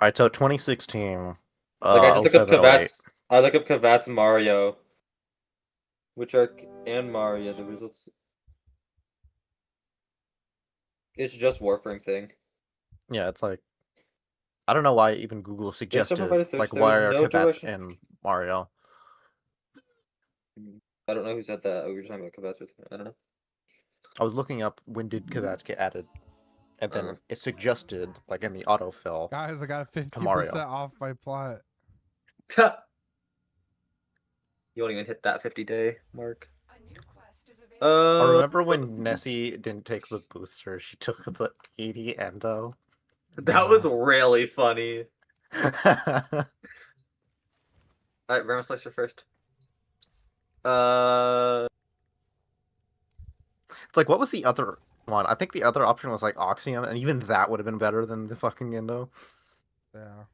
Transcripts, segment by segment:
Alright, so 2016, Like I just look up 07, 08. I look up Kavat's Mario, and Mario. The results. It's just Warframe thing. Yeah, it's like I don't know why even Google Based on suggested provided search, like there why is are no Kavats direction. in Mario. I don't know who said that. We were just talking about Kavat's with. I don't know. I was looking up when did Kavats get added, and I don't then it suggested like in the autofill Guys, I got to 50% Mario. off my plot. know. You won't even hit that 50-day mark. I remember when Nessie didn't take the booster, she took the 80 endo. That was really funny. Alright, Rama Slicer first. It's like, what was the other one? I think the other option was like Oxium, and even that would have been better than the fucking endo. Yeah.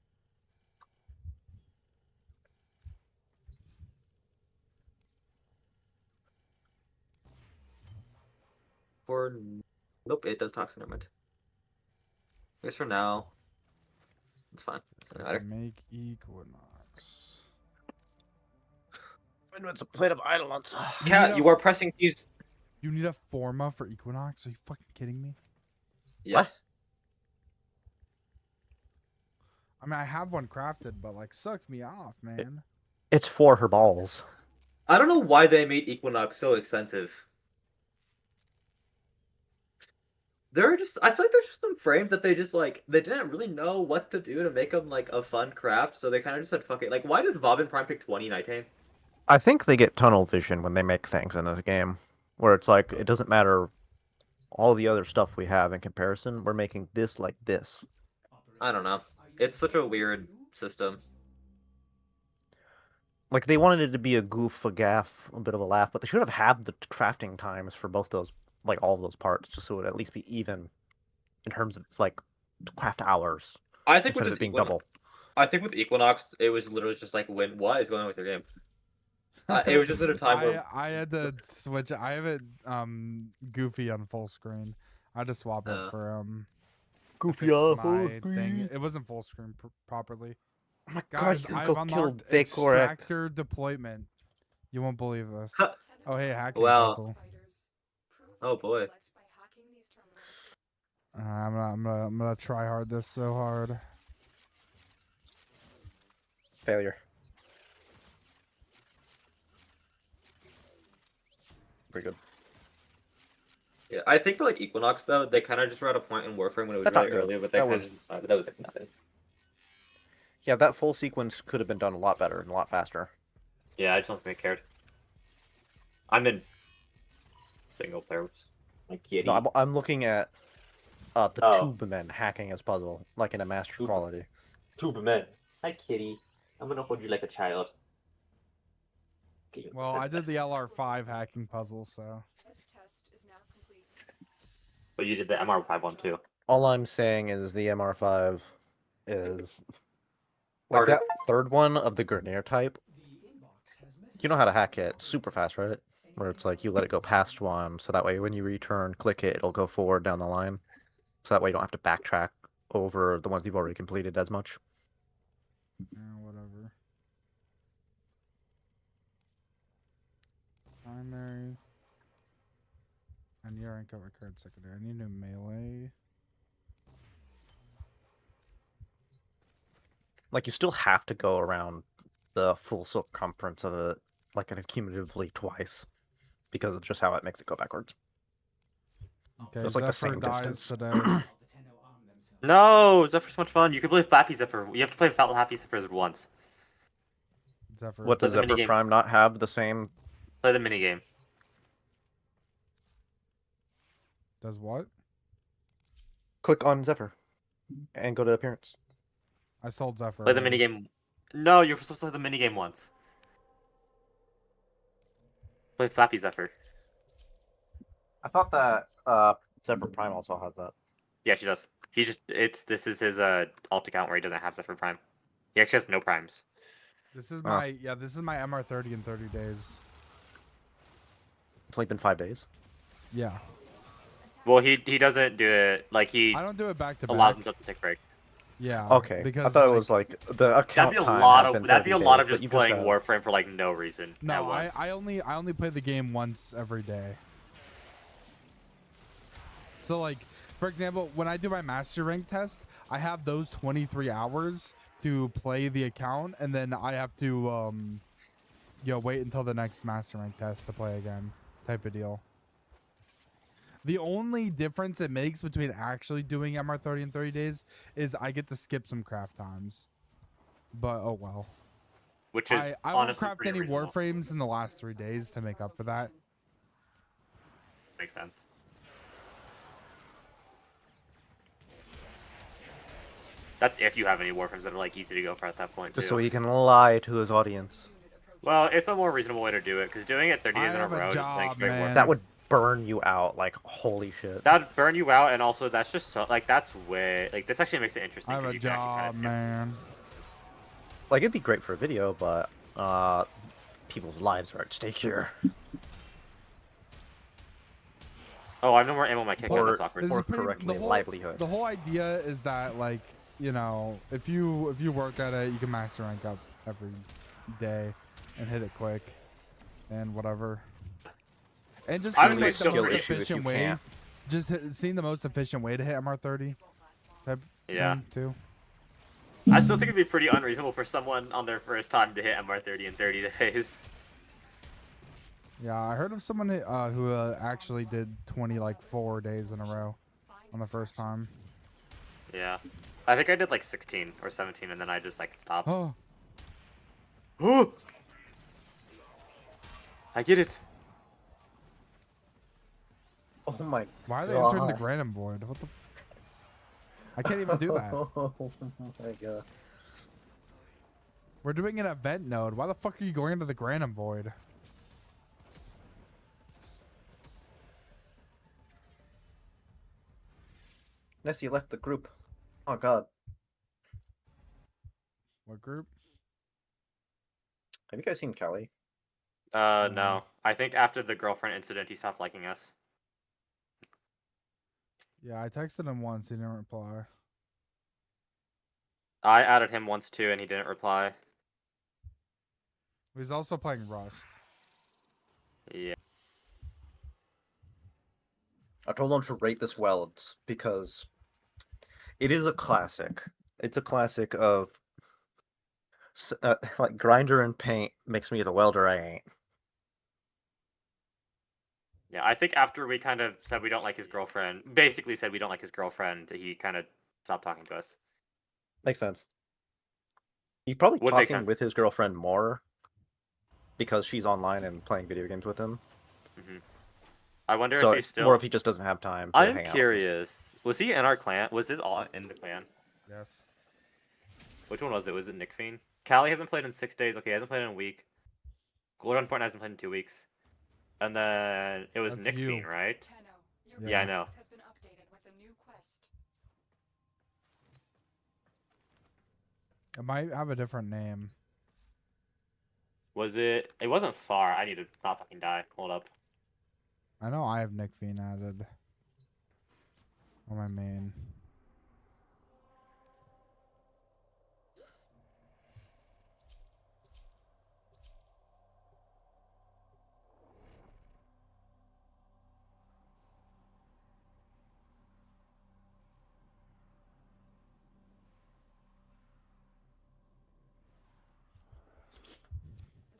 Nope, it does toxin. Never mind. I guess for now, it's fine. Doesn't matter. Make Equinox. When it's a plate of Eidolons. Cat, you are pressing keys. You need a Forma for Equinox? Are you fucking kidding me? Yes. I mean, I have one crafted, but like, suck me off, man. It's for her balls. I don't know why they made Equinox so expensive. I feel like there's just some frames that they just like they didn't really know what to do to make them like a fun craft, so they kind of just said fuck it. Like, why does Bob and Prime pick 20 Nighttime? I think they get tunnel vision when they make things in this game, where it's like it doesn't matter all the other stuff we have in comparison. We're making this like this. I don't know. It's such a weird system. Like they wanted it to be a goof, a gaff, a bit of a laugh, but they should have had the crafting times for both those, like all of those parts, just so it would at least be even in terms of like craft hours. I think with instead of just it being Equinox, double. I think with Equinox, it was literally just like, what is going on with your game? It was just at a time where I had to switch. I have it Goofy on full screen. I had to swap it for Goofy fix on my full thing. screen. It wasn't full screen properly. Oh my Guys, god, you I've go kill unlocked Vicorek. extractor deployment. You won't believe this. Oh hey, hacking Wow. puzzle. Oh boy. I'm gonna try hard this so hard. Failure. Pretty good. Yeah, I think for like Equinox though, they kind of just were at a point in Warframe when it was That's really not good. early, but they That kind of was- just decided that was like nothing. Yeah, that full sequence could have been done a lot better and a lot faster. Yeah, I just don't think I cared. I'm in single player. Like kitty. No, I'm looking at the Oh. Tubemen hacking his puzzle, like in a master quality. Tuberman. Hi kitty. I'm gonna hold you like a child. Okay. Well, I did the LR5 hacking puzzle, so. But you did the MR5 one too. All I'm saying is the MR5 is like Harder. that third one of the Grenier type. You know how to hack it super fast, right? Where it's like you let it go past one, so that way when you return, click it, it'll go forward down the line. So that way you don't have to backtrack over the ones you've already completed as much. Whatever. Primary. I need our uncover card secondary. I need a melee. Like you still have to go around the full circumference of it, like cumulatively twice, because of just how it makes it go backwards. Okay, So it's like the Zephyr same dies distance. today. No, Zephyr's so much fun. You can play Flappy Zephyr. You have to play Flappy Zephyr once. Zephyr. What does Play the Zephyr minigame. Prime not have the same? Play the minigame. Does what? Click on Zephyr and go to appearance. I sold Zephyr. Play the already. minigame. No, you're supposed to play the minigame once. Play Flappy Zephyr. I thought that Zephyr Prime also has that. Yeah, she does. This is his alt account where he doesn't have Zephyr Prime. He actually has no primes. This is my this is my MR30 in 30 days. It's only been 5 days. Yeah. Well, he doesn't do it like he I don't do it back to allows back. himself to take a break. Yeah. Okay, I Because thought it like, was like the account That'd be a time lot had of been that'd be 30 a lot days, of but just you playing have- Warframe for like no reason no, at once. I only play the game once every day. So like, for example, when I do my master rank test, I have those 23 hours to play the account, and then I have to wait until the next master rank test to play again, type of deal. The only difference it makes between actually doing MR30 in 30 days is I get to skip some craft times. But oh well. Which is I won't honestly craft pretty any reasonable. warframes in the last 3 days to make up for that. Makes sense. That's if you have any warframes that are like easy to go for at that point too. Just so he can lie to his audience. Well, it's a more reasonable way to do it because doing it 30 days in a have a row, just playing job, straight man. warframe. That would burn you out, like holy shit. That would burn you out, and also that's just so like that's way like this actually makes it interesting. I have 'cause a you can actually kinda job, skip- man. Like it'd be great for a video, but people's lives are at stake here. Oh, I have no more ammo on my kick. Or- That's awkward. This is Or pretty- correctly, the whole- livelihood. The whole idea is that, like, you know, if you work at it, you can master rank up every day and hit it quick and whatever. And just I seeing would say like the skill most issue if you efficient way, can't. seeing the most efficient way to hit MR30 type Yeah. thing too. I still think it'd be pretty unreasonable for someone on their first time to hit MR30 in 30 days. Yeah, I heard of someone who actually did 4 days in a row on the first time. Yeah. I think I did like 16 or 17, and then I just like stopped. Oh, I get it. Oh my why are they entering the God. Granum Void? What the? I can't even do that. Oh my god. We're doing an event node. Why the fuck are you going into the Granum Void? Nessie left the group. Oh god. What group? Have you guys seen Kelly? No. I think after the girlfriend incident, he stopped liking us. Yeah, I texted him once. He didn't reply. I added him once too, and he didn't reply. He's also playing Rust. Yeah. I told him to rate this Welds because it is a classic. It's a classic of like grinder and paint makes me the welder I ain't. Yeah, I think after we kind of said we don't like his girlfriend, basically said we don't like his girlfriend, he kind of stopped talking to us. Makes sense. He's probably Would make talking sense. with his girlfriend more because she's online and playing video games with him. I wonder So if he's it's still. more if he just doesn't have time to I'm hang out. curious. Was he in our clan? Was his all in the clan? Yes. Which one was it? Was it Nick Fiend? Callie hasn't played in 6 days. Okay, he hasn't played in a week. Golden Fortnite hasn't played in 2 weeks. And then it was That's Nick you. Fiend, right? Yeah. Yeah, I know. Has been updated with a new quest. It might have a different name. Was it? It wasn't far. I need to not fucking die. Hold up. I know I have Nick Fiend added on my main.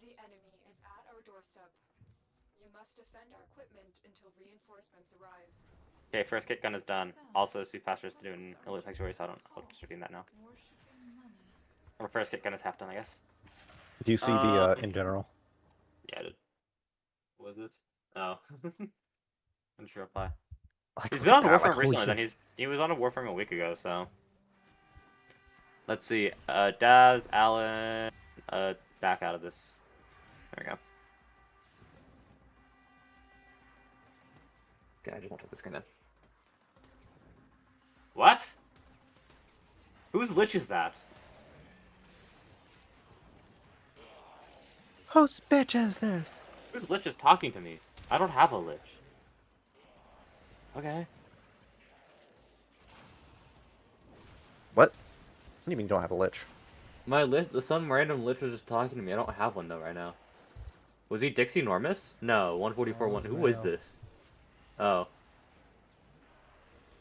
The enemy is at our doorstep. You must defend our equipment until reinforcements arrive. Okay, first kick gun is done. Also, this would be faster to do in Elite Sanctuary, so I'll start doing that now. Or first kick gun is half done, I guess. Do you see the in general? Yeah, I did. Was it? Oh. I'm sure reply. Like, He's look been on at that, Warframe like, holy recently, then shit. he was on a Warframe a week ago, so. Let's see. Daz, Alan, back out of this. There we go. Okay, I just want to put this gun in. What? Whose lich is that? Whose bitch is this? Whose lich is talking to me? I don't have a lich. Okay. What? do you mean you don't have a lich? Some random lich was just talking to me. I don't have one though right now. Was he Dixie Normus? No, 144 Oh, one. it's Who is Mayo. this? Oh.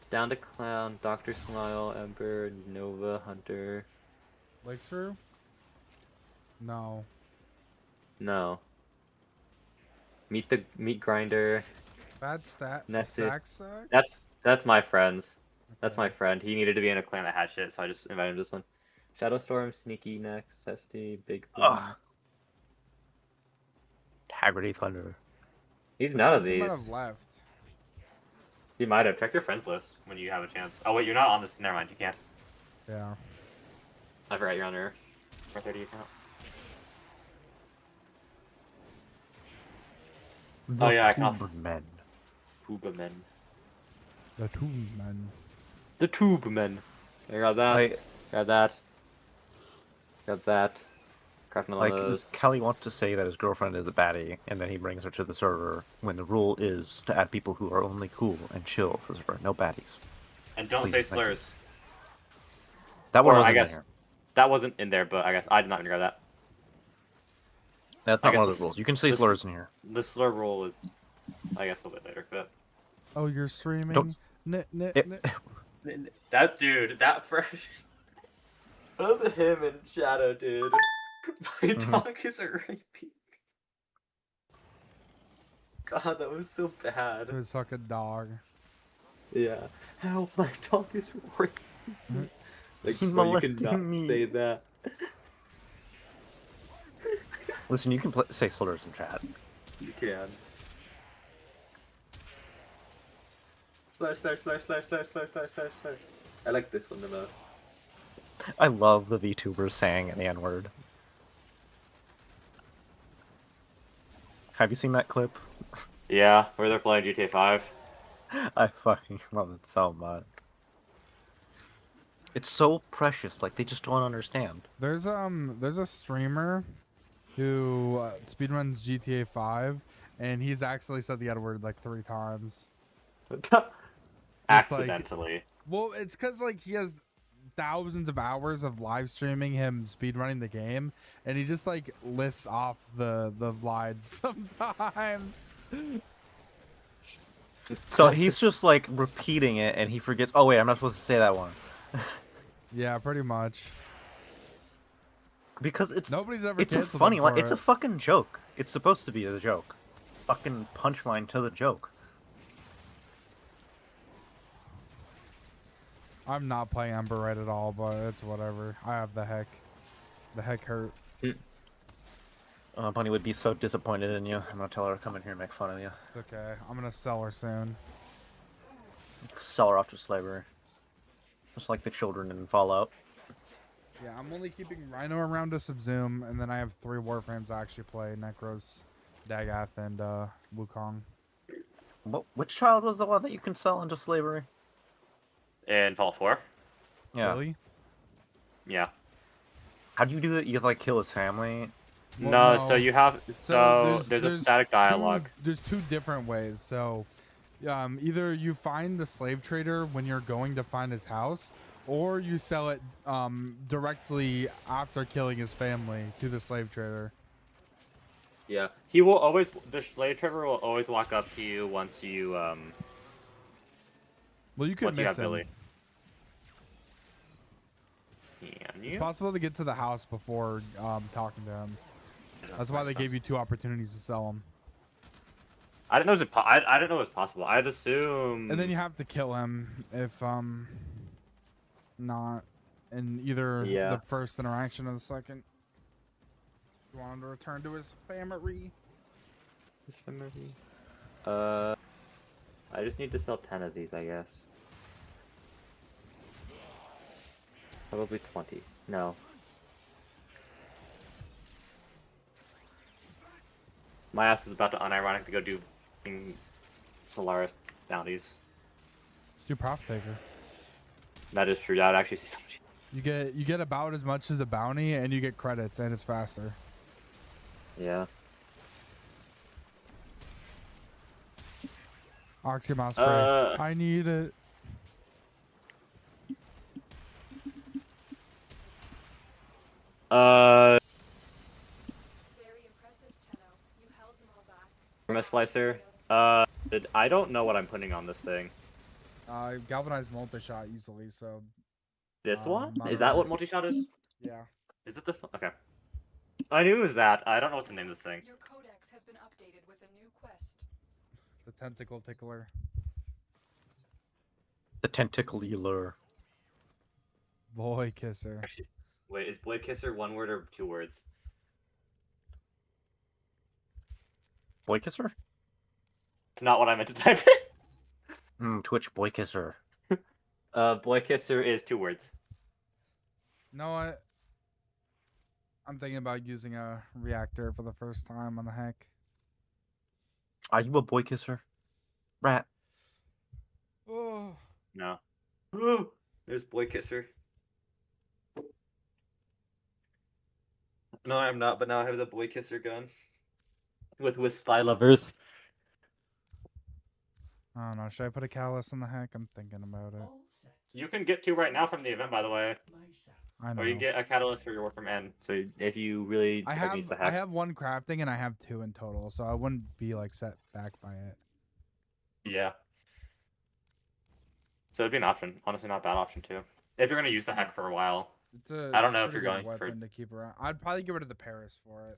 Down to Clown, Dr. Smile, Ember, Nova, Hunter. Lakesrue? No. No. Meat Grinder. Bad stat. Nessie. Sax? That's my friend's. That's Okay. my friend. He needed to be in a clan that had shit, so I just invited him to this one. Shadowstorm, Sneaky next, Testy, Big Boom. Ugh. Haggerty Thunder. He's none of He these. might have left. He might have. Check your friends list when you have a chance. Oh wait, you're not on this. Never mind, you can't. Yeah. I forgot you're on your 30 account. Oh, yeah, I can also- Men. Tubemen. The Tomb Man. The Tubemen. I got that. Got that. Got that. Crafting all Like, those. Kelly wants to say that his girlfriend is a baddie, and then he brings her to the server when the rule is to add people who are only cool and chill for the server, no baddies. And don't Please, say thank you. slurs. That one Or, wasn't I guess- in here. That wasn't in there, but I guess I did not even grab that. That's I not guess one of this- the rules. You can say this- slurs in here. The slur rule is, I guess, a little bit later, but. Oh, you're streaming? Don't- That dude, that fresh. Of him and Shadow, dude. My dog is raping. God, that was so bad. To suck a dog. Yeah. Help, my dog is raping. Mhm. Like, He's bro, you cannot molesting me. say that. Listen, you can say slurs in chat. You can. Slash. I like this one the most. I love the VTubers saying the N-word. Have you seen that clip? Yeah, where they're playing GTA 5. I fucking love it so much. It's so precious, like they just don't understand. There's a streamer who speedruns GTA 5, and he's actually said the N word like 3 times. Accidentally. Well, it's because like he has thousands of hours of live streaming him speedrunning the game, and he just like lists off the lines sometimes. So he's just like repeating it, and he forgets. Oh wait, I'm not supposed to say that one. Yeah, pretty much. Because it's Nobody's ever it's a canceled funny him line. for It's a it. fucking joke. It's supposed to be a joke. Fucking punchline to the joke. I'm not playing Ember right at all, but it's whatever. I have the heck hurt. Bunny would be so disappointed in you. I'm gonna tell her to come in here and make fun of you. It's okay. I'm gonna sell her soon. Sell her off to slavery. Just like the children in Fallout. Yeah, I'm only keeping Rhino around to Subzoom, and then I have 3 Warframes I actually play: Necros, Dagath, and Wukong. Which child was the one that you can sell into slavery? In Fallout 4? Yeah. Really? Yeah. How do you do it? You like kill his family? Well, no, so you have there's a static dialogue. There's 2 different ways. So, either you find the slave trader when you're going to find his house, or you sell it directly after killing his family to the slave trader. Yeah. He will always the slave trader will always walk up to you once you Well, you could once you miss have him. Billy. Can It's you? possible to get to the house before talking to him. That's why they gave you 2 opportunities to sell him. I didn't know I didn't know it was possible. I'd assume. And then you have to kill him if not in either Yeah. the first interaction or the second. You want him to return to his family. I just need to sell 10 of these, I guess. Probably 20. No. My ass is about to unironic to go do f***ing Solaris bounties. Do Prof Taker. That is true. That would actually see so much. You get about as much as a bounty, and you get credits, and it's faster. Yeah. Oxymouse spray. I need it. Very impressive, Tenno. You held them all back. Miss Splicer. I don't know what I'm putting on this thing. Galvanized multi-shot easily, so This one? I Is don't that know. what multi-shot is? Yeah. Is it this one? Okay. I knew it was that. I don't know what to name this thing. Your codex has been updated with a new quest. The tentacle tickler. The tentacular. Boy kisser. Actually, wait, is Boy Kisser one word or 2 words? Boy kisser? It's not what I meant to type in. Twitch boy kisser. Boy Kisser is 2 words. You know what? I'm thinking about using a reactor for the first time on the hack. Are you a boy kisser? Rat. Oh. No. Ooh, there's Boy Kisser. No, I'm not, but now I have the Boy Kisser gun. With spy lovers. I don't know. Should I put a callus in the hack? I'm thinking about it. You can get 2 right now from the event, by the way. I know. Or you can get a catalyst for your Warframe N. So if you really I are needs to hack. have 1 crafting and I have 2 in total, so I wouldn't be like set back by it. Yeah. So it'd be an option. Honestly, not a bad option too. If you're gonna use the hack for a while. I don't know if you're going for. Weapon to keep around. I'd probably get rid of the Paris for it.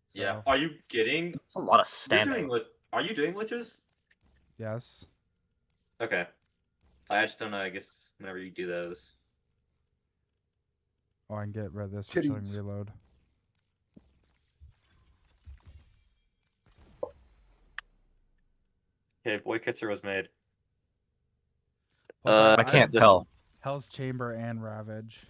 So, Yeah. Are you getting? It's a lot of standing. Are you doing liches? Yes. Okay. I just don't know. I guess whenever you do those. Oh, I can get rid of this for chilling Titties. reload. Okay, Boy Kitzer was made. Plus, I can't tell. Hell's Chamber and Ravage.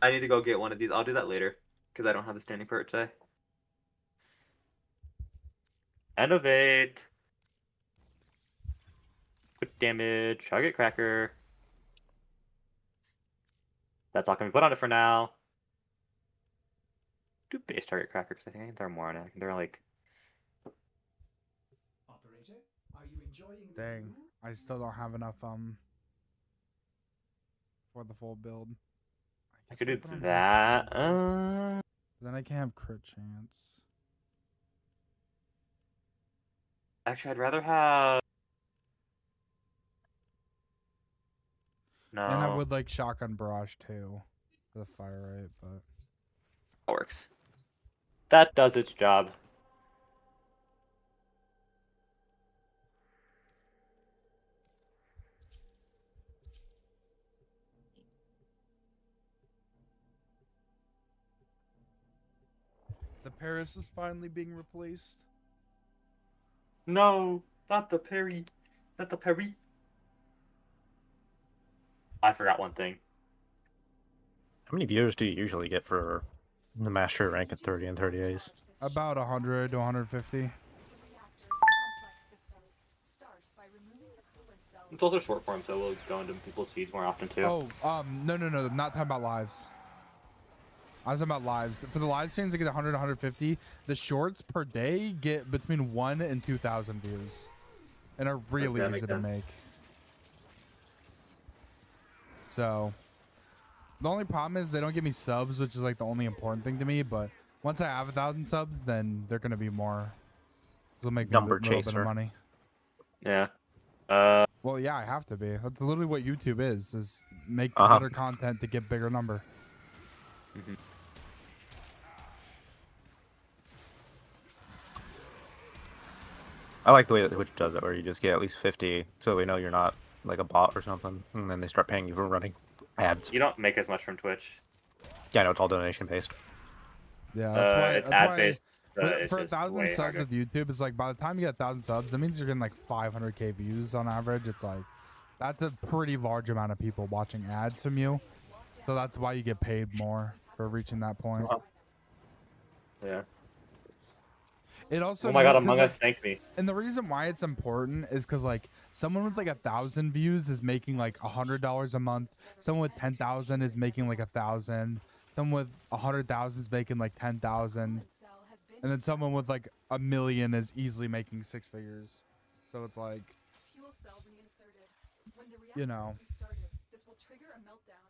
I need to go get one of these. I'll do that later because I don't have the standing for it today. Innovate. Quick damage. Target cracker. That's all can be put on it for now. Do base target cracker because I think I can throw more on it. I can throw like. Operator, are you enjoying the Dang, view? I still don't have enough for the full build. I could guess do I'll put on that. half. Then I can't have crit chance. Actually, I'd rather have. No. And I would like shotgun barrage too, for the fire rate, but That works. That does its job. the Paris is finally being replaced. No, not the Perry. Not the Perry. I forgot one thing. How many viewers do you usually get for the master rank at 30 and 30 A's? About 100 to 150. The reactor's complex system. Start by removing the coolant cells. It's also short form, so we'll go into people's feeds more often too. Oh, no, not talking about lives. I was talking about lives. For the live streams, I get 100 to 150. The shorts per day get between 1 and 2,000 views, and are really that easy make to sense? make. So, the only problem is they don't give me subs, which is like the only important thing to me. But once I have 1,000 subs, then they're gonna be more. They'll make me a Number little bit chaser. of money. Yeah. Well, yeah, I have to be. That's literally what YouTube is make Uh-huh. better content to get bigger number. Mhm. I like the way that Twitch does it, where you just get at least 50, so we know you're not like a bot or something, and then they start paying you for running ads. You don't make as much from Twitch. Yeah, I know it's all donation based. Yeah, that's why. It's that's ad why based. for 1,000 subs with YouTube, it's like by the time you get 1,000 subs, that means you're getting like 500k views on average. It's like that's a pretty large amount of people watching ads from you. So that's why you get paid more for reaching that point. Yeah. It also Oh my god, means- 'cause, Among like, Us thanked me. and the reason why it's important is because like someone with like 1,000 views is making like $100 a month. Someone with 10,000 is making like 1,000. Someone with 100,000 is making like 10,000. Cell has been And then someone with like 1 million is easily making 6 figures. So it's like, Fuel cell reinserted. When the You reactor know. is restarted, this will trigger a meltdown.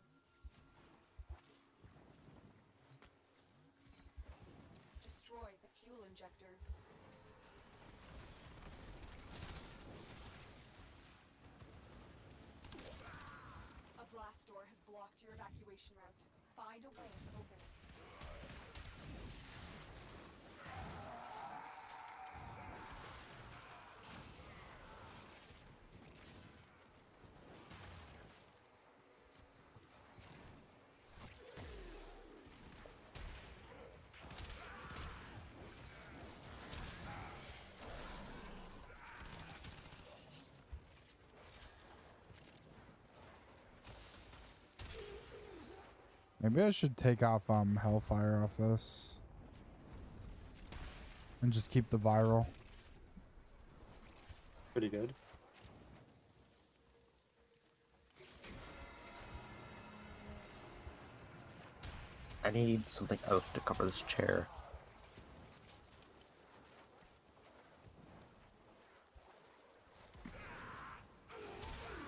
Destroy the fuel injectors. A blast door has blocked your evacuation route. Find a way to open it. maybe I should take off Hellfire off this. And just keep the viral. Pretty good. I need something else to cover this chair.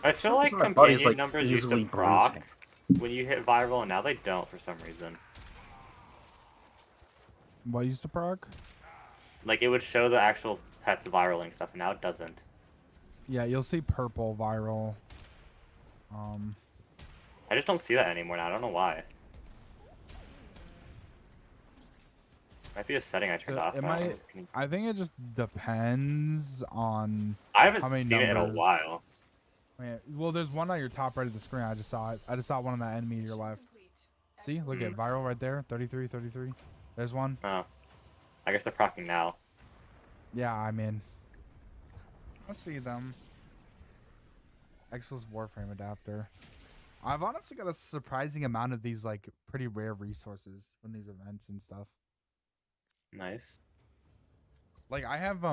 I feel like My body's, companion like, numbers used to easily proc bruising. when you hit viral, and now they don't for some reason. What used to proc? Like, it would show the actual pets viraling stuff, and now it doesn't. Yeah, you'll see purple viral. I just don't see that anymore now. I don't know why. Might be a setting I turned off. It I don't might. know. I think it just depends on. I haven't how many seen it in a numbers? while. Well, there's one on your top right of the screen. I just saw it. I just saw one on that enemy to your left. Complete. See, look at viral right there. 33, 33. There's one. Oh. I guess they're procking now. Yeah, I mean, I see them. Exil's Warframe adapter. I've honestly got a surprising amount of these like pretty rare resources from these events and stuff. Nice. Like I have 3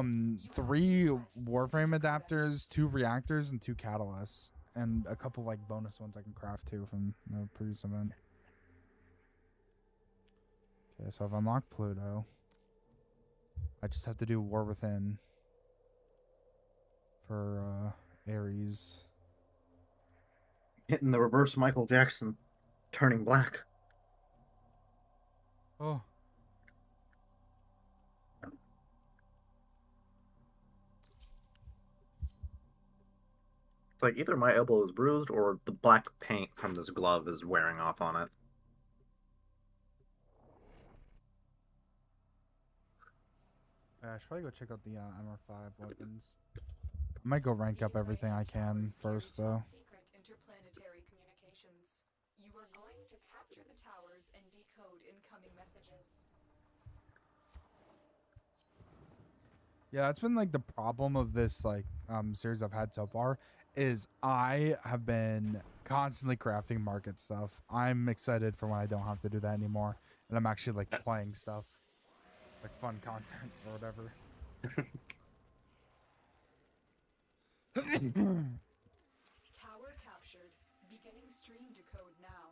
Warframe adapters, 2 reactors, and 2 catalysts, and a couple like bonus ones I can craft too from the previous event. Okay, so I've unlocked Pluto. I just have to do War Within for Ares. Hitting the reverse Michael Jackson, turning black. Oh. It's like either my elbow is bruised or the black paint from this glove is wearing off on it. I should probably go check out the MR5 weapons. I might go rank up everything I can first, though. Secret interplanetary communications. You are going to capture the towers and decode incoming messages. Yeah, that's been like the problem of this like series I've had so far is I have been constantly crafting market stuff. I'm excited for when I don't have to do that anymore, and I'm actually like playing stuff, like fun content or whatever. Tower captured. Beginning stream decode now.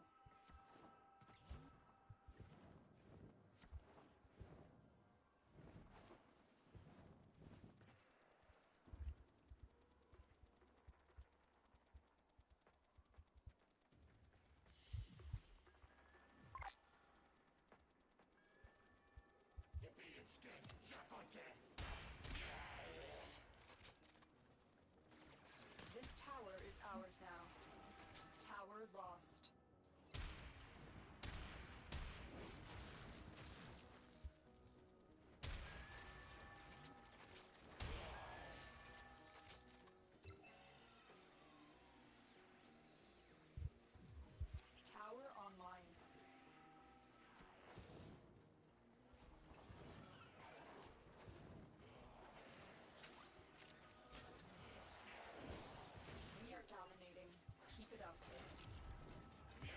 This tower is ours now. Tower lost. Tower online. We are dominating. Keep it up. We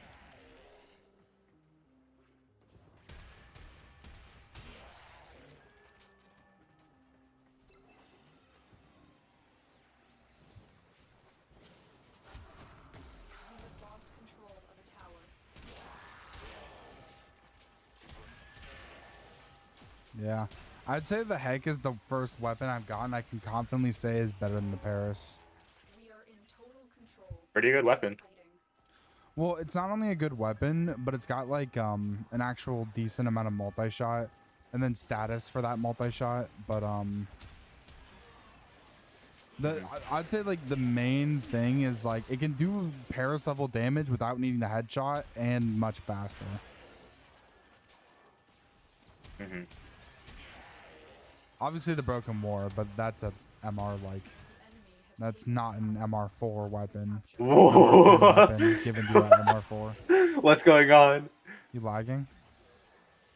have lost control of a tower. Yeah, I'd say the Heck is the first weapon I've gotten I can confidently say is better than the Paris. We are in total control. Pretty good weapon. Well, it's not only a good weapon, but it's got like an actual decent amount of multi-shot and then status for that multi-shot. But I'd say like the main thing is like it can do Paris level damage without needing the headshot and much faster. Mm-hmm. Obviously the Broken War, but that's a MR like. That's not an MR4 weapon. Whoa. Weapon given to an MR4. What's going on? You lagging?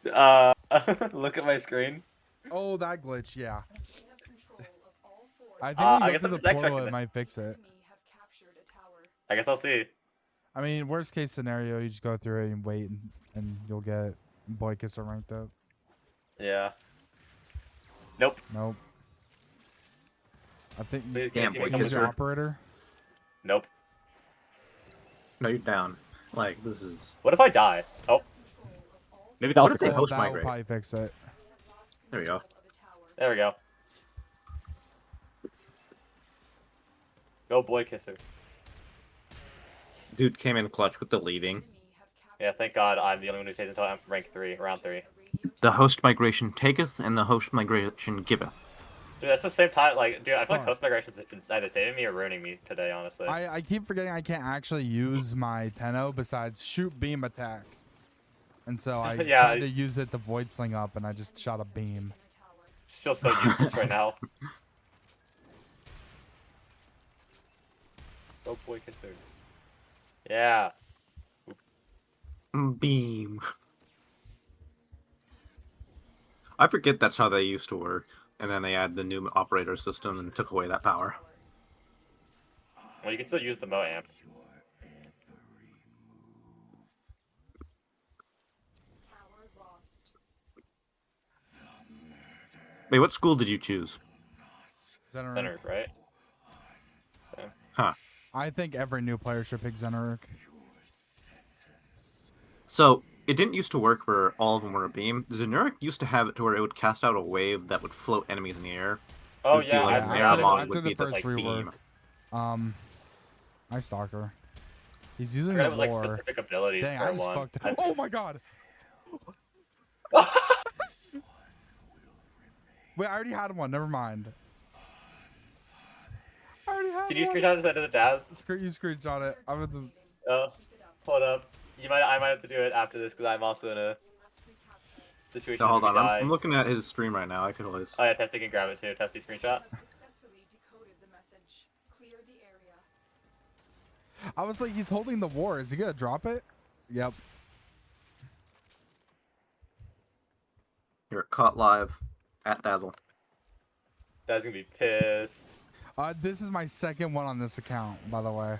Look at my screen. Oh, that glitch, yeah. We have control of all four. I think I when you guess go I'm through just the extracting portal, it. it might fix it. Enemy have captured a tower. I guess I'll see. I mean, worst case scenario, you just go through it and wait, and you'll get Boy Kisser ranked up. Yeah. Nope. Nope. I think Please Damn, give Boy me he's Kisser. your operator. Nope. No, you're down. Like, this is... What if I die? Oh, Control of all Maybe What that'll if fix it. that- Host that'll migrate. probably fix it. we have lost There we go. control of a tower. there we go. Go boy kisser. Dude came in clutch with the leaving. Enemy have captured Yeah, thank God I'm the only one who stays until I'm rank 3, round 3. a radio The host migration taketh, and the host migration giveth. Dude, that's the same time, like, dude, I feel like Fuck. host migration's either saving me or ruining me today, honestly. I keep forgetting I can't actually use my Tenno besides shoot, beam, attack. And so I Yeah. tried to use it to void sling up, and I just shot a beam. in a tower. Still so useless right now. Go boy kisser. Yeah. Beam. I forget that's how they used to work. And then they add the new operator system and took away that power. Well, you can still use the Mo amp. Tower lost. Wait, what school did you choose? Xenaruk. Center, right? So, Huh. I think every new player should pick Xenaruk. So, it didn't used to work where all of them were a beam. Xenaruk used to have it to where it would cast out a wave that would float enemies in the air. oh It'd be yeah, like I Maramon forgot. after would the be the first like rework. beam. I stalker. He's I using forgot the it was, like war. specific abilities Dang, for I just one. fucked. Oh my god. Wait, I already had one. Never mind. I already had Can you one. screenshot instead of the Daz? You screenshot it. I'm in the. Oh, hold up. I might have to do it after this because I'm also in a You must recapture. situation. So hold where on, we I'm die. looking at his stream right now. I could always... Oh yeah, Testy can grab it too. Testy screenshot. You have successfully decoded the message. Clear the area. I was like, he's holding the war. Is he gonna drop it? Yep. You're caught live at Dazzle. Dad's gonna be pissed. This is my second one on this account, by the way.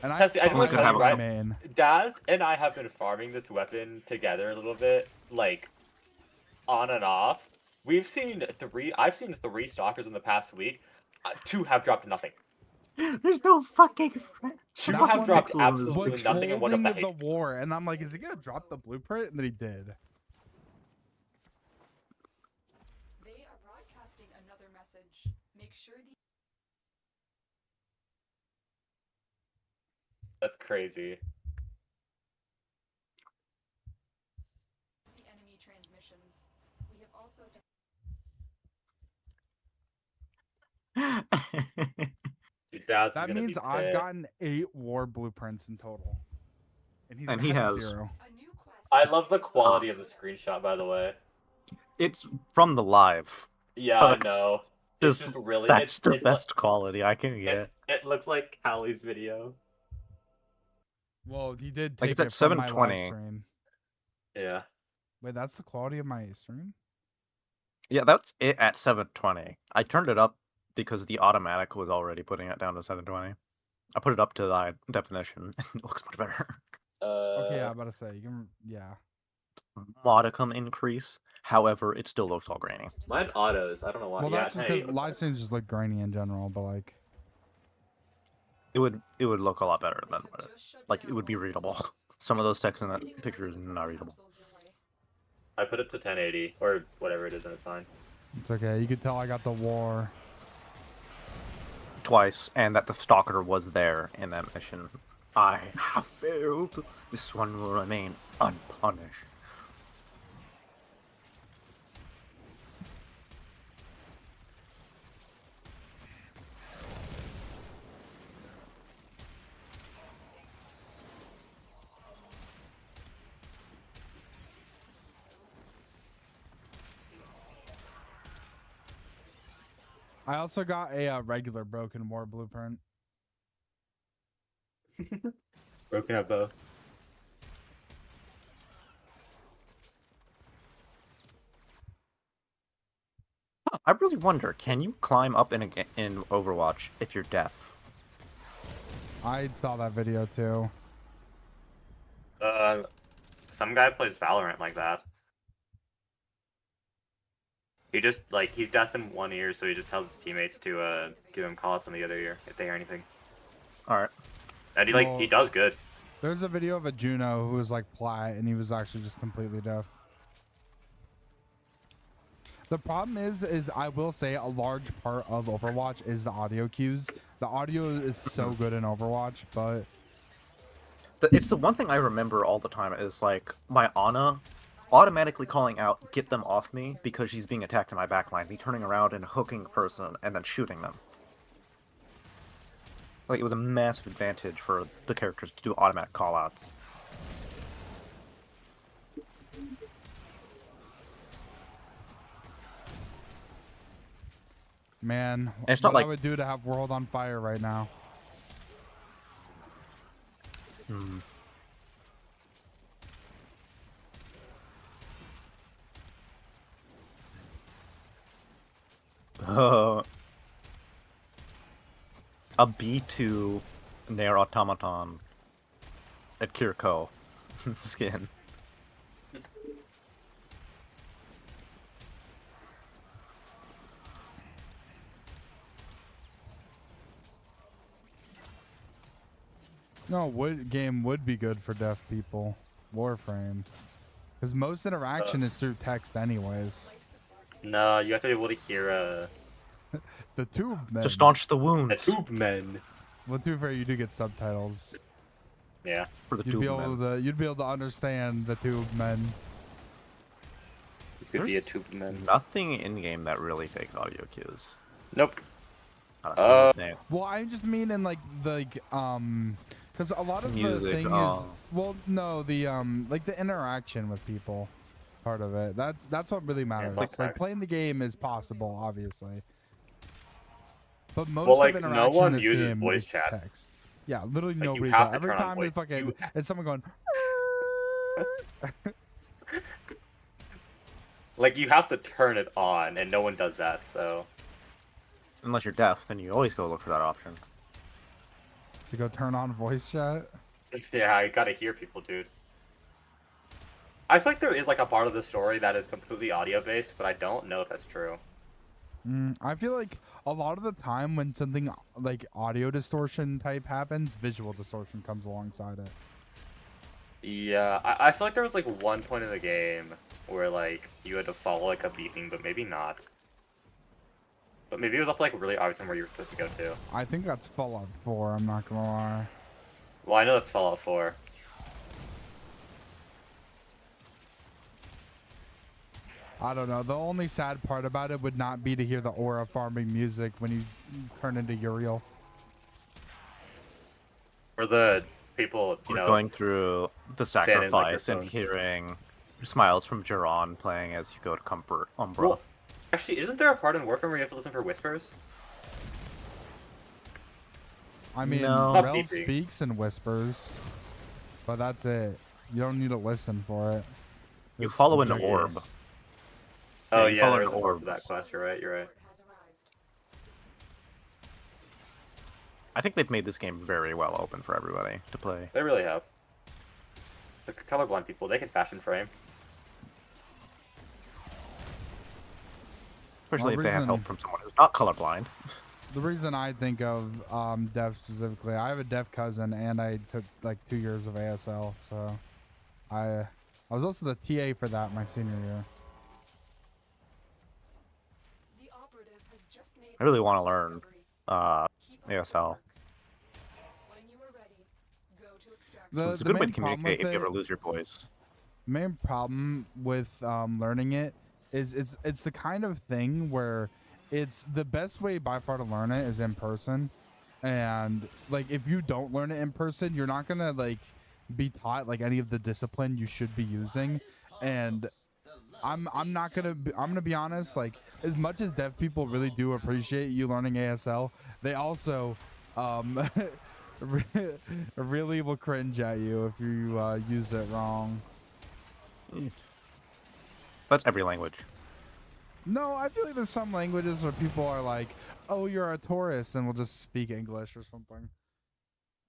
And I Testy, I just wanna tell you, my right? main. Daz and I have been farming this weapon together a little bit, like on and off. I've seen 3 stalkers in the past week. 2 have dropped nothing. There's no fucking... 2 That have one dropped was absolutely Was nothing, and one of holding the the hate. war, and I'm like, is he gonna drop the blueprint? And then he did. They are broadcasting another message. Make sure That's crazy. the enemy transmissions. We have also Dude, Daz is That gonna means be I've pissed. gotten 8 war blueprints in total, and And he gotten has. 0. a new quest. I love the quality of the screenshot, by the way. It's from the live. Yeah, I That's know. It's Just just really. That's the it's best quality I can Like, get. it looks like Callie's video. Well, he did Like, take it's it at from my live 720. stream. Yeah. Wait, that's the quality of my stream? Yeah, that's it at 720. I turned it up because the automatic was already putting it down to 720. I put it up to the high definition. It looks much better. Okay, yeah, I'm about to say you can. Yeah. Modicum increase. However, it still looks all grainy. Mine autos. I don't know why. Well, yeah, that's just hey, because live streams just look grainy in general, but like. It would look a lot better We than have what it, just shut like down it would be all readable. systems. Some of those texts in that Sending picture is thousands of not readable. capsules your way. I put it to 1080 or whatever it is, and it's fine. It's okay. You could tell I got the war. Twice, and that the stalker was there in that mission. I have failed. This one will remain unpunished. I also got a regular broken war blueprint. Broken up bow. I really wonder, can you climb up in in Overwatch if you're deaf? I saw that video too. Some guy plays Valorant like that. He just like he's deaf in one ear, so he just tells his teammates to give him callouts on the other ear if they hear anything. All right. And he Well, he does good. There's a video of a Juno who was like plat, and he was actually just completely deaf. The problem is I will say a large part of Overwatch is the audio cues. The audio is so good in Overwatch, but It's the one thing I remember all the time is like my Ana automatically calling out, "Get them off me," because she's being attacked in my backline. Me turning around and hooking a person and then shooting them. Like it was a massive advantage for the characters to do automatic callouts. man, And it's not what I like- would do to have World on fire right now. Hmm. A B2 Nair Automaton at Kiriko skin. No, what game would be good for deaf people? Warframe. Because most interaction is through text anyways. No, you have to be able to hear The tube men. To staunch the the wounds tube men. Well, to be fair, you do get subtitles. Yeah. for the You'd tube be able men. to you'd be able to understand the tube men. You could be a There's tube man. Nothing in game that really takes audio cues. Nope. Not a single thing. Well, I just mean in like the because a lot of the Music, thing is oh. well, no, the like the interaction with people, part of it. That's what really matters. like Like, text. playing the game is possible, obviously, but most Well, like, of no interaction one in this uses game voice is chat. text. Yeah, literally Like, you nobody have does. to Every turn on time it's voice. fucking You- it's someone going. Like you have to turn it on, and no one does that. So Unless you're deaf, then you always go look for that option. To go turn on voice chat. yeah, I gotta hear people, dude. I feel like there is like a part of the story that is completely audio based, but I don't know if that's true. I feel like a lot of the time when something like audio distortion type happens, visual distortion comes alongside it. Yeah, I feel like there was like one point in the game where like you had to follow like a beeping, but maybe not. But maybe it was also like really obvious on where you were supposed to go to. I think that's Fallout 4, I'm not gonna lie. Well, I know that's Fallout 4. I don't know. The only sad part about it would not be to hear the aura farming music when you turn into Uriel. Or the people, you We're know, going through the standing like sacrifice and microphones. hearing smiles from Jiron playing as you go to comfort Umbra. Well, actually, isn't there a part in Warframe where you have to listen for whispers? I mean, No. Not Rel beeping. speaks and whispers, but that's it. You don't need to listen for it. You It's follow an ridiculous. orb. Oh you yeah, follow there is an a part for orb. that quest. You're right. You're right. Has arrived. I think they've made this game very well open for everybody to play. They really have. The colorblind people, they can fashion frame. Especially Well, if they have help reason- from someone who's not colorblind. The reason I think of dev specifically, I have a dev cousin and I took like 2 years of ASL, so I I was also the TA for that my senior year. The operative has just made I really a want to huge learn discovery. Keep up the good ASL. work. When you are ready, go to extract. It's a The good way to main problem with communicate if you it, ever lose your voice. main problem with learning it is it's the kind of thing where it's the best way by far to learn it is in person, and like if you don't learn it in person, you're not gonna like be taught like any of the discipline you should be using. And I'm not gonna I'm gonna be honest, like as much as deaf people really do appreciate you learning ASL, they also re- really will cringe at you if you use it wrong. That's every language. No, I feel like there's some languages where people are like, "Oh, you're a tourist," and will just speak English or something.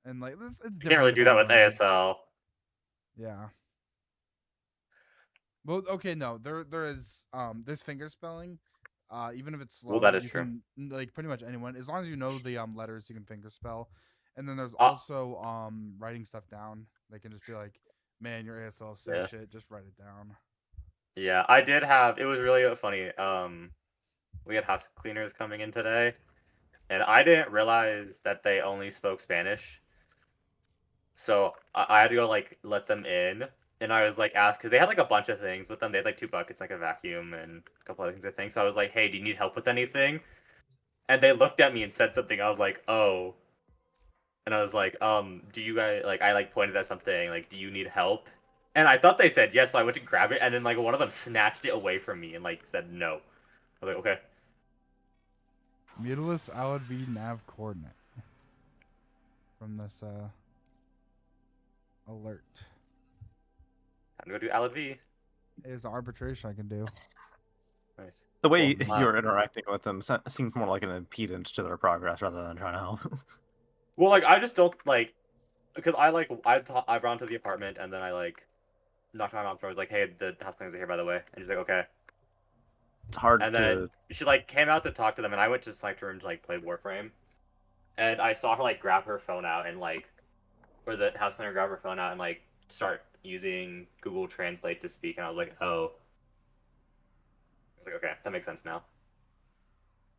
And like this, it's You can't really do that with ASL. Yeah. Well, okay, no, there is there's finger spelling. Even if it's slow, Well, that is you true. can like pretty much anyone as long as you know the letters, you can finger spell. And then there's Ah. also writing stuff down. They can just be like, "Man, your ASL is so Yeah. shit. Just write it down." Yeah, I did have. It was really funny. We had house cleaners coming in today, and I didn't realize that they only spoke Spanish. So I had to go like let them in, and I was like asked because they had like a bunch of things with them. They had like 2 buckets, like a vacuum and a couple other things I think. So I was like, "Hey, do you need help with anything?" And they looked at me and said something. I was like, "Oh," and I was like, do you guys like?" I like pointed at something like, "Do you need help?" And I thought they said yes, so I went to grab it, and then like one of them snatched it away from me and like said no. I was like, okay. Mutilus LV nav coordinate from this alert. Time to go do Alad V. Is arbitration I can do. Nice. The way Well, you're interacting with them seems more like an impedance to their progress rather than trying to help. Well, like I just don't like because I brought to the apartment and then I like knocked on my mom's door. I was like, "Hey, the house cleaners are here, by the way." And she's like, "Okay." It's hard And then to. she like came out to talk to them, and I went to select room to like play Warframe, and I saw her like grab her phone out and like, or the house cleaner grab her phone out and like start using Google Translate to speak, and I was like, "Oh." I was like, "Okay, that makes sense now."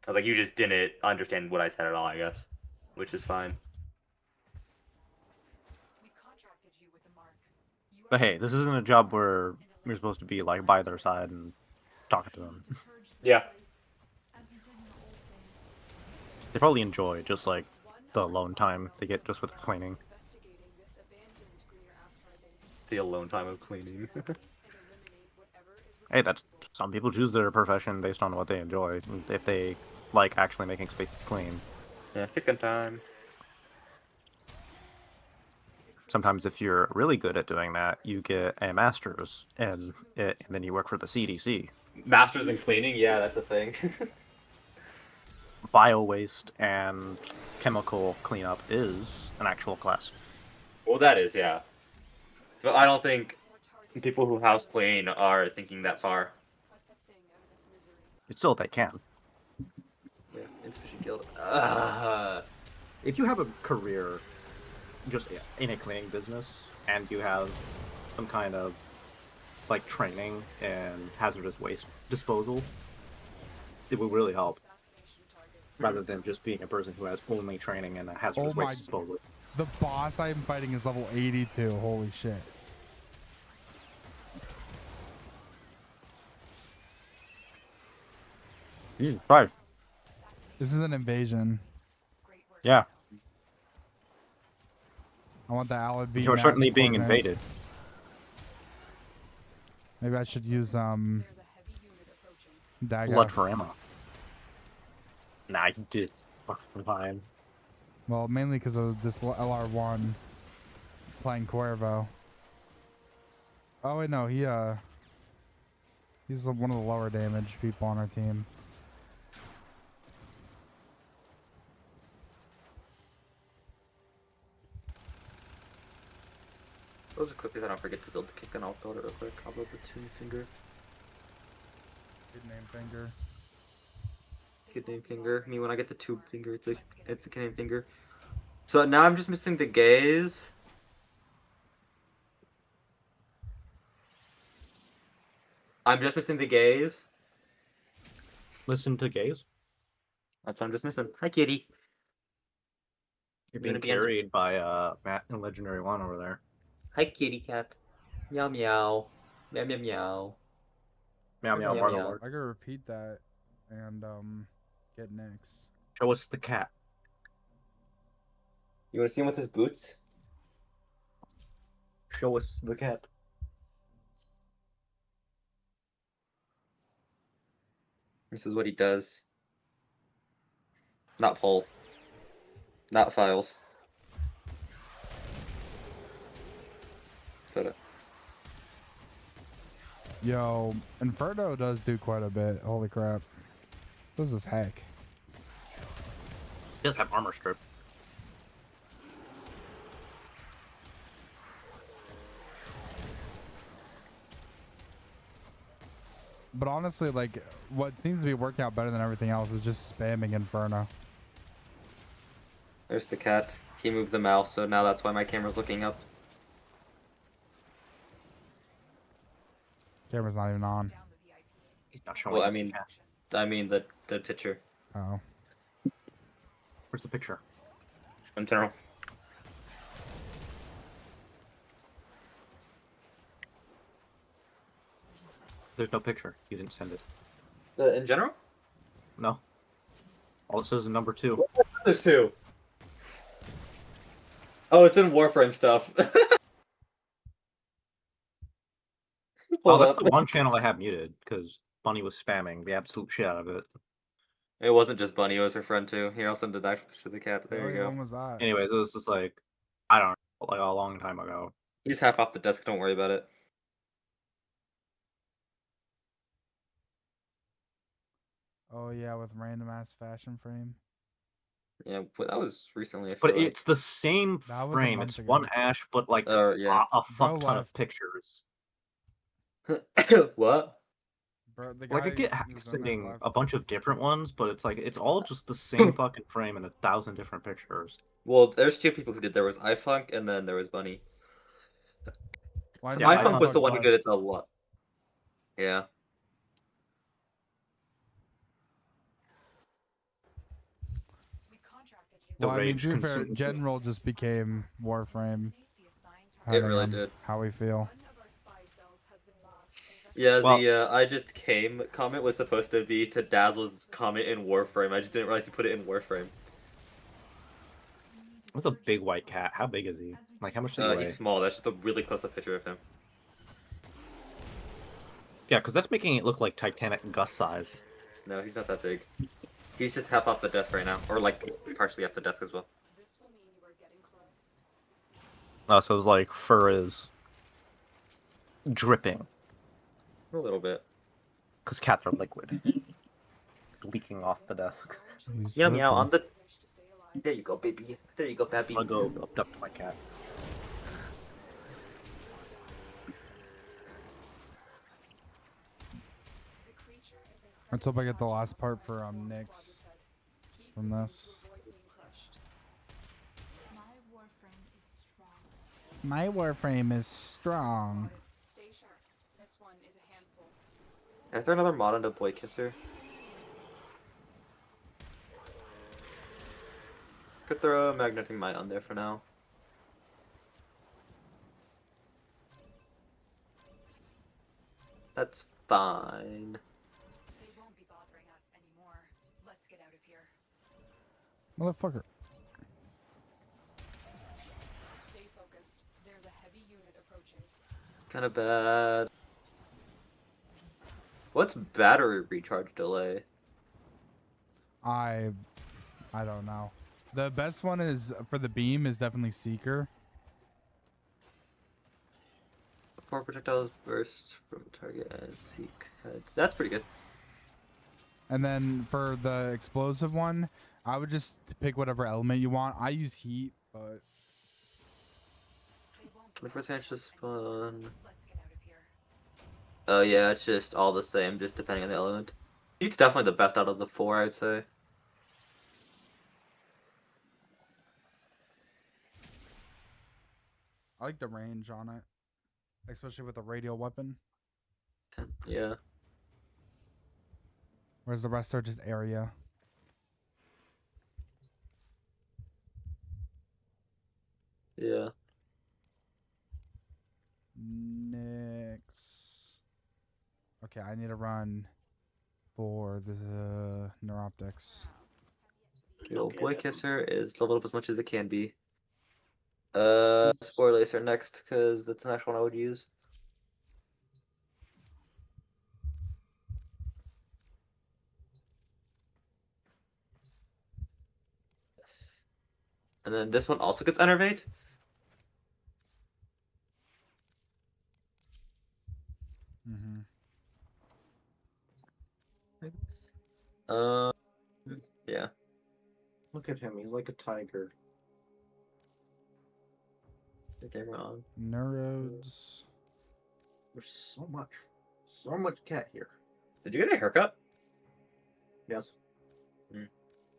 I was like, "You just didn't understand what I said at all, I guess," which is fine. We contracted you with a mark. You But are hey, this isn't a job where you're supposed to be like by their side and talking to them. Yeah. They probably enjoy just like the alone time they get just with cleaning. investigating this abandoned Grenier asteroid base The alone time of cleaning. and eliminate whatever is Hey, that's responsible. some people choose their profession based on what they enjoy. If they like actually making spaces clean. Yeah, kicking time. Sometimes, if you're really good at doing that, you get a master's in it, and then you work for the CDC. Masters in cleaning, yeah, that's a thing. Bio waste and chemical cleanup is an actual class. Well, that is, yeah. But I don't think people who house clean are thinking that far. Cut the thing out of its misery. It's still they can. Yeah, insufficient guild. If you have a career just in a cleaning business and you have some kind of like training in hazardous waste disposal, it will really help. Assassination target. Rather than just being a person who has only training in a hazardous Oh my- waste disposal. The boss I'm fighting is level 82. Holy shit. Jesus Christ. This is an invasion. Great work. Yeah, I want the Alad V. you're nav certainly being coordinate. invaded. Maybe I should use There's a heavy unit approaching. dagger. Blood for ammo. Nah, you did fucking fine. Well, mainly because of this LR1 playing Cuervo. Oh wait, no, he's one of the lower damage people on our team. Those are quick as I don't forget to build the kick, and I'll build it real quick. I'll build the 2-finger. Good name finger. Good name finger. I mean, when I get the 2-finger, it's a good name finger. So now I'm just missing the gaze. I'm just missing the gays. Listen to gays. That's what I'm just missing. Hi, kitty. You're gonna being be on- carried by Matt and Legendary One over there. Hi, kitty cat. Meow meow. Meow meow meow. Meow meow, Meow, Martha meow. Lord. I could repeat that and get next. Show us the cat. You want to see him with his boots? Show us the cat. This is what he does. Not poll. Not files. Put it. Yo, Inferno does do quite a bit. Holy crap. What is this hack? He does have armor strip. But honestly, like, what seems to be working out better than everything else is just spamming Inferno. There's the cat. He moved the mouse, so now that's why my camera's looking up. Camera's not even on. Down the VIP. He's not showing Well, I us the mean- cat. I mean the picture Oh. Where's the picture? in general. There's no picture. You didn't send it. In general? No. All it says is number 2. There's 2. Oh, it's in Warframe stuff. Oh, Hold that's up. the one channel I have muted because Bunny was spamming the absolute shit out of it. It wasn't just Bunny, it was her friend too. Here, I'll send a actual picture of the cat. There you go. When was that? Anyways, it was just like, I don't know, like a long time ago. He's half off the desk, don't worry about it. Oh yeah, with random ass fashion frame. Yeah, but that was recently. I But feel like. it's the same That was a frame. month It's ago. one Ash, but like Yeah. a fuck Bro ton left. of pictures. What? Bro, the Like I guy get who's hacks done that sending left. a bunch of different ones, but it's like it's all just the same fucking frame and 1,000 different pictures. Well, there's 2 people who did. There was iFunk and then there was Bunny. Well, I Yeah, know I iFunk was fuck the one who left. did it a lot. Yeah. We've contracted you. The Well, I mean, rage to be fair, consumed- General just became Warframe. The assigned It depending really on did. How we feel. One of our spy cells has been lost. Yeah, Well- the I just came comment was supposed to be to Dazzle's comment in Warframe. I just didn't realize you put it in Warframe. That's a big white cat. How big is he? Like how much does he weigh? He's small. That's just a really close-up picture of him. Yeah, because that's making it look like Titanic Gus size. No, he's not that big. He's just half off the desk right now, or like partially off the desk as well. This will mean you are getting close. Oh, so it's like fur is dripping A little bit. because cats are liquid. It's leaking off the desk. He's Meow meow on tripping. the. Wish to stay alive. There you go, baby. There you go, baby. I'll go up to my cat. The creature is Let's hope I get the last part for Nyx Keep from this. avoid being crushed. My warframe is strong. My Warframe is strong. Stay sharp. This one is a handful. Is there another mod into Boy Kisser? Could throw a magnetic mine on there for now. That's fine. They won't be bothering us anymore. Let's get out of here. Motherfucker. Stay focused. There's a heavy unit approaching. Kind of bad. What's battery recharge delay? I don't know. The best one is for the beam is definitely Seeker. Before projectiles burst from target and seek heads. That's pretty good. And then for the explosive one, I would just pick whatever element you want. I use heat, but They won't be 21st century spawn. Let's get out of here. Oh yeah, it's just all the same, just depending on the element. Heat's definitely the best out of the 4, I'd say. I like the range on it, especially with the radial weapon. Yeah. Whereas the rest are just area. Yeah. Next. Okay, I need to run for the neuroptics. The old boy kisser is leveled up as much as it can be. Spore lacer next, because that's the next one I would use. Yes. And then this one also gets enervate. Mm-hmm. Um, yeah. Look at him. He's like a tiger. The camera on. Neurodes. There's so much cat here. Did you get a haircut? Yes.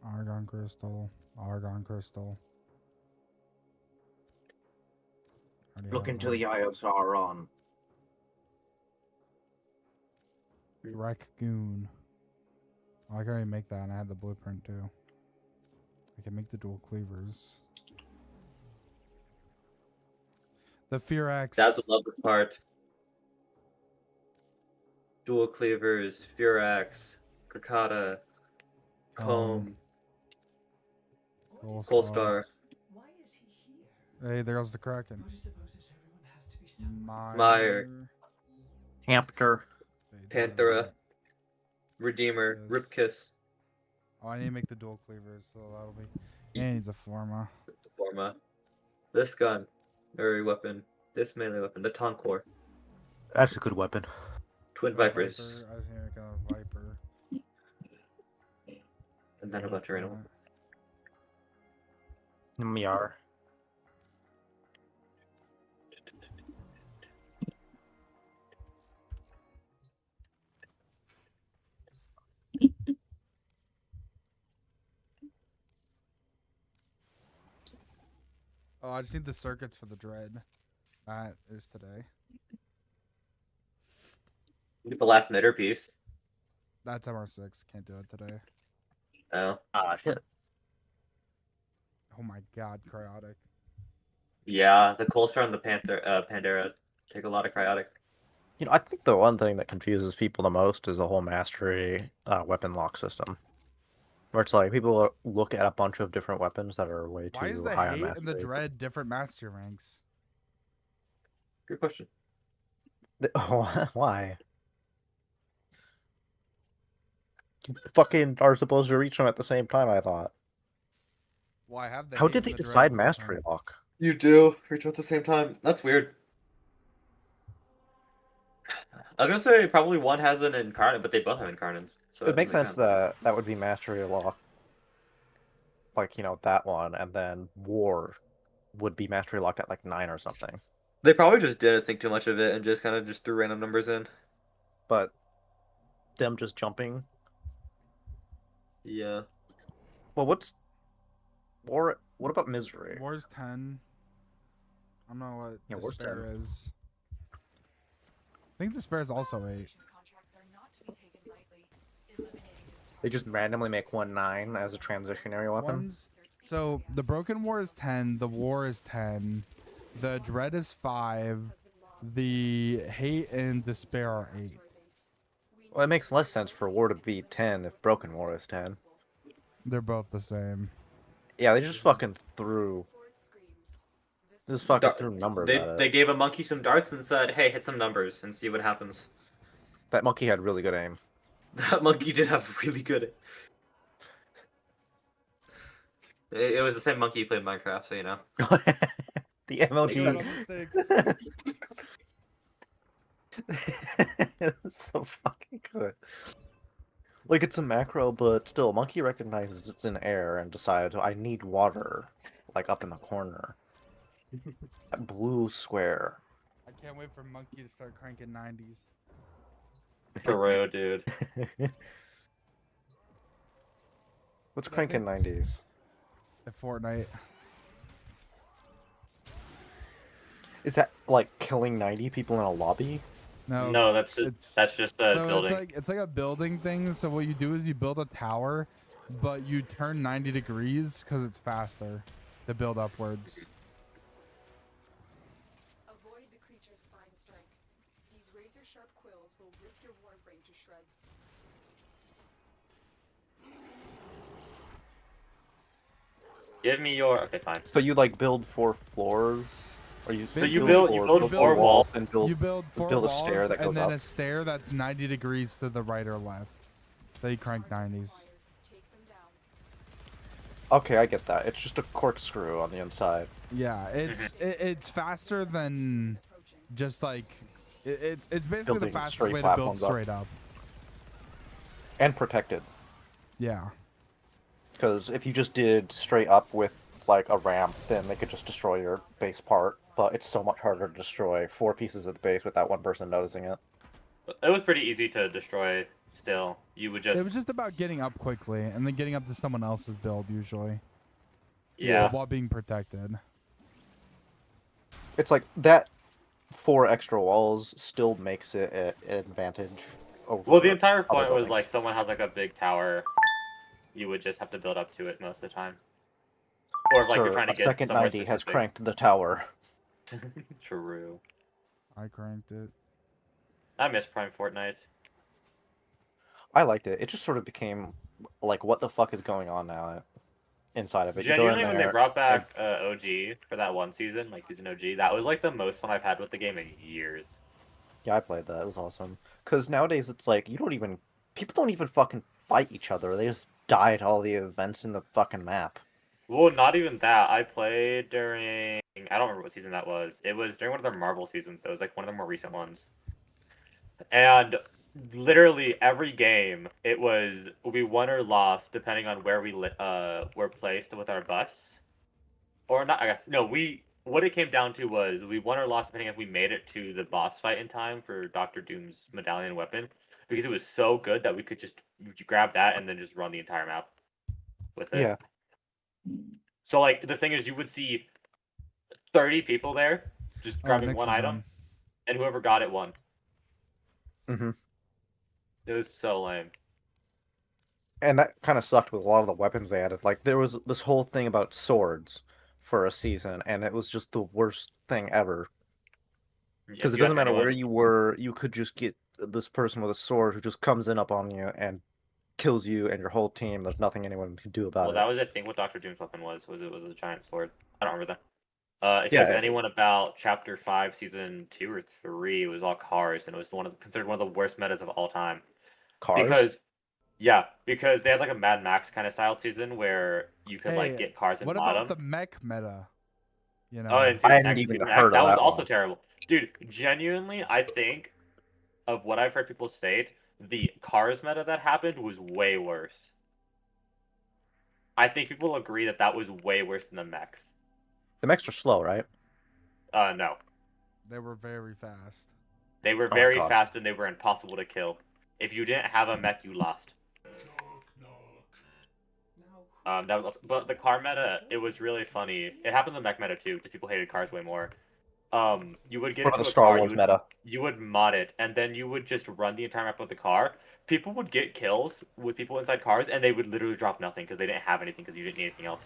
Argon crystal. Argon crystal. Already Look have into one. the eye of Sauron. Raccoon. Oh, I can already make that, and I have the blueprint too. I can make the dual cleavers. The Firax. That's a lovely part. Dual cleavers, Furax, Krakata, Comb, Polestar, Why is he here? Hey, there goes the Kraken. Don't you suppose that everyone has to be somewhere? Meyer. Hamster. Panthera, Redeemer, Yes. Ripkiss, Oh, I need to make the dual cleavers, so that'll be. And it needs a Forma. Forma. This gun, or weapon, this melee weapon, the Tonkor, That's a good weapon. Twin Viper. Vipers, I just need to make a Viper. and then a bunch of random. Miar. Oh, I just need the circuits for the Dread. That is today. Get the last knitter piece. That's MR6. Can't do it today. Oh, Ah, shit. Oh my god, cryotic. yeah, the Colstar and the Pandera take a lot of cryotic. You know, I think the one thing that confuses people the most is the whole mastery weapon lock system. Where it's like people look at a bunch of different weapons that are way too Why is the high on hate and the mastery. Dread different master ranks? Good question. Why? You fucking are supposed to reach them at the same time, I thought. Well, I have the How hate did and they the Dread decide at the same mastery time. lock? You do reach at the same time. That's weird. I was gonna say probably one has an incarnate, but they both have incarnates. So It makes doesn't sense that that would be mastery lock. Like, you know, that one, and then war would be mastery locked at like 9 or something. They probably just didn't think too much of it and just kind of just threw random numbers in. But them just jumping. Yeah. Well, what's war? What about misery? War's 10. I don't know what Yeah, War's Despair 10. is. I think Despair is also 8. Contracts are not to be taken lightly. Eliminating this They just randomly make 1/9 as a transitionary weapon. One's, so the Broken War is 10. The War is 10. The Dread is 5. The Hate and Despair are 8. Well, it makes less sense for war to be 10 if Broken War is 10. They're both the same. Yeah, they just fucking threw. Just fucking threw numbers at it. They gave a monkey some darts and said, "Hey, hit some numbers and see what happens." That monkey had really good aim. That monkey did have really good. It was the same monkey who played Minecraft, so you know. The MLG. Mistakes. It's so fucking good. Like, it's a macro, but still, monkey recognizes it's in air and decides, I need water, like up in the corner. That blue square. I can't wait for Monkey to start cranking 90s. For real, dude. What's cranking 90s? At Fortnite. Is that like killing 90 people in a lobby? No, that's just a so building. it's like a building thing. So what you do is you build a tower, but you turn 90 degrees because it's faster to build upwards. Avoid the creature's spine strike. These razor-sharp quills will rip your warframe to shreds. Give me your. Okay, fine. So you like build 4 floors, or you? So you Basically, build 4 walls. and build You build 4 build a walls stair that goes and then up. a stair that's 90 degrees to the right or left. So you crank 90s. Take them down. Okay, I get that. It's just a corkscrew on the inside. Yeah, it's faster than Approaching. just like it's basically Building the fastest straight way to build platforms up. straight up. And protected. Yeah. Because if you just did straight up with like a ramp, then they could just destroy your base part. But it's so much harder to destroy 4 pieces of the base without one person noticing it. It was pretty easy to destroy. Still, you would just. It was just about getting up quickly and then getting up to someone else's build usually. Yeah. While being protected. It's like that 4 extra walls still makes it an advantage. Over Well, the entire other point was buildings. like someone has like a big tower, you would just have to build up to it most of the time. Or if like you're Sir, trying to a get second somewhere 90 has specific. cranked the tower. True. I cranked it. I miss Prime Fortnite. I liked it. It just sort of became like, what the fuck is going on now inside of it? You go in Genuinely, when they there, brought back OG for that one season, like season OG, that was like the most fun I've had with the game in years. Yeah, I played that. It was awesome. Because nowadays it's like, people don't even fucking fight each other. They just die at all the events in the fucking map. Well, not even that. I played during. I don't remember what season that was. It was during one of their Marvel seasons. It was like one of the more recent ones. And literally every game, it was we won or lost depending on where we were placed with our bus, or not. I guess no. What it came down to was we won or lost depending if we made it to the boss fight in time for Doctor Doom's medallion weapon, because it was so good that we could just grab that and then just run the entire map with it. Yeah. So like the thing is, you would see 30 people there just grabbing Nick's one is item, done. and whoever got it won. Mm-hmm. It was so lame. And that kind of sucked with a lot of the weapons they added. Like, there was this whole thing about swords for a season, and it was just the worst thing ever. Because If it you doesn't ask matter where anyone- you were, you could just get this person with a sword who just comes in up on you and kills you and your whole team. There's nothing anyone can do about Well, it. that was I think what Doctor Doom's weapon was. It was a giant sword. I don't remember that. If you Yeah, ask it- anyone about Chapter 5, Season 2 or 3, it was all cars, and it was considered one of the worst metas of all time. Cars? Because they had like a Mad Max kind of style season where you could like Hey, get cars and What mod about them. the mech meta? You know. Oh, and I Season hadn't X, even Season heard X, of that was that also one. terrible. Dude, genuinely, I think of what I've heard people state, the cars meta that happened was way worse. I think people agree that that was way worse than the mechs. The mechs are slow, right? No. They were very fast. They were Oh my very God. fast and they were impossible to kill. If you didn't have a mech, you lost. That was but the car meta, it was really funny. It happened in the mech meta too, because people hated cars way more. You would get What about into the a Star car, Wars meta? you would mod it, and then you would just run the entire map with the car. People would get kills with people inside cars, and they would literally drop nothing because they didn't have anything because you didn't need anything else.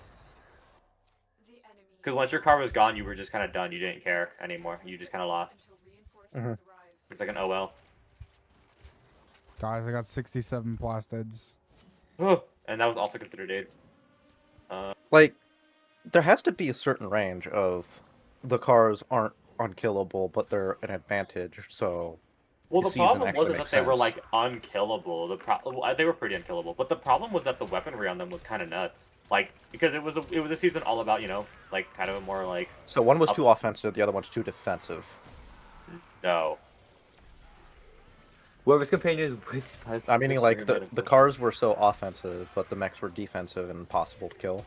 The enemy. Because once your car was gone, you were just kind of done. You didn't care anymore. You just kind of lost. Until reinforcements arrive. It's like an OL. Guys, I got 67 plastids. And that was also considered AIDS. Like, there has to be a certain range of the cars aren't unkillable, but they're an advantage, so... Well, the the season problem actually wasn't that makes they were sense. like unkillable. They were pretty unkillable, but the problem was that the weaponry on them was kind of nuts. Like because it was a season all about like kind of a more like So one was too offensive, the other one's too defensive. no. Whoever's companion is. I mean, like, the cars were so offensive, but the mechs were defensive and impossible to kill.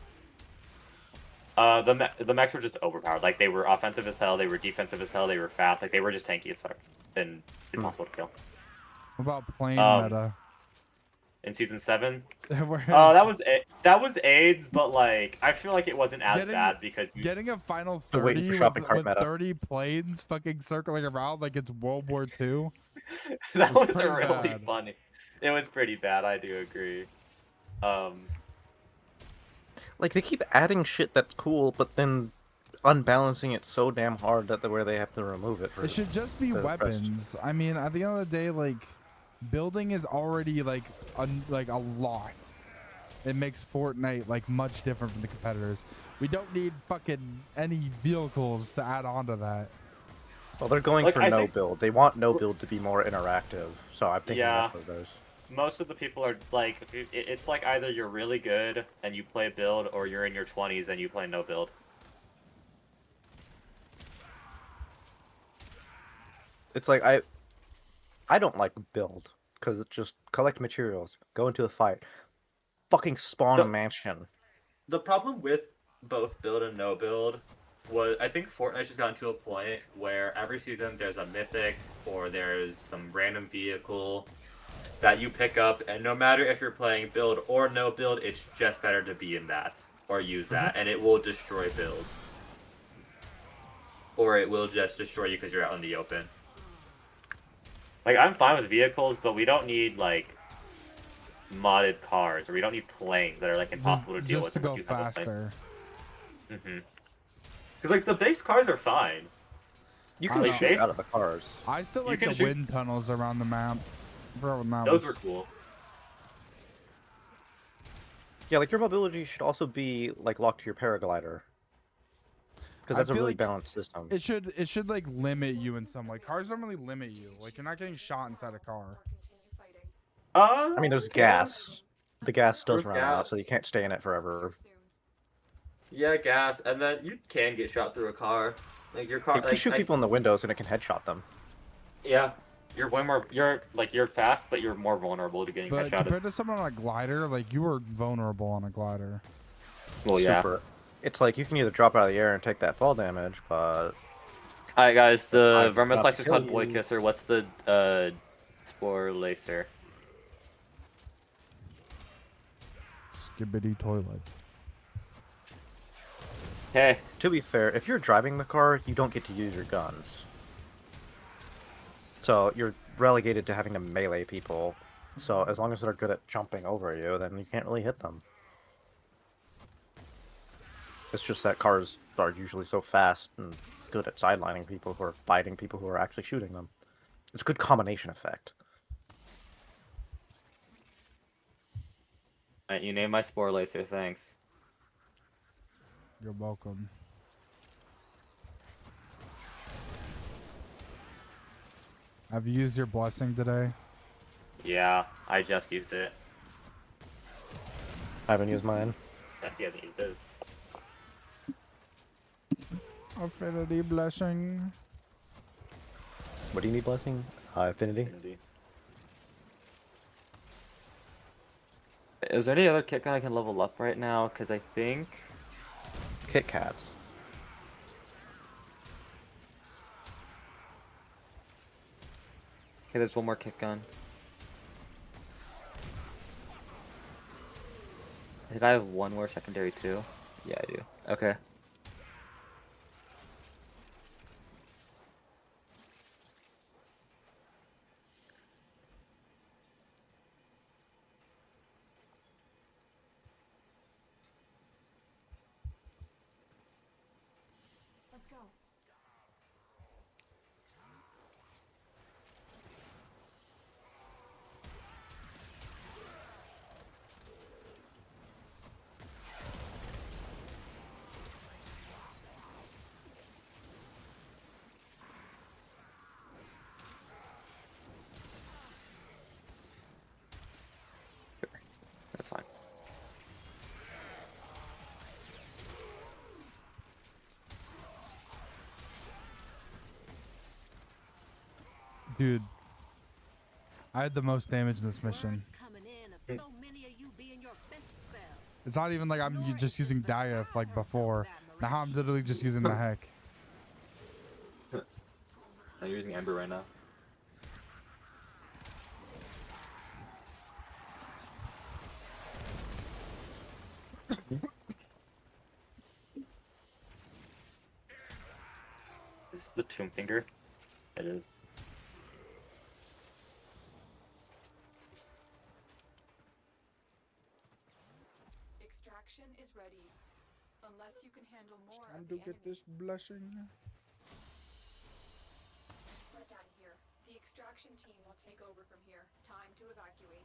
The mechs were just overpowered. Like they were offensive as hell, they were defensive as hell, they were fast. Like they were just tanky as fuck and impossible to kill. What about plane meta? In season 7, Whereas that was AIDS, but like I feel like it wasn't as Getting- bad because getting a final The waiting 30 for shopping with, cart with meta. 30 planes fucking circling around like it's World War II. That It's was pretty really bad. funny. It was pretty bad. I do agree. Like they keep adding shit that's cool, but then unbalancing it so damn hard that where they have to remove it for It should just be the rest. weapons. I mean, at the end of the day, like, building is already like a lot. It makes Fortnite like much different from the competitors. We don't need fucking any vehicles to add on to that. Well, they're going Like, for I no think- build. They want no build to be more interactive, so I'm thinking Yeah. that's what it is. Most of the people are like, it's like either you're really good and you play build, or you're in your 20s and you play no build. It's like I don't like build because it's just collect materials, go into a fight, fucking spawn a mansion. The problem with both build and no build was, I think Fortnite's just gotten to a point where every season there's a mythic or there's some random vehicle that you pick up, and no matter if you're playing build or no build, it's just better to be in that or use that, and it will destroy builds. Or it will just destroy you because you're out in the open. Like, I'm fine with vehicles, but we don't need, like, modded cars, or we don't need planes that are, like, impossible to deal Just with. to go faster. Mm-hmm. Because, like, the base cars are fine. You can Like, shoot base- out of the cars. I still You like can the shoot- wind tunnels around the map. I forgot what that Those was. were cool. Yeah, like your mobility should also be like locked to your paraglider. Because I that's a feel really like balanced system. It should like limit you in some way. Cars don't really limit you. Like you're not getting shot inside a car. I mean, there's gas. The gas does There's run out, gas. so you can't stay in it forever. Yeah, gas, and then you can get shot through a car. Like, your car, You can shoot people in the windows and it can headshot them. Yeah. You're way more, you're fast, but you're more vulnerable to getting But headshotted. compared to someone on a glider, like you are vulnerable on a glider. Well, yeah. Super. It's like you can either drop out of the air and take that fall damage, but Alright, guys, the I've Vermis got Slicer's to called kill Boy you. Kisser. What's the, Spore Lacer? Skibbity toilet. Hey. to be fair, if you're driving the car, you don't get to use your guns. So you're relegated to having to melee people. So as long as they're good at jumping over you, then you can't really hit them. It's just that cars are usually so fast and good at sidelining people who are fighting people who are actually shooting them. It's a good combination effect. Alright, you named my Spore Lacer, thanks. You're welcome. Have you used your blessing today? Yeah, I just used it. I haven't used mine. Yes, he hasn't used his. Affinity blessing. What do you need, blessing? Affinity? Is there any other kit gun I can level up right now? Because I think... Kit Kats. Okay, there's one more kit gun. I think I have one more secondary too. Yeah, I do. Okay. Let's go. That's fine. Dude, I had the most damage in this mission. It's not even like I'm just using Dieth like before. Now I'm literally just using the heck. I'm using Ember right now. This is the Tomb Finger. It is. extraction is ready. Unless you can handle more Time of to the get enemy. this blessing. We're done here. The extraction team will take over from here. Time to evacuate.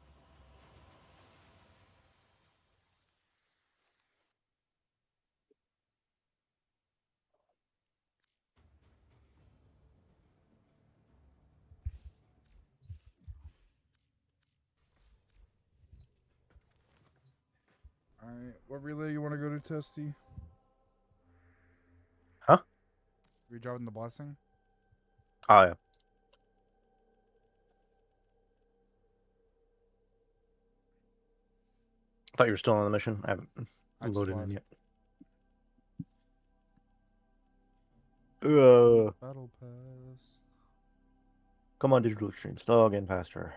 Alright, what relay you want to go to, Testy? Huh? We dropping the blessing? Oh yeah. I thought you were still on the mission. I haven't I just loaded in left. yet. Battle pass. Come on, digital streams. Log in faster.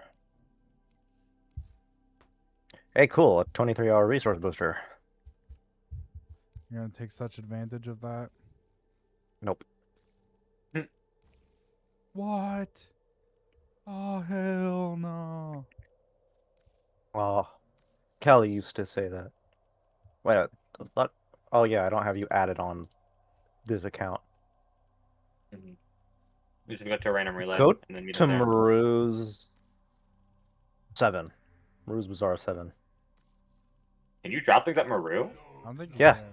Hey, cool. A 23-hour resource booster. You're gonna take such advantage of that. Nope. What? Oh hell no. Oh, Kelly used to say that. Wait, the fuck? Oh yeah, I don't have you added on this account. Mm-hmm. You just go to a random relay Go and then meet to up there. Maru's 7. Maru's Bazaar 7. Can you drop things at Maru? I don't think you Yeah. can.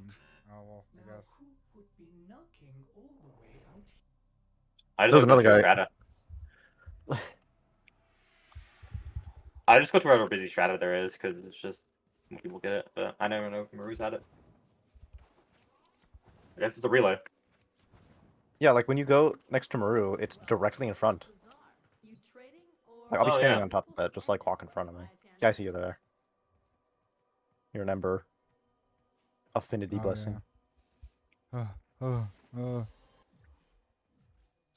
Oh well, I Now, guess. who would be knocking all the way out here? I just There's go to another guy. Strata. I just go to wherever busy Strata there is because it's just when people get it. But I never know if Maru's had it. I guess it's a relay. Yeah, like when you go next to Maru, it's directly in front. Like, I'll be Oh, standing yeah. on top of it, just like walk in front of me. Yeah, I see you there. You're an Ember. Affinity Oh, blessing. Yeah.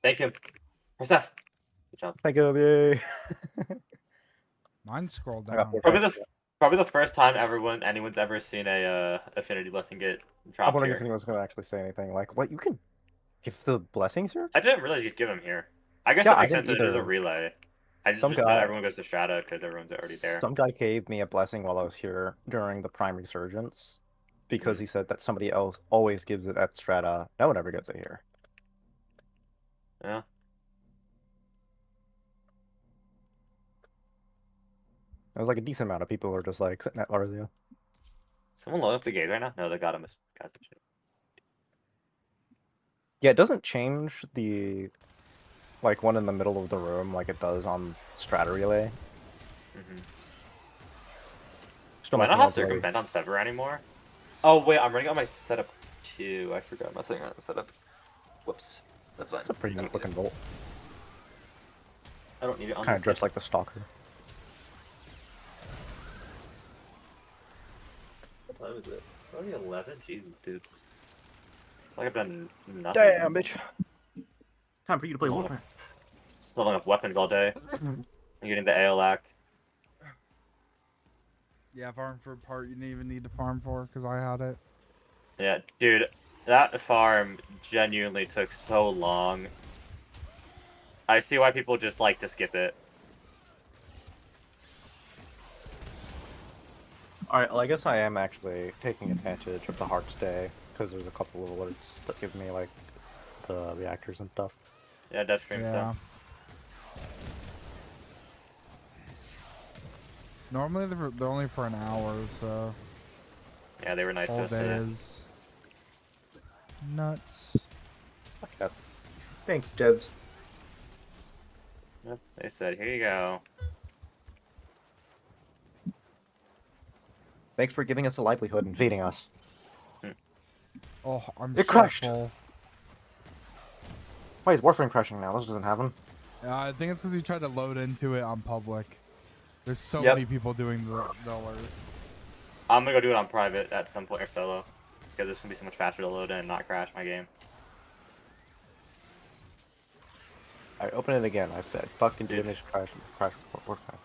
Thank him. Steph. Good job. Thank you, yay. Mine scroll I got down. 4 Probably the first time anyone's ever seen a affinity blessing get I'm dropped wondering if here. anyone's going to actually say anything. Like, what, you can give the blessings here? I didn't realize you could give them here. I guess Yeah, that I makes sense. didn't It is a either. relay. I just Some know guy- everyone goes to Strata because everyone's already there. Some guy gave me a blessing while I was here during the Prime Resurgence because he said that somebody else always gives it at Strata. No one ever gets it here. Yeah. It was like a decent amount of people who are just like sitting at Larzio. Someone load up the gates right now? No, they got him. Got some shit. Yeah, it doesn't change the like one in the middle of the room like it does on Strata Relay. Mm-hmm. Still Do I making not have one play. circumvent on Sever anymore? Oh wait, I'm running on my setup too. I forgot my setting on the setup. Whoops. That's fine. It's a pretty neat looking bolt. I don't need it on Kind this of dressed kit. like the Stalker. What time is it? It's only 11? Jesus, dude. Like I've done nothing. Damn, bitch. Time for you to play Oh. Warframe. Just leveling up weapons all day. And getting the AO act. Yeah, farm for a part you didn't even need to farm for because I had it. Yeah, dude, that farm genuinely took so long. I see why people just like to skip it. Alright, well, I guess I am actually taking advantage of the Hearts Day because there's a couple of alerts that give me like the reactors and stuff. Yeah, Death Stream Yeah. stuff. Normally they're only for an hour, so Yeah, they were nice to all us day today. is nuts. Fuck that. Thanks, Jebs. Yep, they said, here you go. Thanks for giving us a livelihood and feeding us. Oh, I'm It so crashed. full. Why is Warframe crashing now? This doesn't happen. I think it's because you tried to load into it on public. There's so Yep. many people doing the alert. I'm gonna go do it on private at some point or solo. Because this can be so much faster to load in and not crash my game. I open it again. I fucking Dude. finished crash Warframe.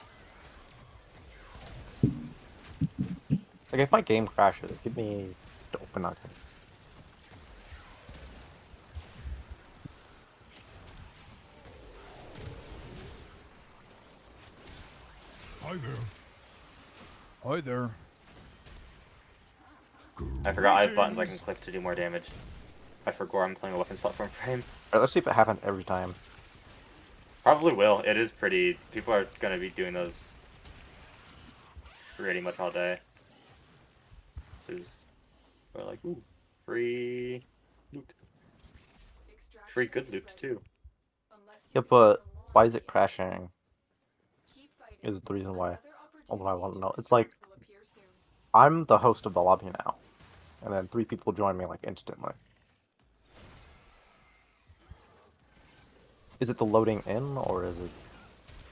Like if my game crashes, give me to open that. Hi there. Hi there. I forgot I have buttons I can click to do more damage. I forgot I'm playing a weapons platform frame. Alright, let's see if it happened every time. Probably will. It is pretty. People are gonna be doing those pretty much all day. This is we're like, ooh, free loot. Free good loot too. Yeah, but why is it crashing? Is the reason why. What I want to know. It's like I'm the host of the lobby now, and then 3 people join me like instantly. Is it the loading in, or is it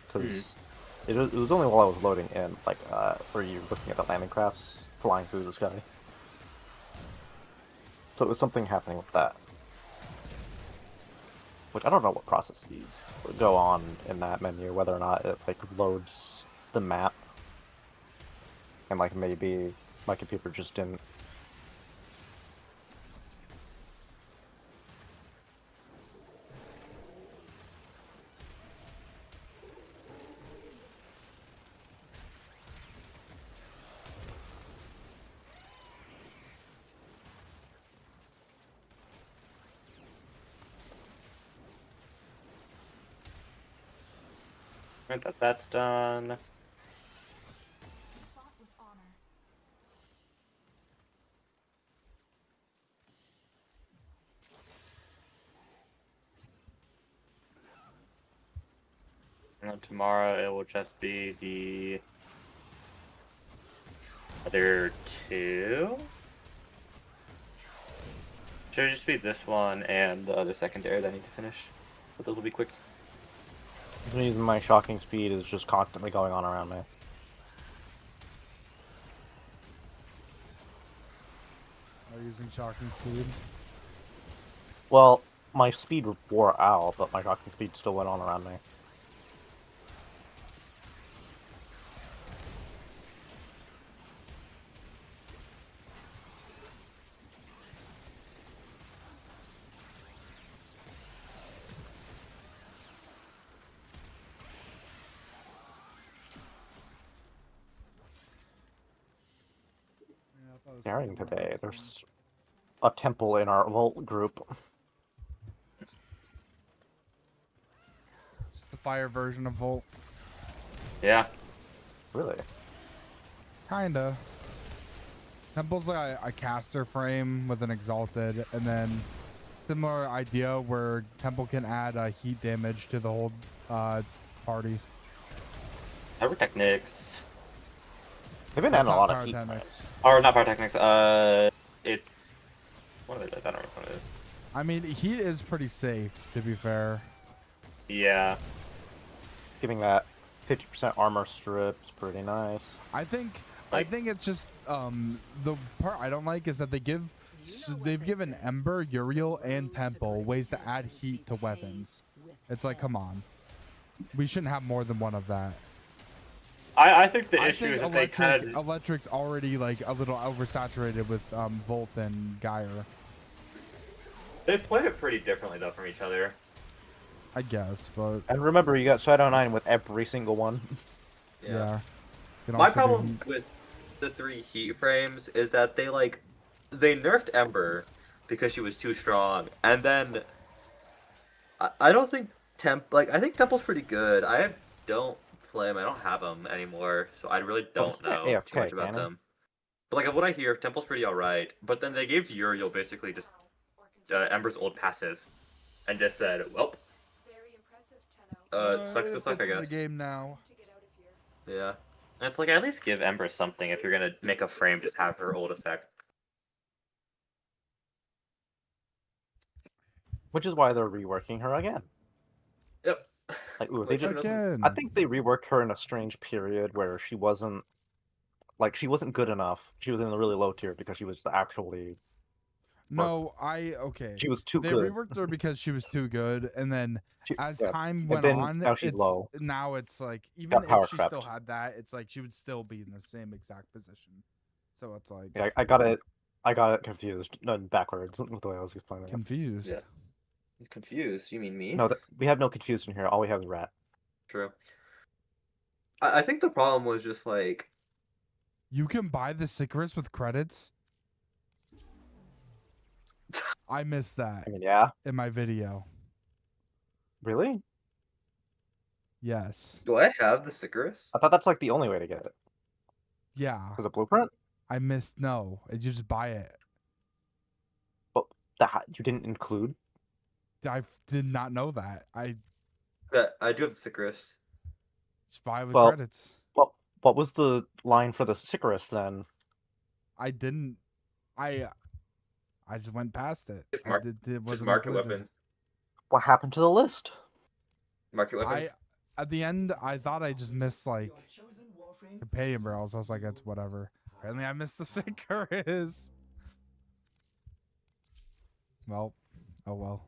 because it was only while I was loading in, like where you're looking at the landing crafts flying through the sky. So it was something happening with that. Which I don't know what processes go on in that menu, whether or not it like loads the map. And like maybe my computer just didn't. Right, that's done. Fought with honor. And then tomorrow it will just be the other 2. Should just be this one and the other secondary that I need to finish. But those will be quick. The reason my shocking speed is just constantly going on around me. Are you using shocking speed? Well, my speed wore out, but my shocking speed still went on around me. Yeah, I thought it was Daring pretty today. nice. There's a temple in our vault group. It's the fire version of Volt. Yeah. Really? Kinda. Temple's like a caster frame with an exalted, and then similar idea where Temple can add heat damage to the whole party. Pyrotechnics. They've been That's adding a not lot of heat. pyrotechnics. Or not pyrotechnics. It's what is it? I don't know what it is. I mean, heat is pretty safe, to be fair. Yeah. Giving that 50% armor strip is pretty nice. I think Like- it's just the part I don't like is that they've given Ember, Uriel, and Temple ways to add heat to weapons. It's like, come on, we shouldn't have more than one of that. I think the I issue think is that they kind of Electric's already like a little oversaturated with Volt and Gyre. they played it pretty differently though from each other. I guess, but And remember, you got Shadow 9 with every single one. yeah. Can My also do problem heat. with the 3 heat frames is that they nerfed Ember because she was too strong, and then I don't think I think Temple's pretty good. I don't play him. I don't have him anymore, so I really don't he's know AFK, too much about can't he? them. But like of what I hear, Temple's pretty alright. But then they gave Uriel basically just Ember's old passive, and just said, "Well, Very impressive, Tenno. sucks to If suck, I it's in the guess." game now. To get out of here. Yeah. And it's like at least give Ember something if you're gonna make a frame, just have her old effect. Which is why they're reworking her again. Yep. Like, ooh, they Like, she just, doesn't- Again. I think they reworked her in a strange period where she wasn't good enough. She was in the really low tier because she was actually No, okay. she was too They good. reworked her because she was too good, and then as Yeah. time And went then on, now she's low. now it's like even Got power if she still crept. had that, it's like she would still be in the same exact position. So it's like Yeah, I got it confused backwards with the way I was explaining it. confused. Yeah. Confused? You mean me? No, we have no confusion here. All we have is rat. True. I think the problem was just You can buy the Sicarus with credits. I missed that I mean, yeah. in my video. Really? Yes. Do I have the Icarus? I thought that's like the only way to get it. Yeah. For the blueprint? I missed. No, you just buy it. But that you didn't include? I did not know that. I Yeah, I do have the Icarus. just buy it with Well- credits. What was the line for the Icarus then? I didn't. I just went past it. Just I mark- it Just wasn't market included. weapons. What happened to the list? Market weapons. At the end, I thought I just missed like Your chosen warframe companion barrels. I was like, that's whatever. Apparently, I missed the Icarus. Well, oh well.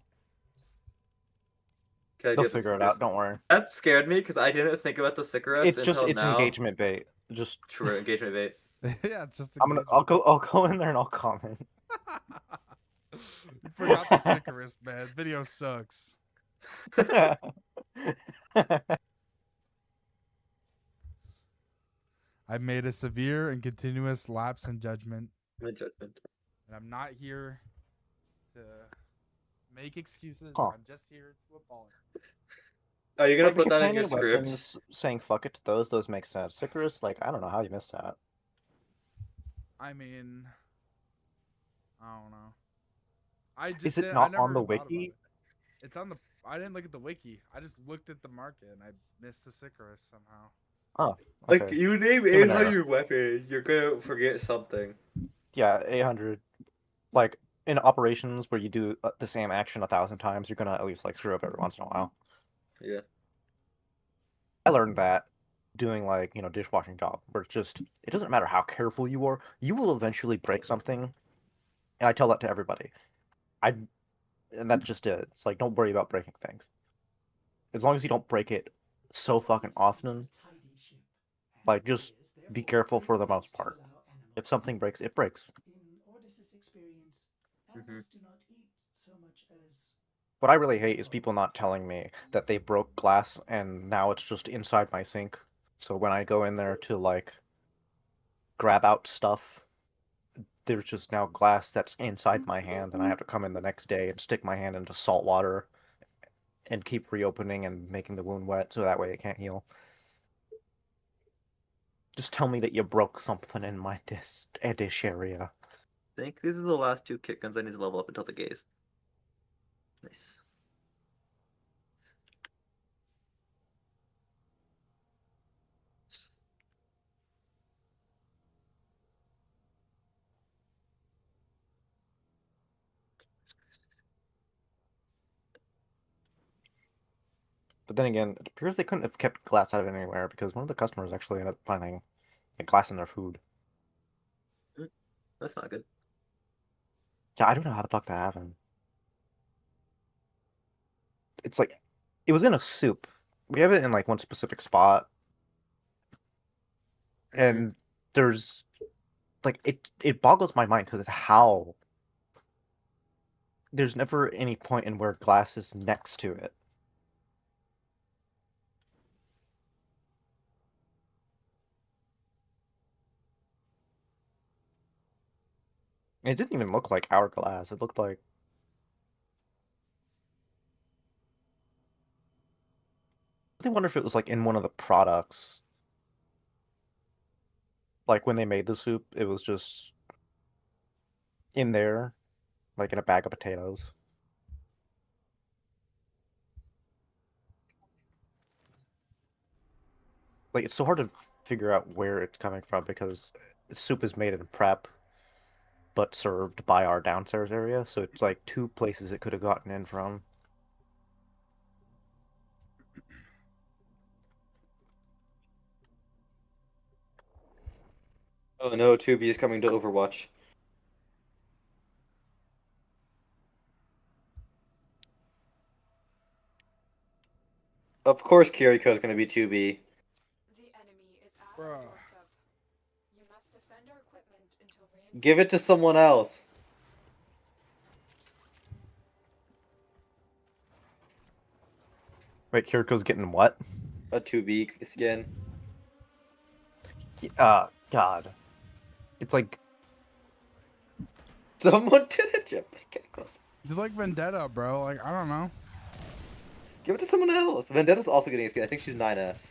Okay, I do They'll have the figure it Icarus. out. Don't worry. That scared me because I didn't think about the Icarus until It's now. engagement bait. Just True engagement bait. Yeah, it's just. I'll go in there and I'll comment. You forgot the Icarus, man. Video sucks. I made a severe and continuous lapse in judgment, My judgment. and I'm not here to make excuses. Huh. I'm just here to apologize. Are you gonna Like, the put that in your companion script? weapons, saying fuck it to those make sense. Icarus, like, I don't know how you missed that. I mean, I don't know. I just Is it didn't- not I never on the thought about wiki? it. It's on the. I didn't look at the wiki. I just looked at the market and I missed the Icarus somehow. Oh, Like okay. you name Human error. 800 weapons, you're gonna forget something. Yeah, 800. Like, in operations where you do the same action 1,000 times, you're gonna at least, like, screw up every once in a while. Yeah. I learned that doing, like, dishwashing job, where it's just, it doesn't matter how careful you are, you will eventually break something, and I tell that to everybody. And that's just it. It's like, don't worry about breaking things. As long as you don't break it so fucking often, like, just be careful for the most part. If something breaks, it breaks. In Odysseus' experience, Mhm. animals do not eat so much as What I really hate is people not telling me that they broke glass and now it's just inside my sink. So when I go in there to, like, grab out stuff, there's just now glass that's inside my hand, and I have to come in the next day and stick my hand into salt water and keep reopening and making the wound wet so that way it can't heal. Just tell me that you broke something in my dish area. I think these are the last two kit guns I need to level up until the gaze. Nice. But then again, it appears they couldn't have kept glass out of it anywhere because one of the customers actually ended up finding glass in their food. That's not good. Yeah, I don't know how the fuck that happened. It's like, it was in a soup. We have it in, like, one specific spot. And there's, like, it boggles my mind because how there's never any point in where glass is next to it. It didn't even look like our glass. It looked like... I really wonder if it was, like, in one of the products. Like, when they made the soup, it was just in there, like in a bag of potatoes. Like, it's so hard to figure out where it's coming from because soup is made in prep, but served by our downstairs area, so it's like two places it could have gotten in from. Oh no, Tubi is coming to Overwatch. Of course Kiriko is gonna be 2B. The enemy is at Bruh. our doorstep. You must defend our equipment until Give it to someone else. Wait, Kiriko's getting what? A 2B skin. God. It's like... Someone did a jump kick. You like Vendetta, bro? Like, I don't know. Give it to someone else. Vendetta's also getting a skin. I think she's 9S.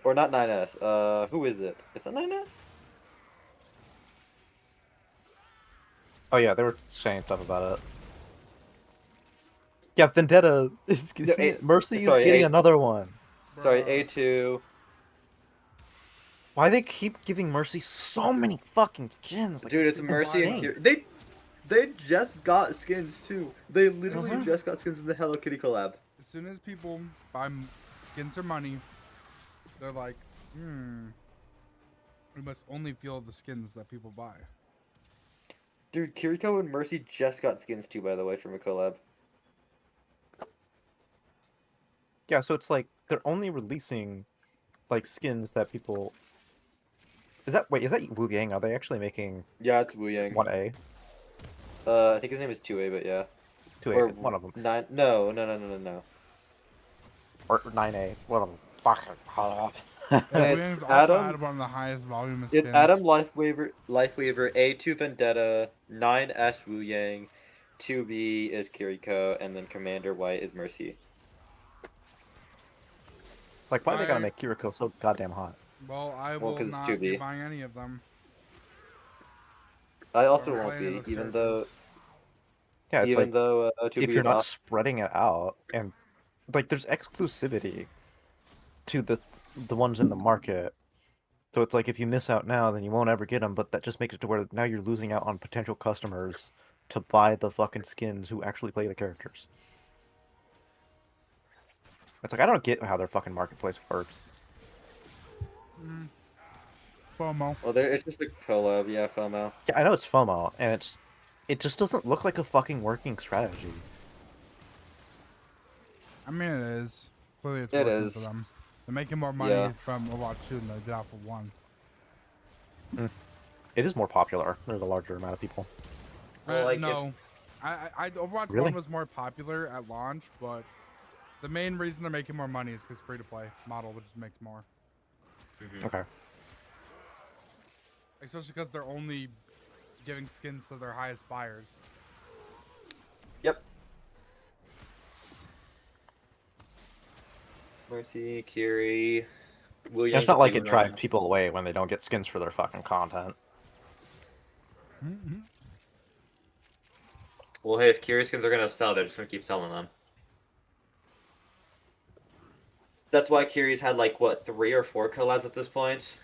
Or not 9S. Who is it? Is it 9S? Oh yeah, they were saying stuff about it. Yeah, Vendetta is No, getting Mercy sorry, is getting A- another one. Sorry, Bruh. A2. Why they keep giving Mercy so many fucking skins? Like, Dude, it's Mercy and insane. Kira. They just got skins too. They literally Mhm. just got skins in the Hello Kitty collab. As soon as people buy skins or money, they're like, we must only feel the skins that people buy. Dude, Kiriko and Mercy just got skins too, by the way, from a collab. Yeah, so it's like they're only releasing like skins that people. Is that Wu Yang? Are they actually making Yeah, it's Wu Yang. 1A? I think his name is 2A, but yeah. 2A, Or one of them. 9. No. Or 9A, one of them. Fuck. Williams also Adam- had one of the highest volume of It's skins. Adam Lifeweaver, A2 Vendetta, 9S Wu Yang, 2B is Kiriko, and then Commander White is Mercy. Like, why they gotta I- make Kiriko so goddamn hot? Well, I Well, will 'cause it's not 2B. be buying any of them. I also Or won't playing be, those even though characters. 2B if you're is not off. spreading it out, and like there's exclusivity to the ones in the market, so it's like if you miss out now, then you won't ever get them. But that just makes it to where now you're losing out on potential customers to buy the fucking skins who actually play the characters. It's like I don't get how their fucking marketplace works. FOMO. Well, it's just a collab, yeah, FOMO. Yeah, I know it's FOMO, and it just doesn't look like a fucking working strategy. I mean, it is. Clearly, it's It working is. for them. They're making more money Yeah. from Overwatch 2 than they did off of 1. It is more popular. There's a larger amount of people. Well, like, No. Overwatch Really? 1 was more popular at launch, but the main reason they're making more money is because free-to-play model, which just makes more. Okay. Especially because they're only giving skins to their highest buyers. Yep. Mercy, Kiri, Wu Yeah, Yang. it's not like it drives people away when they don't get skins for their fucking content. Well, hey, if Kiri skins are gonna sell, they're just gonna keep selling them. That's why Kiri's had like what 3 or 4 collabs at this point.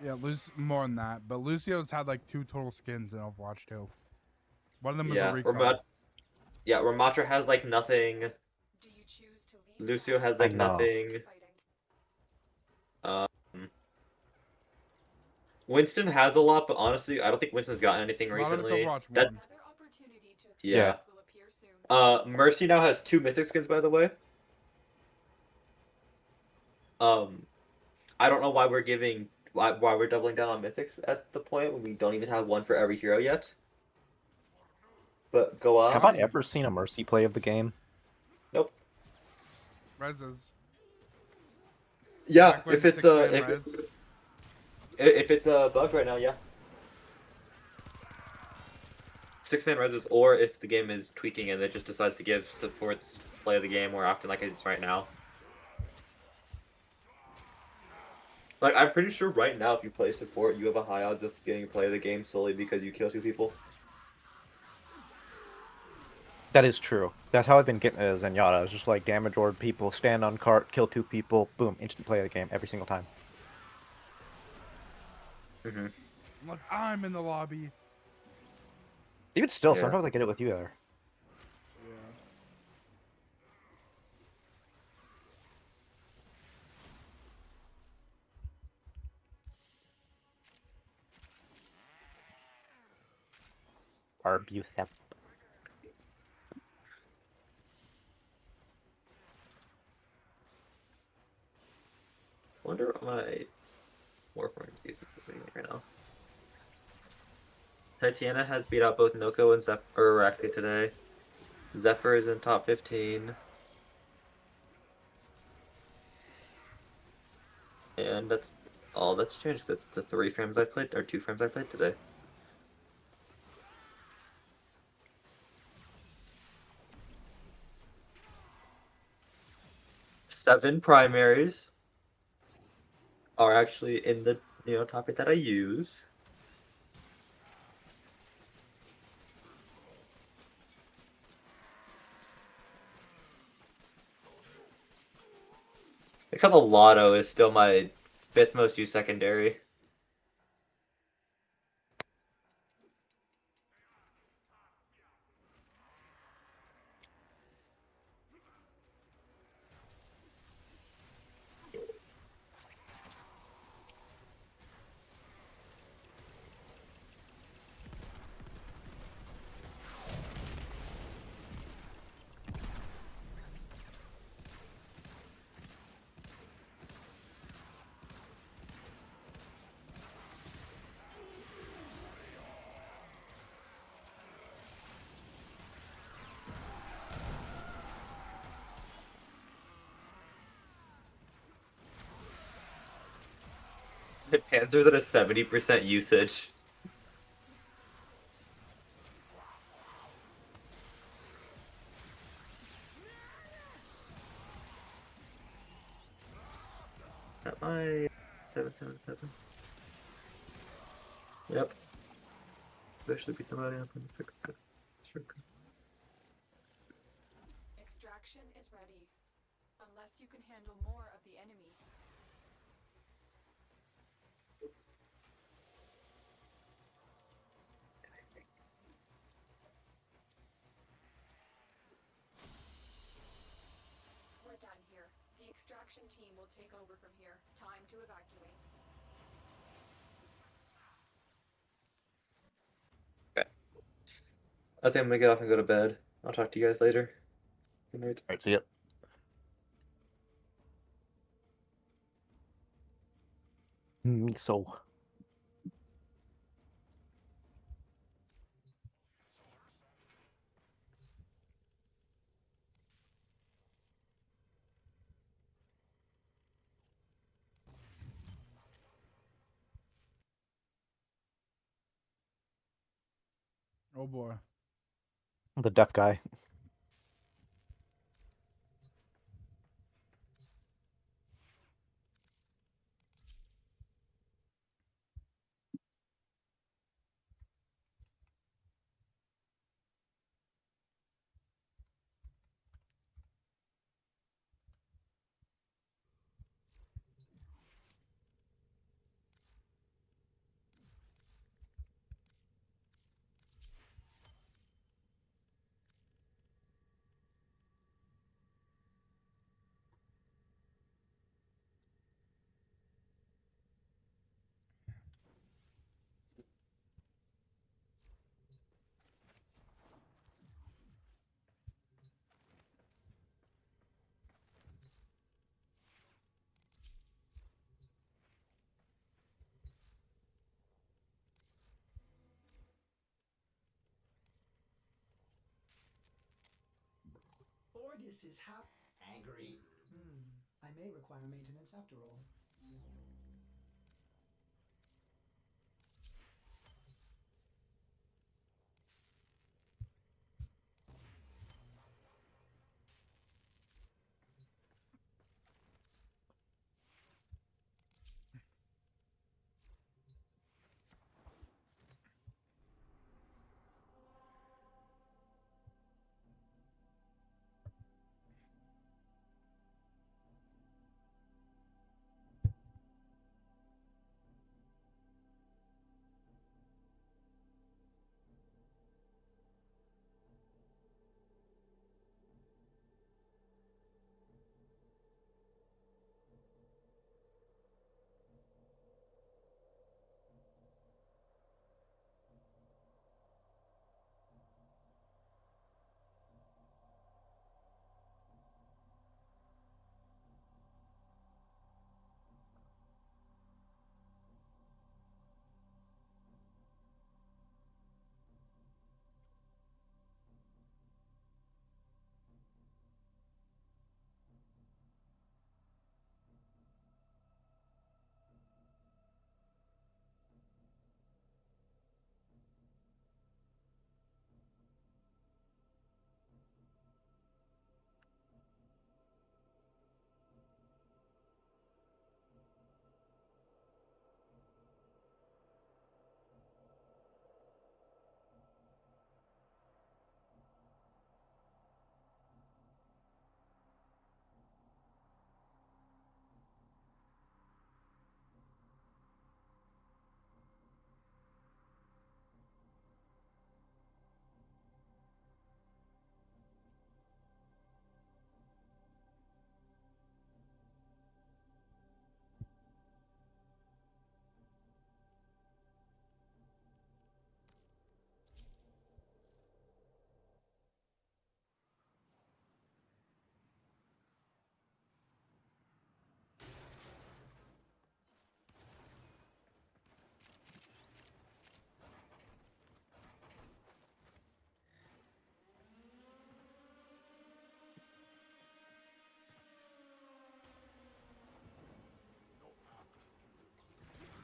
Yeah, more than that. But Lucio's had like 2 total skins in Overwatch 2. One of them was Yeah, a recall. Ramatra has like nothing. Do you choose to leave Lucio has I like know. nothing. fighting? Winston has a lot, but honestly, I don't think Winston's gotten anything A lot of it's recently. Overwatch 1. Another opportunity to Yeah. expand will appear soon. Mercy now has 2 mythic skins, by the way. I don't know why we're doubling down on mythics at the point when we don't even have one for every hero yet. But go on. Have I ever seen a Mercy play of the game? Nope. Reses. Yeah, Back when if it's 6-man res. if it's bugged right now, yeah. 6-man reses, or if the game is tweaking and it just decides to give supports play of the game more often, like it's right now. Like, I'm pretty sure right now, if you play support, you have a high odds of getting to play the game solely because you kill 2 people. That is true. That's how I've been getting it as Zenyatta. It's just like damage orb people, stand on cart, kill 2 people, boom, instant play of the game every single time. Look, I'm in the lobby. Even still, Yeah. sometimes I get it with you there. Arbuthep. Wonder what my warframing is looking like right now. Tatiana has beat out both Noko and Raxi today. Zephyr is in top 15. And that's all that's changed. That's the 3 frames I played, or 2 frames I played today. 7 primaries are actually in the topic that I use. I how the Lotto is still my 5th most used secondary. The Panzer's at a 70% usage. At my 777. Yep. Especially beat them out in the Extraction is ready. Unless you can handle more of the enemy. We're done here. The extraction team will take over from here. Time to evacuate. Okay. I think I'm gonna get off and go to bed. I'll talk to you guys later. Good night. Alright, see ya. So. Oh boy. The deaf guy. Ordis is angry. I may require maintenance after all.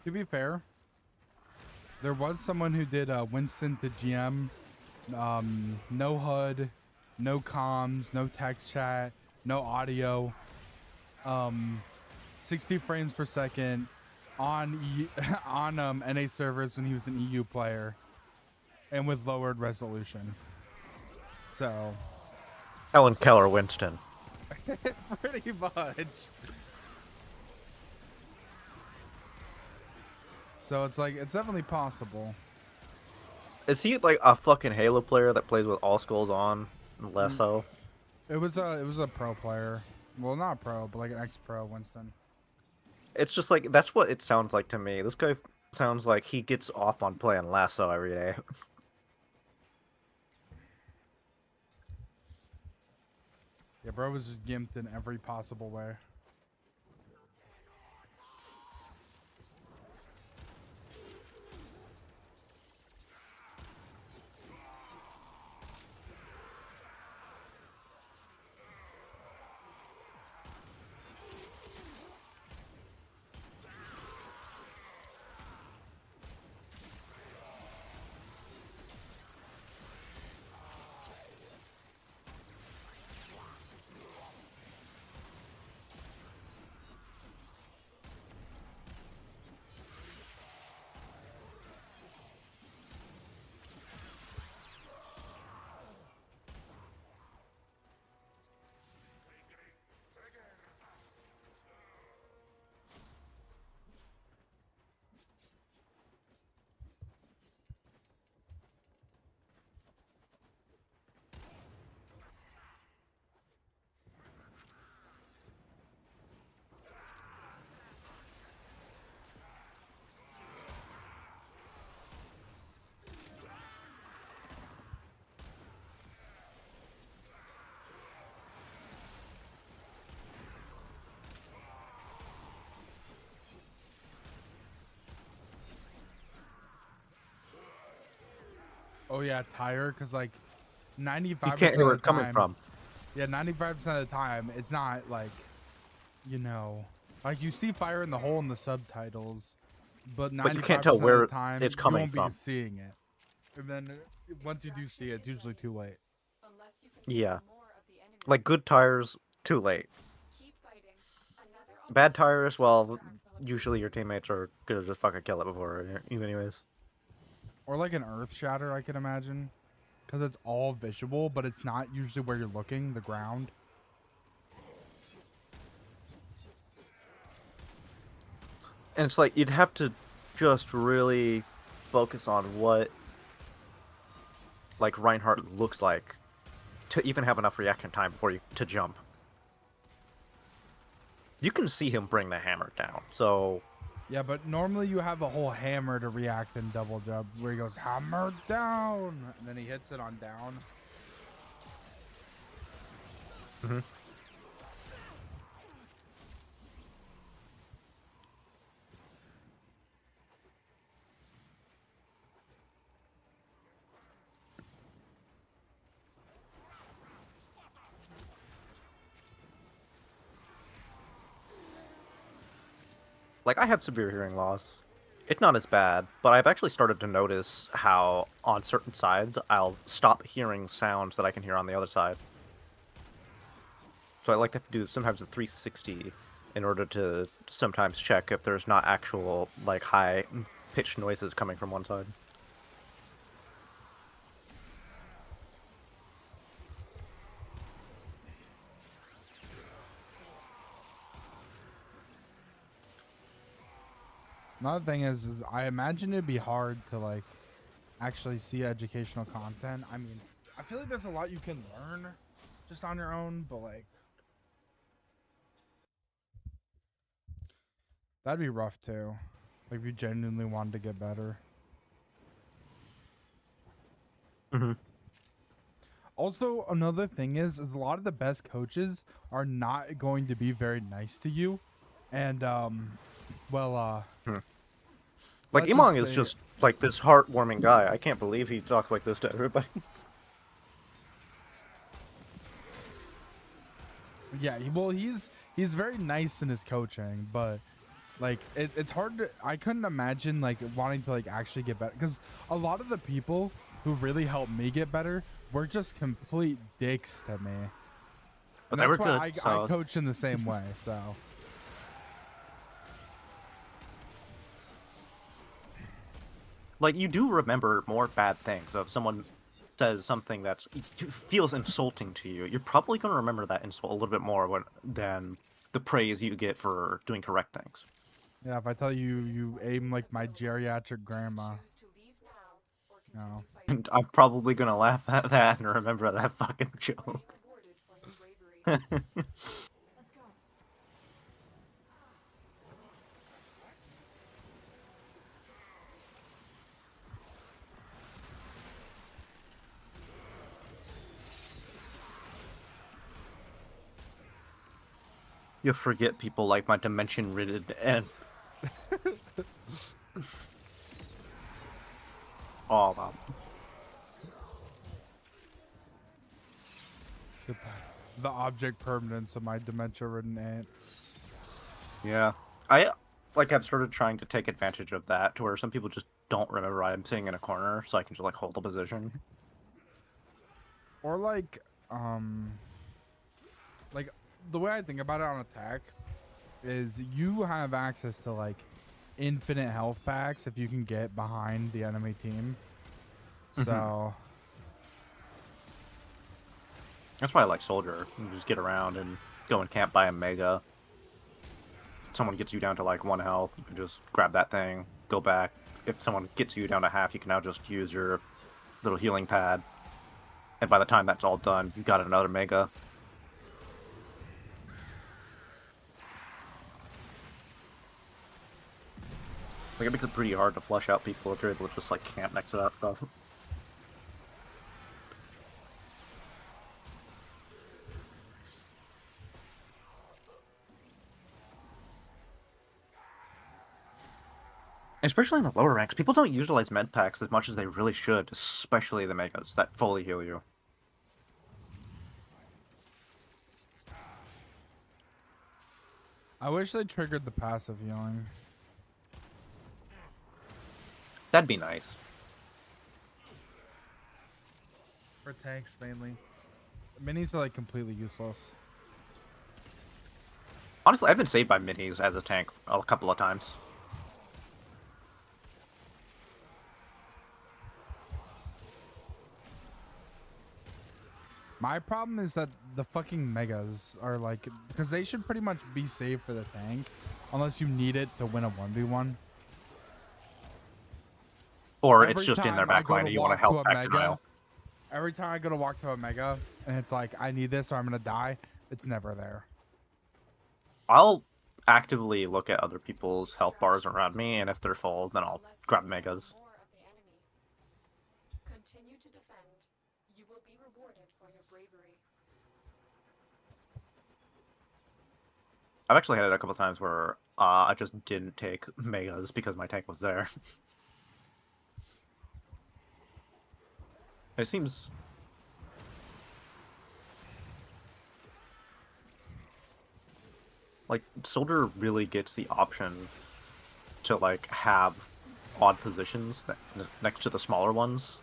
To be fair, there was someone who did Winston to GM, no HUD, no comms, no text chat, no audio, 60 frames per second on on NA servers when he was an EU player, and with lowered resolution. So, Helen Keller Winston. pretty much. So it's like, it's definitely possible. Is he like a fucking Halo player that plays with all skulls on, and less so? It was a pro player. Well, not pro, but like an ex-pro Winston. It's just like that's what it sounds like to me. This guy sounds like he gets off on playing Lasso every day. Yeah, bro was just gimped in every possible way. Oh yeah, tire, because like 95% You can't hear where it's coming from. Yeah, 95% of the time, it's not like, you know, like you see fire in the hole in the subtitles, but 95% you can't tell of where the time, it's you coming won't from. be seeing it. And then once you do see it, it's usually too late. Unless you can Yeah. kill more of the enemy. Like good tires, too late. Keep fighting. Another Bad tires, well, opportunity to extract usually your teammates are gonna just fucking kill it before you anyways. Or like an earth shatter, I can imagine. Because it's all visual, but it's not usually where you're looking, the ground. And it's like you'd have to just really focus on what like Reinhardt looks like to even have enough reaction time before you to jump. You can see him bring the hammer down, so Yeah, but normally you have a whole hammer to react in double jump where he goes hammer down and then he hits it on down. Mhm. Like, I have severe hearing loss. It's not as bad, but I've actually started to notice how on certain sides I'll stop hearing sounds that I can hear on the other side. So I like to have to do sometimes a 360 in order to sometimes check if there's not actual, like, high pitched noises coming from one side. Another thing is I imagine it'd be hard to like actually see educational content. I mean, I feel like there's a lot you can learn just on your own, but like that'd be rough too. Like if you genuinely wanted to get better. Mm-hmm. Also, another thing is a lot of the best coaches are not going to be very nice to you. And Like, let's Imong just is say- just, like, this heartwarming guy. I can't believe he talks like this to everybody. yeah, he's very nice in his coaching, but Like it's hard to. I couldn't imagine like wanting to like actually get better because a lot of the people who really helped me get better were just complete dicks to me. But And they were that's why good. I coach in the same way. So. Like, you do remember more bad things. So if someone says something that feels insulting to you, you're probably going to remember that insult a little bit more than the praise you get for doing correct things. Yeah, if I tell you you aim like my geriatric grandma. Choose to leave now or continue No. fighting. And I'm probably going to laugh at that and remember that fucking You will joke. be rewarded for your bravery. Let's go. You forget people like my dimension-ridden and... all of them. The object permanence of my dementia-ridden aunt. Yeah. I, like, have started trying to take advantage of that, to where some people just don't remember I'm sitting in a corner, so I can just, like, hold the position. Or like the way I think about it on attack is you have access to like infinite health packs if you can get behind the enemy team. So That's why I like Soldier. You can just get around and go and camp by a Mega. Someone gets you down to like 1 health, you can just grab that thing, go back. If someone gets you down to half, you can now just use your little healing pad. And by the time that's all done, you got another Mega. Like, it makes it pretty hard to flush out people if you're able to just like camp next to that stuff. Especially in the lower ranks, people don't utilize med packs as much as they really should, especially the Megas that fully heal you. I wish they triggered the passive healing. That'd be nice. For tanks mainly. Minis are like completely useless. Honestly, I've been saved by minis as a tank a couple of times. My problem is that the fucking megas are like, because they should pretty much be saved for the tank, unless you need it to win a 1v1. Or Every it's just in their time I back go line to and you want to walk help a back mega, denial. every time I go to walk to a mega, and it's like, I need this or I'm gonna die, it's never there. I'll actively look at other people's health bars around me, and if they're full, then I'll grab Megas. More of the enemy. Continue to defend. You will be rewarded for your bravery. I've actually had it a couple of times where I just didn't take Megas because my tank was there. It seems... like, Soldier really gets the option to, like, have odd positions next to the smaller ones.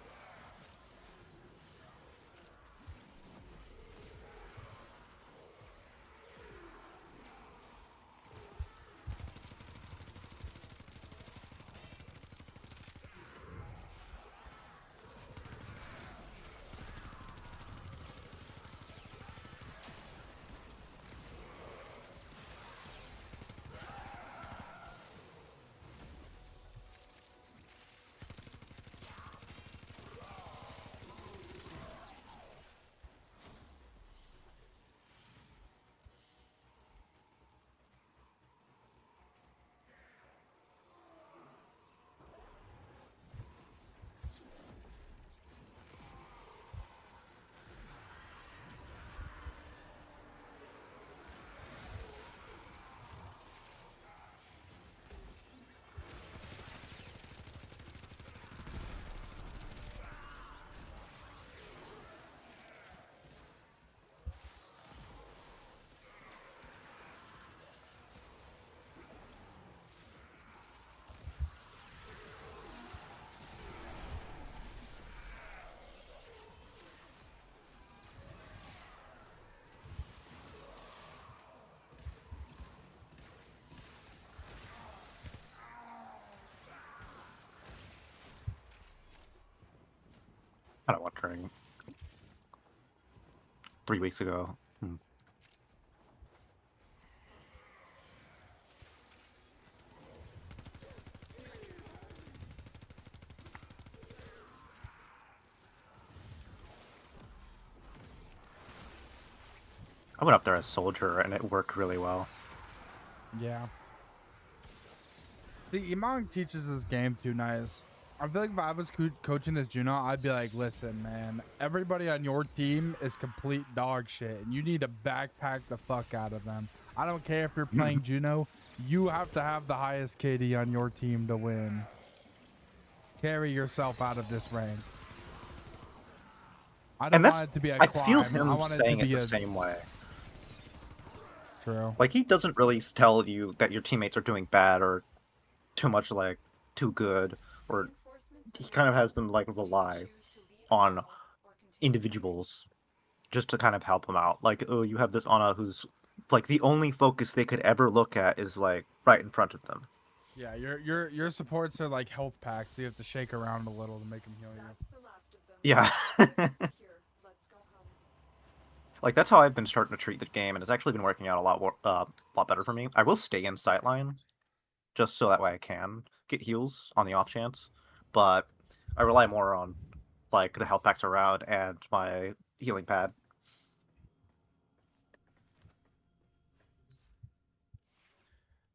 I don't know, during 3 weeks ago. I went up there as soldier and it worked really well. Yeah. The Emong teaches this game too nice. I feel like if I was coaching this Juno, I'd be like, listen, man, everybody on your team is complete dog shit, and you need to backpack the fuck out of them. I don't care if you're playing Juno. You have to have the highest KD on your team to win. Carry yourself out of this rank. I don't want it to be a I climb. feel I him want saying it to be the a... same way. True. Like, he doesn't really tell you that your teammates are doing bad or too much, like, too good, or he kind of has them, like, rely on individuals just to kind of help them out. Like, oh, you have this Ana who's, like, the only focus they could ever look at is, like, right in front of them. Yeah, your supports are like health packs, so you have to shake around a little to make them heal you. Yeah. Like, that's how I've been starting to treat the game, and it's actually been working out a lot better for me. I will stay in sightline, just so that way I can get heals on the off chance, but I rely more on, like, the health packs around and my healing pad.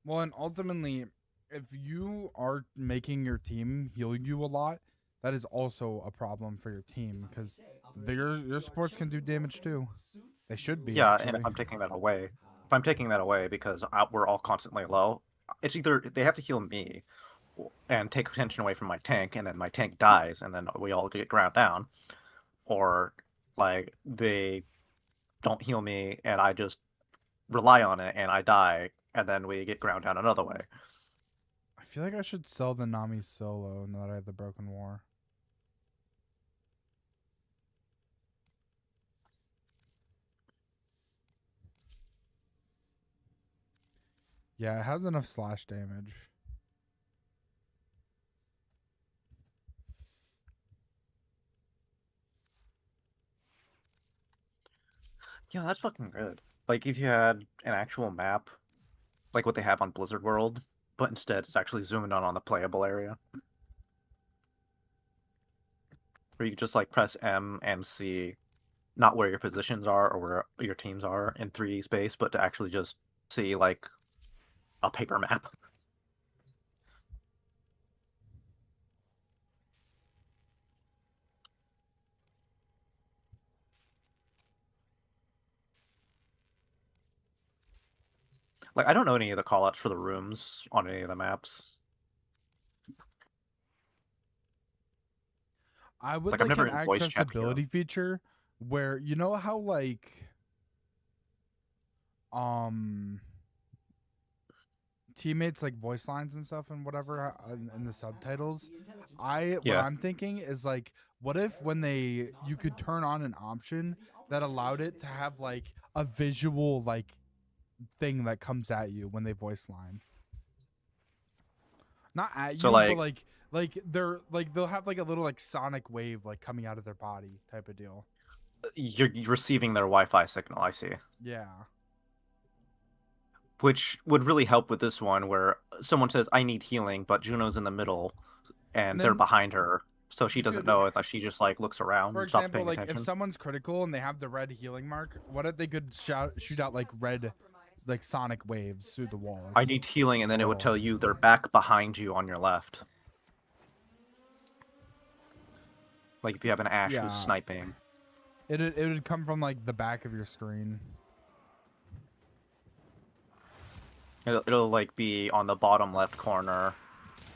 Well, and ultimately, if you are making your team heal you a lot, that is also a problem for your team, because your supports can do damage too. They should be. Yeah, actually. and if I'm taking that away, because we're all constantly low, it's either they have to heal me and take attention away from my tank, and then my tank dies, and then we all get ground down, or, like, they don't heal me, and I just rely on it, and I die, and then we get ground down another way. I feel like I should sell the Nami solo now that I have the Broken War. Yeah, it has enough slash damage. Yeah, that's fucking good. Like, if you had an actual map, like what they have on Blizzard World, but instead it's actually zoomed in on the playable area. Where you just, like, press M and C, not where your positions are or where your teams are in 3D space, but to actually just see, like, a paper map. Like, I don't know any of the callouts for the rooms on any of the maps. I would Like, I've like never an voice chat here. accessibility feature where, you know how, like, teammates like voice lines and stuff and whatever in the subtitles. What I'm thinking is, like, what if when you could turn on an option that allowed it to have, like, a visual, like, thing that comes at you when they voice line. Not at So, you, like, but they'll have like a little, like, sonic wave, like, coming out of their body type of deal. you're receiving their Wi-Fi signal, I see. Yeah. Which would really help with this one, where someone says, I need healing, but Juno's in the middle, and they're then behind her, so she doesn't know unless she just, like, looks around For and stops example, paying like, attention. if someone's critical and they have the red healing mark, what if they could shoot out, like, red, like, sonic waves through the walls? I need healing, and then it would tell you they're back behind you on your left. Like, if you have an Ashe who's sniping. It would come from, like, the back of your screen. It'll, like, be on the bottom left corner,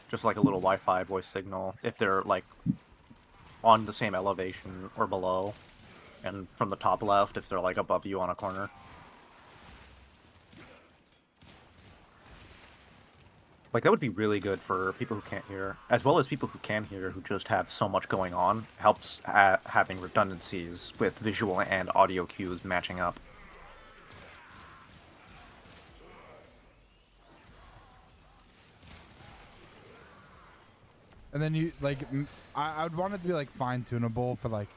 just like a little Wi-Fi voice signal, if they're, like, on the same elevation or below, and from the top left if they're, like, above you on a corner. Like, that would be really good for people who can't hear, as well as people who can hear who just have so much going on. Helps having redundancies with visual and audio cues matching up. And then you like, I would want it to be like fine tunable for like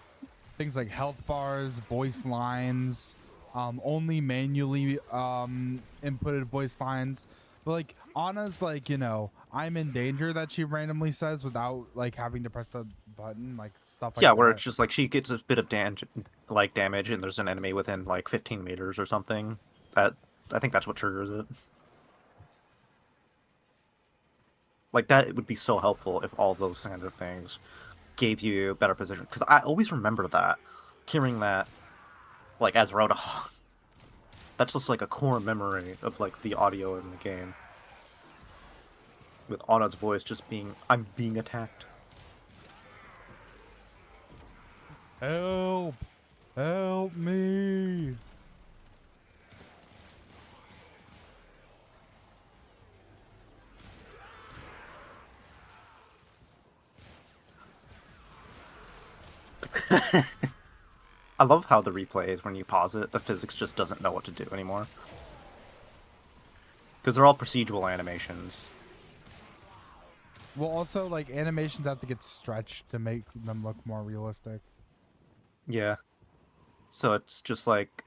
things like health bars, voice lines, only manually inputted voice lines. But like Anna's like, you know, I'm in danger that she randomly says without like having to press the button, like stuff like Yeah, that. where it's just like she gets a bit of damage, and there's an enemy within like 15 meters or something. That I think that's what triggers it. Like that, it would be so helpful if all those kinds of things gave you better position. Because I always remember that, hearing that, like as Roadhog. That's just like a core memory of like the audio in the game. With Anna's voice just being, I'm being attacked. Help! Help me! I love how the replay is when you pause it, the physics just doesn't know what to do anymore. Because they're all procedural animations. Well, also like animations have to get stretched to make them look more realistic. Yeah. So it's just like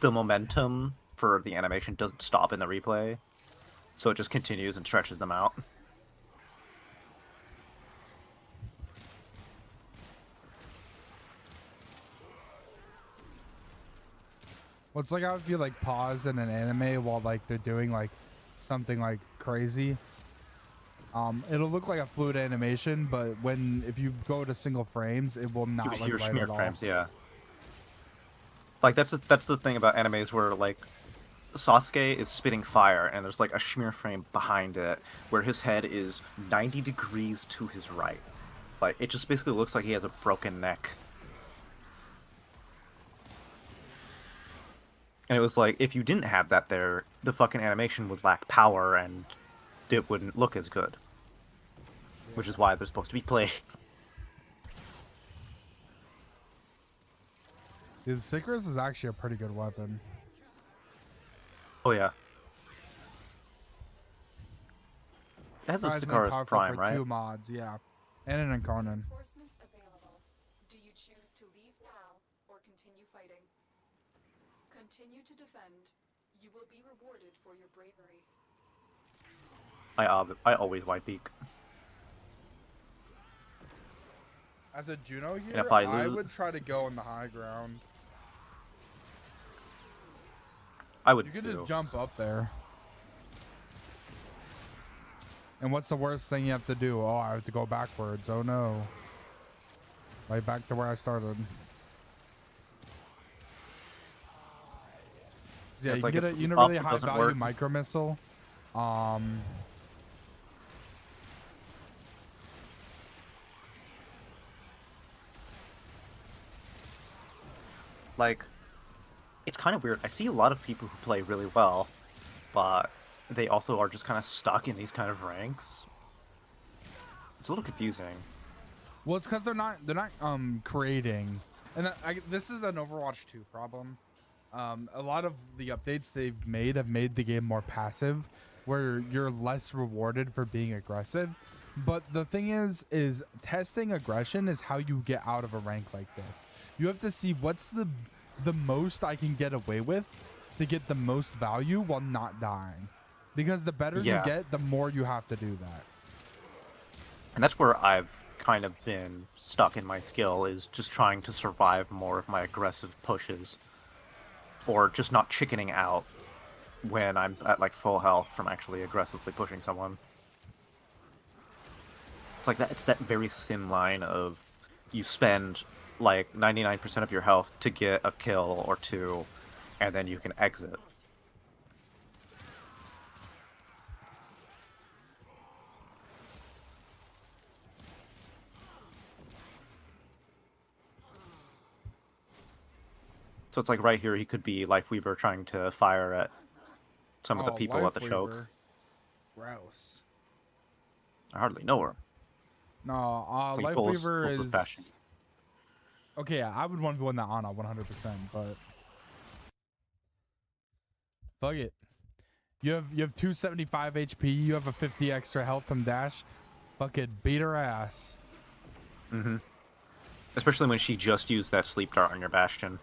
the momentum for the animation doesn't stop in the replay. So it just continues and stretches them out. Well, it's like how if you like pause in an anime while like they're doing like something like crazy. It'll look like a fluid animation, but if you go to single frames, it will not look Your right smear at all. frames, yeah. Like that's the thing about animes where like Sasuke is spitting fire and there's like a smear frame behind it where his head is 90 degrees to his right. Like it just basically looks like he has a broken neck. And it was like if you didn't have that there, the fucking animation would lack power and it wouldn't look as good. Which is why they're supposed to be play. Dude, Sickers is actually a pretty good weapon. Oh yeah. It has a Surprisingly Sicarius powerful Prime, for right? 2 mods, yeah. And an Incarnon. Reinforcements available. Do you choose to leave now or continue fighting? Continue to defend. You will be rewarded for your bravery. I always white peak. As a Juno here, if I I would try to go on the high ground. I would You could too. just jump up there. And what's the worst thing you have to do? Oh, I have to go backwards. Oh no. Right back to where I started. Yeah, It's you like get a if you the know really up high doesn't value work. micro missile. Like, it's kind of weird. I see a lot of people who play really well, but they also are just kind of stuck in these kind of ranks. It's a little confusing. Well, it's because they're not creating, and this is an Overwatch 2 problem. A lot of the updates they've made have made the game more passive, where you're less rewarded for being aggressive. But the thing is testing aggression is how you get out of a rank like this. You have to see what's the most I can get away with to get the most value while not dying. Because the better you Yeah. get, the more you have to do that. And that's where I've kind of been stuck in my skill, is just trying to survive more of my aggressive pushes. Or just not chickening out when I'm at like full health from actually aggressively pushing someone. It's like that. It's that very thin line of you spend like 99% of your health to get a kill or two, and then you can exit. So it's like right here, he could be Lifeweaver trying to fire at some of the people at the choke. Lifeweaver. Gross. I hardly know her. No, So he pulls Lifeweaver his is... passion. Okay, yeah, I would 1v1 that Ana 100%, but... Fuck it. You have 275 HP, you have a 50 extra health from Dash. Fucking beat her ass. Mm-hmm. Especially when she just used that sleep dart on your Bastion.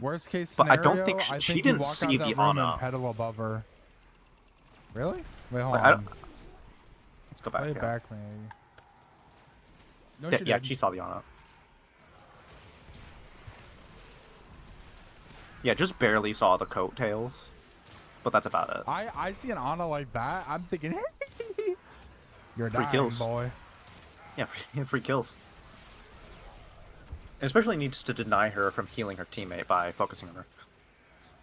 Worst case But I scenario, don't think I she think didn't you walk see out of the that room Ana. and pedal above her. Really? Wait, hold Like, I on. don't- Let's go back. Play it Yeah. back, maybe. No, Yeah, she yeah, didn't. she saw the Ana. Yeah, just barely saw the coattails, but that's about it. I see an Ana like that. I'm thinking, you're Free dying, kills. boy. Yeah, free kills. And especially needs to deny her from healing her teammate by focusing on her.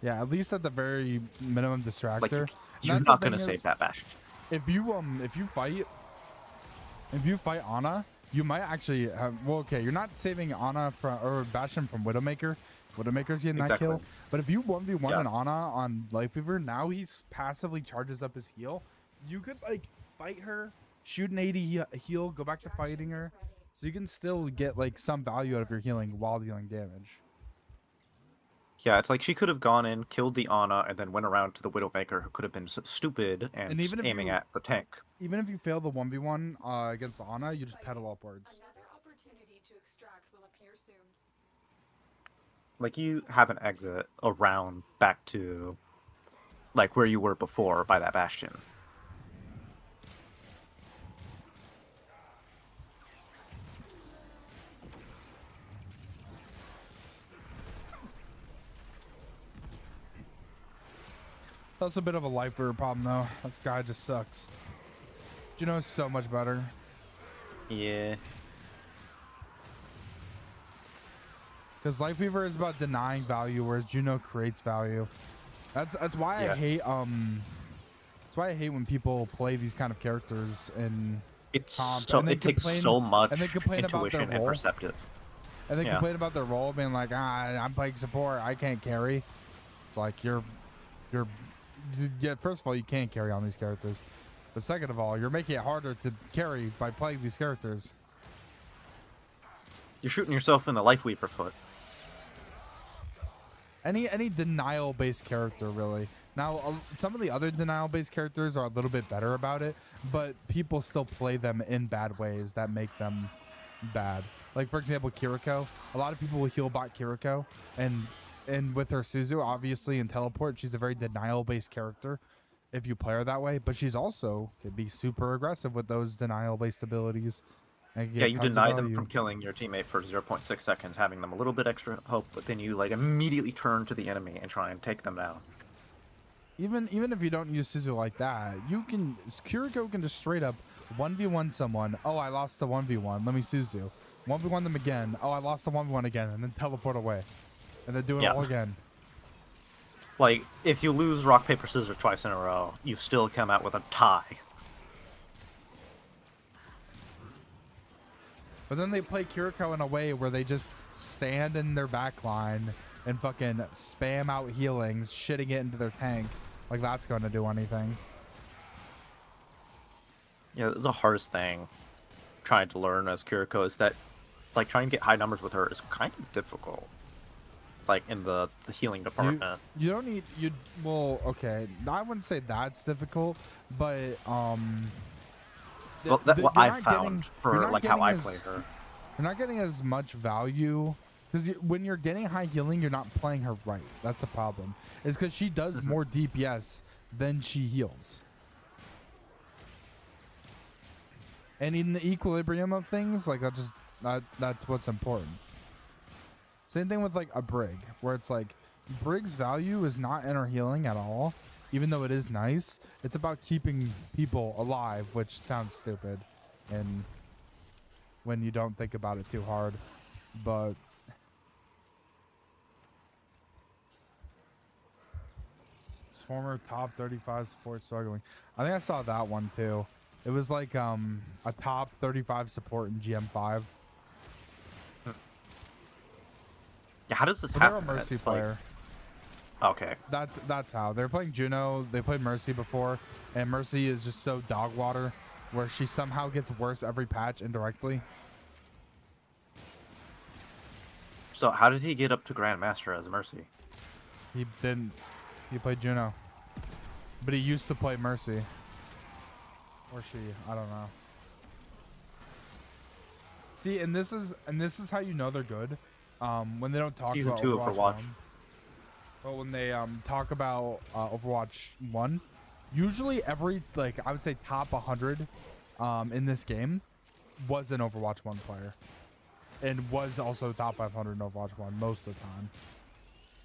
Yeah, at least at the very minimum distractor. Like, And you're that's the not gonna thing save is, that Bastion. if you fight Ana, you might actually have, well, okay, you're not saving Ana from or Bastion from Widowmaker. Widowmaker's getting that Exactly. kill. But if you 1v1 Yeah. an Ana on Lifeweaver, now he's passively charges up his heal. You could like fight her, shoot an 80 heal, go back to fighting her. So you can still get like some value out of your healing while dealing damage. Yeah, it's like she could have gone in, killed the Ana, and then went around to the Widowmaker, who could have been stupid and even if aiming you- at the tank. Even if you fail the 1v1 against Ana, you just pedal upwards. Another opportunity to extract will appear soon. Like, you have an exit around back to, like, where you were before by that Bastion. That's a bit of a lifer problem, though. This guy just sucks. Juno's so much better. Yeah. Because Lifeweaver is about denying value, whereas Juno creates value. That's why Yeah. I hate That's why I hate when people play these kind of characters in It's comp, so and they it takes complain- so much and they complain about their intuition and role. perceptive. And they Yeah. complain about their role, being like, I'm playing support, I can't carry. It's like yeah. First of all, you can't carry on these characters, but second of all, you're making it harder to carry by playing these characters. You're shooting yourself in the Lifeweaver foot. Any denial based character, really. Now some of the other denial based characters are a little bit better about it, but people still play them in bad ways that make them bad. Like, for example, Kiriko. A lot of people will heal bot Kiriko, and with her Suzu, obviously in teleport, she's a very denial based character if you play her that way, but she's also can be super aggressive with those denial based abilities. And Yeah, get you tons of deny them value. from killing your teammate for 0.6 seconds, having them a little bit extra hope, but then you like immediately turn to the enemy and try and take them down. Even if you don't use Suzu like that, Kiriko can just straight up 1v1 someone. Oh, I lost the 1v1. Let me Suzu. 1v1 them again. Oh, I lost the 1v1 again, and then teleport away. And then do it Yeah. all again. Like, if you lose rock, paper, scissors twice in a row, you still come out with a tie. But then they play Kiriko in a way where they just stand in their back line and fucking spam out healings, shitting it into their tank. Like that's going to do anything. Yeah, the hardest thing trying to learn as Kiriko is that, like, trying to get high numbers with her is kind of difficult. Like, in the healing department. You don't need well, okay. I wouldn't say that's difficult, but Well, that's what you're I not found getting- you're for, not like, how I getting play as- her. You're not getting as much value because when you're getting high healing, you're not playing her right. That's a problem. It's because she does more DPS than she heals. And in the equilibrium of things, like that's what's important. Same thing with like a Brig, where it's like Brig's value is not in her healing at all, even though it is nice. It's about keeping people alive, which sounds stupid, and when you don't think about it too hard, but former top 35 support struggling. I think I saw that one too. It was like a top 35 support in GM5. Yeah, how does this But they're a happen? Mercy It's like- player. Okay. That's how they're playing Juno. They played Mercy before, and Mercy is just so dog water, where she somehow gets worse every patch indirectly. So how did he get up to Grandmaster as Mercy? He didn't. He played Juno. but he used to play Mercy. Or she, I don't know. See, and this is how you know they're good. When they don't talk Season about 2 of Overwatch Overwatch. 1. But when they talk about Overwatch 1, usually every, like, I would say top 100 in this game was an Overwatch 1 player. And was also top 500 in Overwatch 1 most of the time.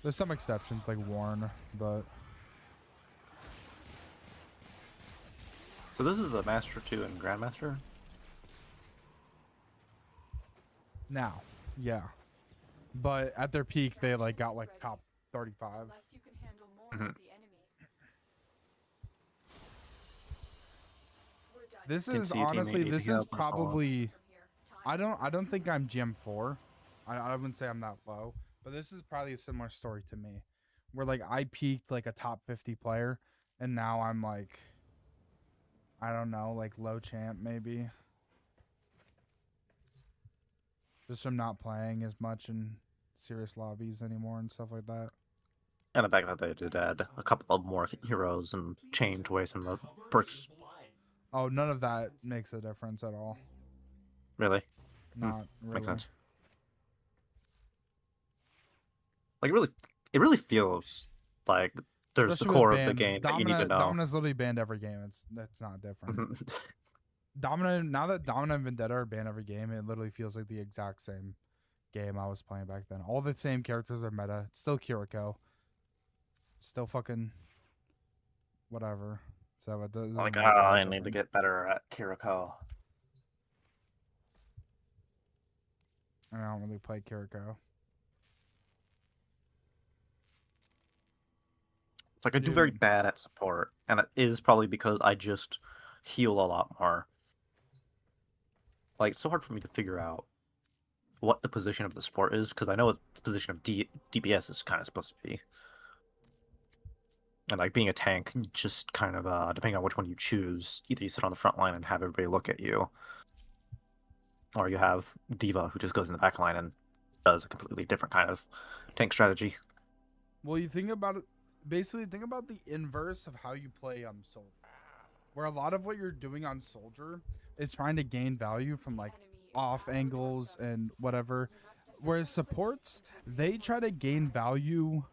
There's some exceptions like Warren, but... So this is a Master 2 and Grandmaster? Now, yeah. But at their peak, they like got like top 35. Unless you can handle more Mhm. of the enemy. We're done. This Can is see a teammate honestly, need this to is help and so on. probably... From here. Time I don't think I'm GM4. I wouldn't say I'm that low, but this is probably a similar story to me, where like I peaked like a top 50 player, and now I'm like, I don't know, like low champ maybe. Just from not playing as much in serious lobbies anymore and stuff like that. And the fact that they did add a couple of more heroes and change away some of the perks. Oh, none of that makes a difference at all. Really? Not really. Makes sense. Like, it really feels like there's Especially the with core of the bans. game that you need to know. Domina's literally banned every game. That's not different. Domina, now that Domina and Vendetta are banned every game, it literally feels like the exact same game I was playing back then. All the same characters are meta. It's still Kiriko. Still fucking whatever. So it doesn't Like, really feel I need to different. get better at Kiriko. I don't really play Kiriko. It's like I do very Dude. bad at support, and it is probably because I just heal a lot more. Like, it's so hard for me to figure out what the position of the support is, because I know what the position of DPS is kind of supposed to be. And like being a tank, just kind of depending on which one you choose, either you sit on the front line and have everybody look at you, or you have Diva who just goes in the back line and does a completely different kind of tank strategy. Well, you think about it. Basically, think about the inverse of how you play Soldier, where a lot of what you're doing on Soldier is trying to gain value from like off angles and whatever, whereas supports, they try to gain value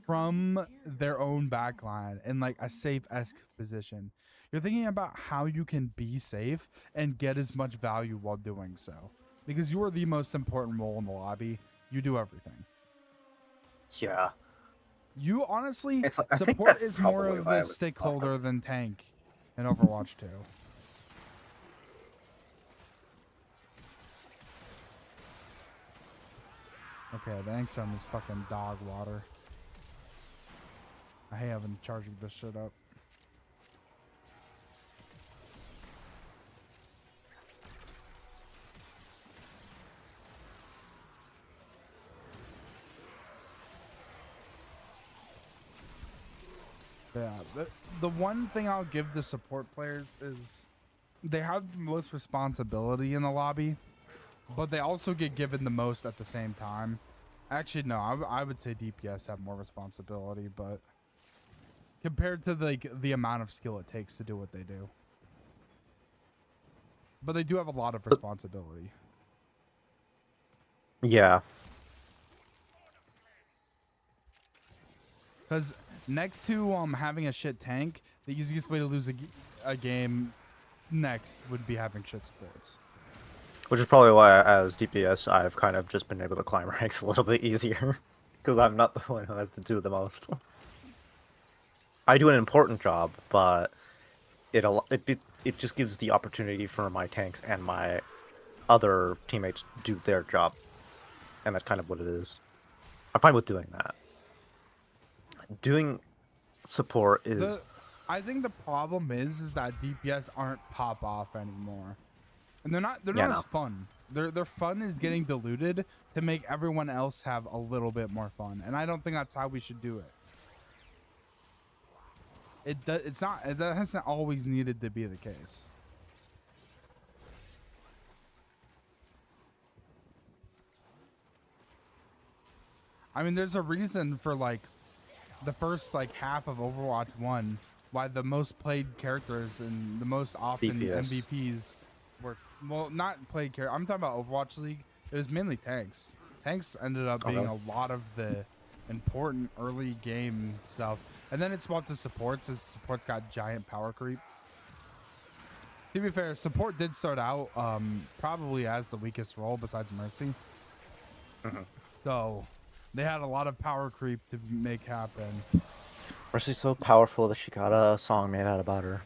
from their own backline in like a safe-esque position. You're thinking about how you can be safe and get as much value while doing so, because you are the most important role in the lobby. You do everything. Yeah. You honestly, It's like, I think support that's is more probably of why I a was- stakeholder than tank in Overwatch 2. Okay, the Angstrom is fucking dog water. I hate having charging this shit up. Yeah, the one thing I'll give the support players is they have the most responsibility in the lobby, but they also get given the most at the same time. Actually, no, I would say DPS have more responsibility, but compared to the amount of skill it takes to do what they do. But they do have a lot of responsibility. Yeah. Because next to having a shit tank, the easiest way to lose a game next would be having shit supports. Which is probably why, as DPS, I've kind of just been able to climb ranks a little bit easier. Because I'm not the one who has to do the most. I do an important job, but it just gives the opportunity for my tanks and my other teammates to do their job. And that's kind of what it is. I'm fine with doing that. Doing support is... I think the problem is that DPS aren't pop off anymore. And they're not Yeah, as fun. Their fun is getting diluted to make everyone else have a little bit more fun. And I don't think that's how we should do it. It hasn't always needed to be the case. I mean, there's a reason for like the first like half of Overwatch 1 why the most played characters and the most often DPS. MVPs were, well, not played character. I'm talking about Overwatch League. It was mainly tanks. Tanks ended up being Okay. a lot of the important early game stuff, and then it swapped to supports as supports got giant power creep. To be fair, support did start out probably as the weakest role besides Mercy. Mhm. So they had a lot of power creep to make happen. Mercy's so powerful that she got a song made out about her.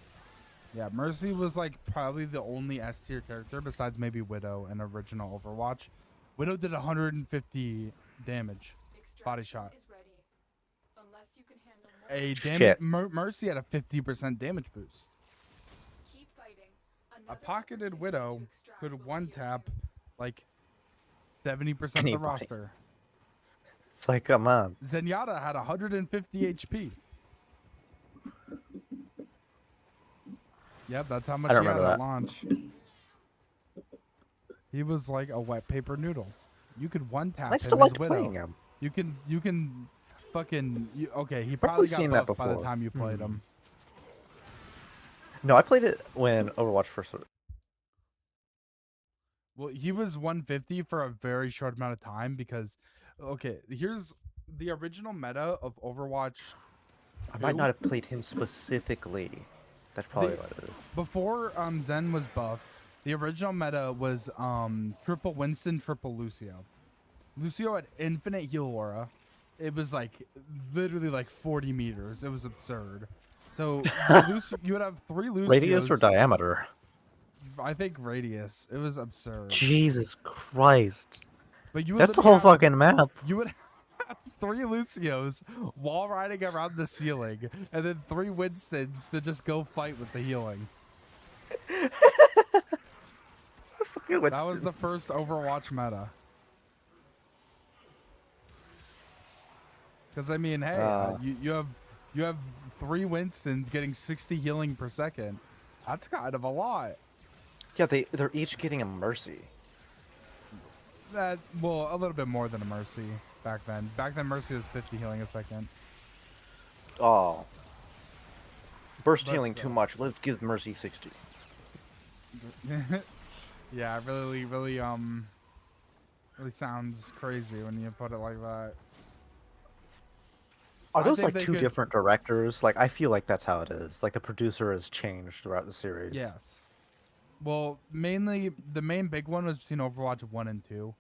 Yeah, Mercy was like probably the only S tier character besides maybe Widow in original Overwatch. Widow did 150 damage. Body shot. Is ready. Unless you can handle more. A Shit. Mercy had a 50% damage boost. Keep fighting. A Another pocketed opportunity Widow to extract could will be one your tap soon. like 70% of the Anybody. roster. It's like, come on. Zenyatta had 150 HP. Yep, that's how much I he don't had remember at that. launch. He was like a wet paper noodle. You could one tap I him still as liked Widow. playing him. You can fucking okay. He I've probably seen got that buffed by the before. time you played him. No, I played it when Overwatch first. Well, he was 150 for a very short amount of time because, okay, here's the original meta of Overwatch. I might 2. not have played him specifically. That's probably The- what it is. Before Zen was buffed, the original meta was triple Winston, triple Lucio. Lucio had infinite heal aura. It was like literally like 40 meters. It was absurd. So you would have 3 Lucios. Radius or diameter? I think radius. It was absurd. Jesus Christ. But you would That's the literally whole have- fucking map. You would have 3 Lucios wall riding around the ceiling, and then 3 Winstons to just go fight with the healing. That was the first Overwatch meta. Because I mean, hey, you have 3 Winstons getting 60 healing per second. That's kind of a lot. Yeah, they're each getting a mercy. That well, a little bit more than a mercy back then. Back then, mercy was 50 healing a second. Oh. Burst But healing still. too much. Let's give mercy 60. Yeah, it really sounds crazy when you put it like that. Are I those think like they 2 could- different directors? Like, I feel like that's how it is. Like, the producer has changed throughout the series. Yes. Well, mainly the main big one was between Overwatch 1 and 2.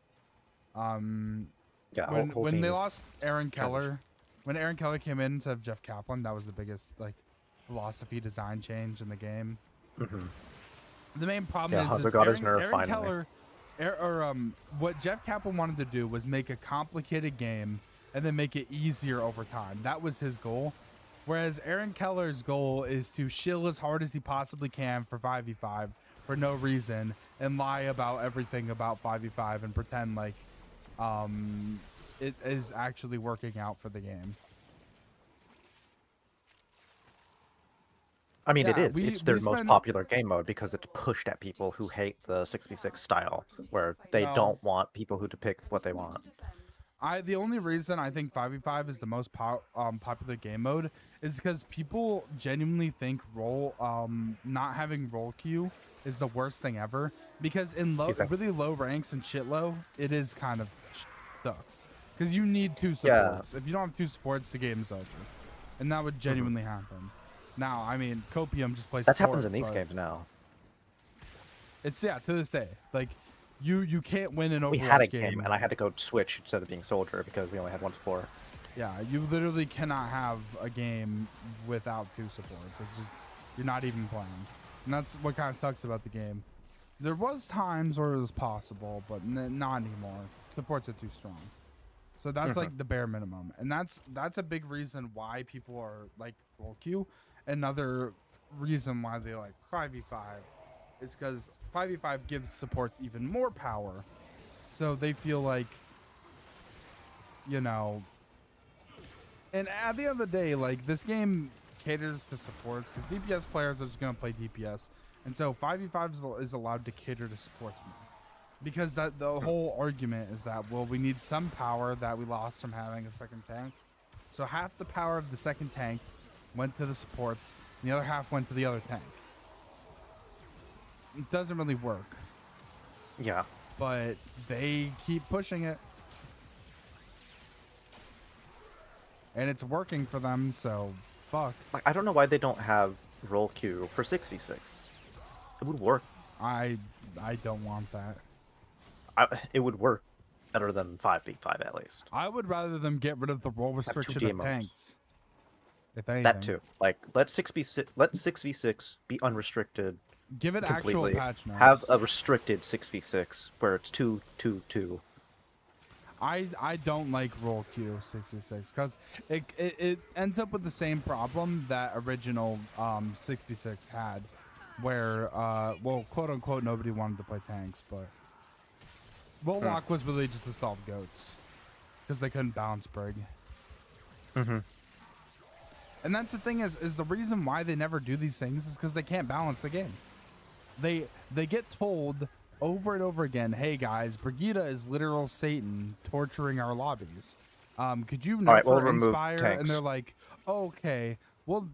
Yeah, When they team. lost Aaron transition. Keller, when Aaron Keller came in instead of Jeff Kaplan, that was the biggest like philosophy design change in the game. Mhm. The main problem Yeah, is Hunter is got his Aaron, nerve Aaron finally. Keller, what Jeff Kaplan wanted to do was make a complicated game and then make it easier over time. That was his goal. Whereas Aaron Keller's goal is to shill as hard as he possibly can for 5v5 for no reason and lie about everything about 5v5 and pretend like it is actually working out for the game. I mean, it Yeah, is. we- It's their we most spent- popular game mode because it's pushed at people who hate the 6v6 style, where they No. don't want people who depict what they want. The only reason I think 5v5 is the most popular game mode is because people genuinely think not having roll queue is the worst thing ever. Because in Exactly. really low ranks and shit low, it is kind of sucks. Because you need 2 Yeah. supports. If you don't have 2 supports, the game's over, and that would genuinely happen. Now, I mean, Copium just plays. That support, happens in these but games now. It's to this day. Like, you can't win an Overwatch We had a game. game, and I had to go switch instead of being soldier because we only had 1 support. Yeah, you literally cannot have a game without 2 supports. It's just you're not even playing, and that's what kind of sucks about the game. There was times where it was possible, but not anymore. Supports are too strong, so that's like the bare minimum, and that's a big reason why people are like roll queue. Another reason why they like 5v5 is because 5v5 gives supports even more power, so they feel like, you know. And at the end of the day, like, this game caters to supports because DPS players are just gonna play DPS, and so 5v5 is allowed to cater to supports more. Because that the whole argument is that, well, we need some power that we lost from having a second tank. So half the power of the second tank went to the supports, and the other half went to the other tank. It doesn't really work, Yeah. but they keep pushing it. And it's working for them, so fuck. Like, I don't know why they don't have roll queue for 6v6. It would work. I don't want that. It would work better than 5v5 at least. I would rather them get rid of the roll restriction of DMOs. tanks. If anything. That too. Like, let 6v6 be unrestricted. Give it Completely. actual patch notes. Have a restricted 6v6 where it's 2-2-2. I don't like roll Q 66 because it ends up with the same problem that original 6v6 had, where well, quote unquote, nobody wanted to play tanks, but roll lock was really just to solve goats because they couldn't balance Brig. Mm-hmm. And that's the thing is the reason why they never do these things is because they can't balance the game. They get told over and over again, hey guys, Brigida is literal Satan torturing our lobbies. Could you nerf Alright, we'll her remove Inspire? tanks. And they're like, okay, we'll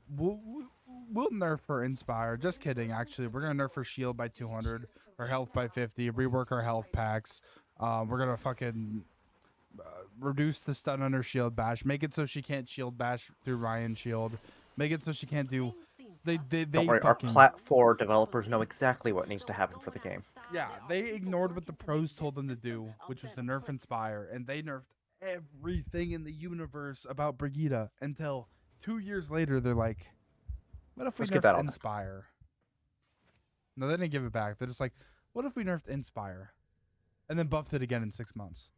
nerf her Inspire. Just kidding, actually. We're gonna nerf her shield by 200, her health by 50, rework her health packs. We're gonna fucking reduce the stun on her shield bash, make it so she can't shield bash through Ryan shield, make it so she can't do. They Don't worry, our Plat4 developers know exactly what needs to happen for the game. Yeah, they ignored what the pros told them to do, which was to nerf Inspire, and they nerfed everything in the universe about Brigida until 2 years later they're like, what if we Let's get that nerfed on. Inspire? No, they didn't give it back. They're just like, what if we nerfed Inspire? And then buffed it again in 6 months.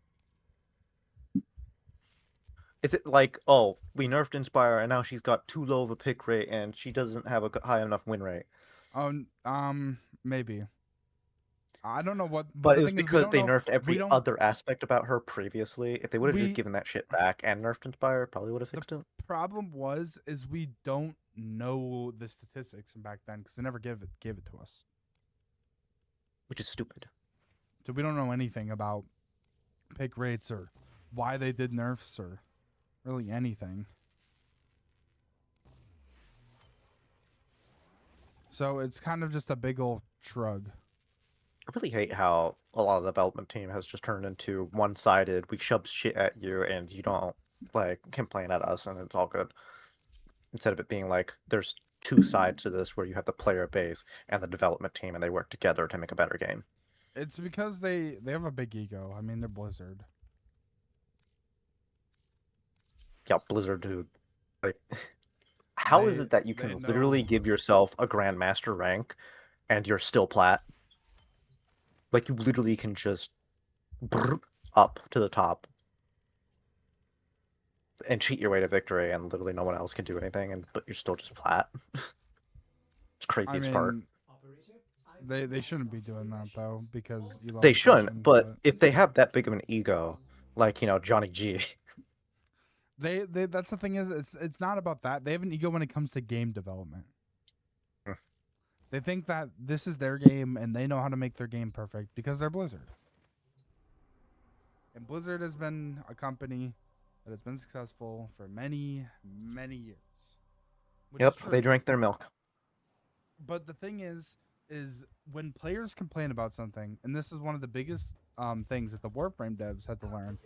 Is it like, oh, we nerfed Inspire and now she's got too low of a pick rate and she doesn't have a high enough win rate? Maybe. I don't know what. But the it was thing is, we because don't they know- nerfed we every don't- other aspect about her previously. If they would have We- just given that shit back and nerfed Inspire, probably would have fixed it. Problem is we don't know the statistics from back then because they never gave it to us. Which is stupid. So we don't know anything about pick rates or why they did nerfs or really anything. So it's kind of just a big old shrug. I really hate how a lot of the development team has just turned into one-sided. We shove shit at you and you don't like complain at us and it's all good. Instead of it being like there's two sides to this where you have the player base and the development team and they work together to make a better game. It's because they have a big ego. I mean, they're Blizzard. Yeah, Blizzard, dude. Like, how is They- it that you they can know- literally give yourself a Grandmaster rank and you're still plat? Like, you literally can just up to the top and cheat your way to victory, and literally no one else can do anything, but you're still just flat. It's craziest part. They shouldn't be doing that though because They shouldn't, but if they have that big of an ego, like, you know, Johnny G. They that's the thing is it's not about that. They have an ego when it comes to game development. Hmm. They think that this is their game and they know how to make their game perfect because they're Blizzard. And Blizzard has been a company that has been successful for many, many years. Which is Yep, true. they drank their milk. But the thing is when players complain about something, and this is one of the biggest things that the Warframe devs had to learn,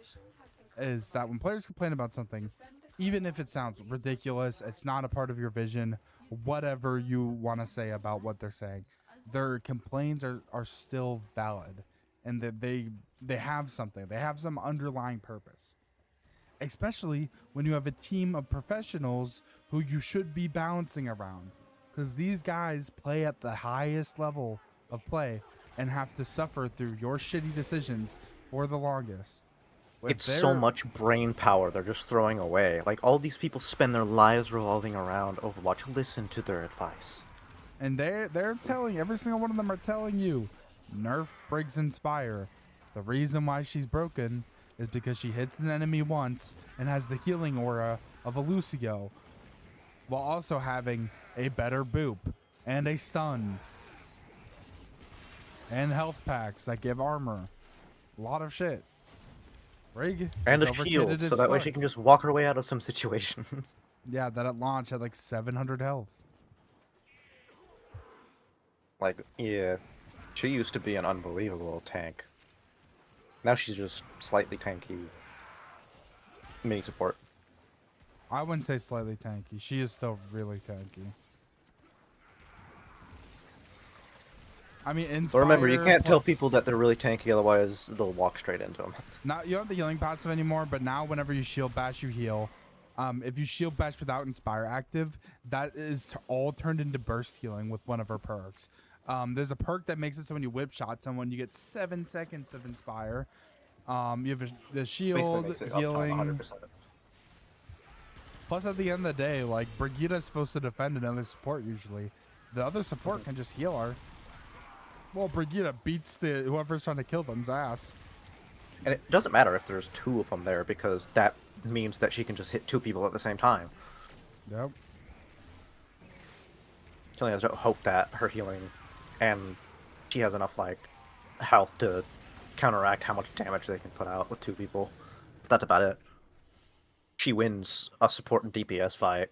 is that when players complain about something, even if it sounds ridiculous, it's not a part of your vision, whatever you want to say about what they're saying, their complaints are still valid, and that they have something, they have some underlying purpose. Especially when you have a team of professionals who you should be balancing around. Because these guys play at the highest level of play and have to suffer through your shitty decisions for the longest. If It's so they're- much brain power they're just throwing away. Like, all these people spend their lives revolving around Overwatch. Listen to their advice. And they're telling, every single one of them are telling you, nerf Briggs Inspire. The reason why she's broken is because she hits an enemy once and has the healing aura of a Lucio, while also having a better boop and a stun and health packs that give armor. A lot of shit. Brig And is a overkitted shield, so as that way fuck. she can just walk her way out of some situations. Yeah, that at launch had like 700 health. Like, yeah, she used to be an unbelievable tank. Now she's just slightly tanky. Mini support. I wouldn't say slightly tanky. She is still really tanky. I mean, Inspire. But remember, you can't tell plus- people that they're really tanky, otherwise they'll walk straight into them. Not, you don't have the healing passive anymore, but now whenever you shield bash, you heal. If you shield bash without Inspire active, that is all turned into burst healing with one of her perks. There's a perk that makes it so when you whip shot someone, you get 7 seconds of Inspire. You have the Basically shield, makes it up to healing. 100%. Plus, at the end of the day, like, Brigida's supposed to defend another support usually. The other support can just heal her. Well, Brigida beats whoever's trying to kill them's ass. And it doesn't matter if there's 2 of them there, because that means that she can just hit 2 people at the same time. Yep. She only has to hope that her healing and she has enough, like, health to counteract how much damage they can put out with 2 people. But that's about it. She wins a support and DPS fight.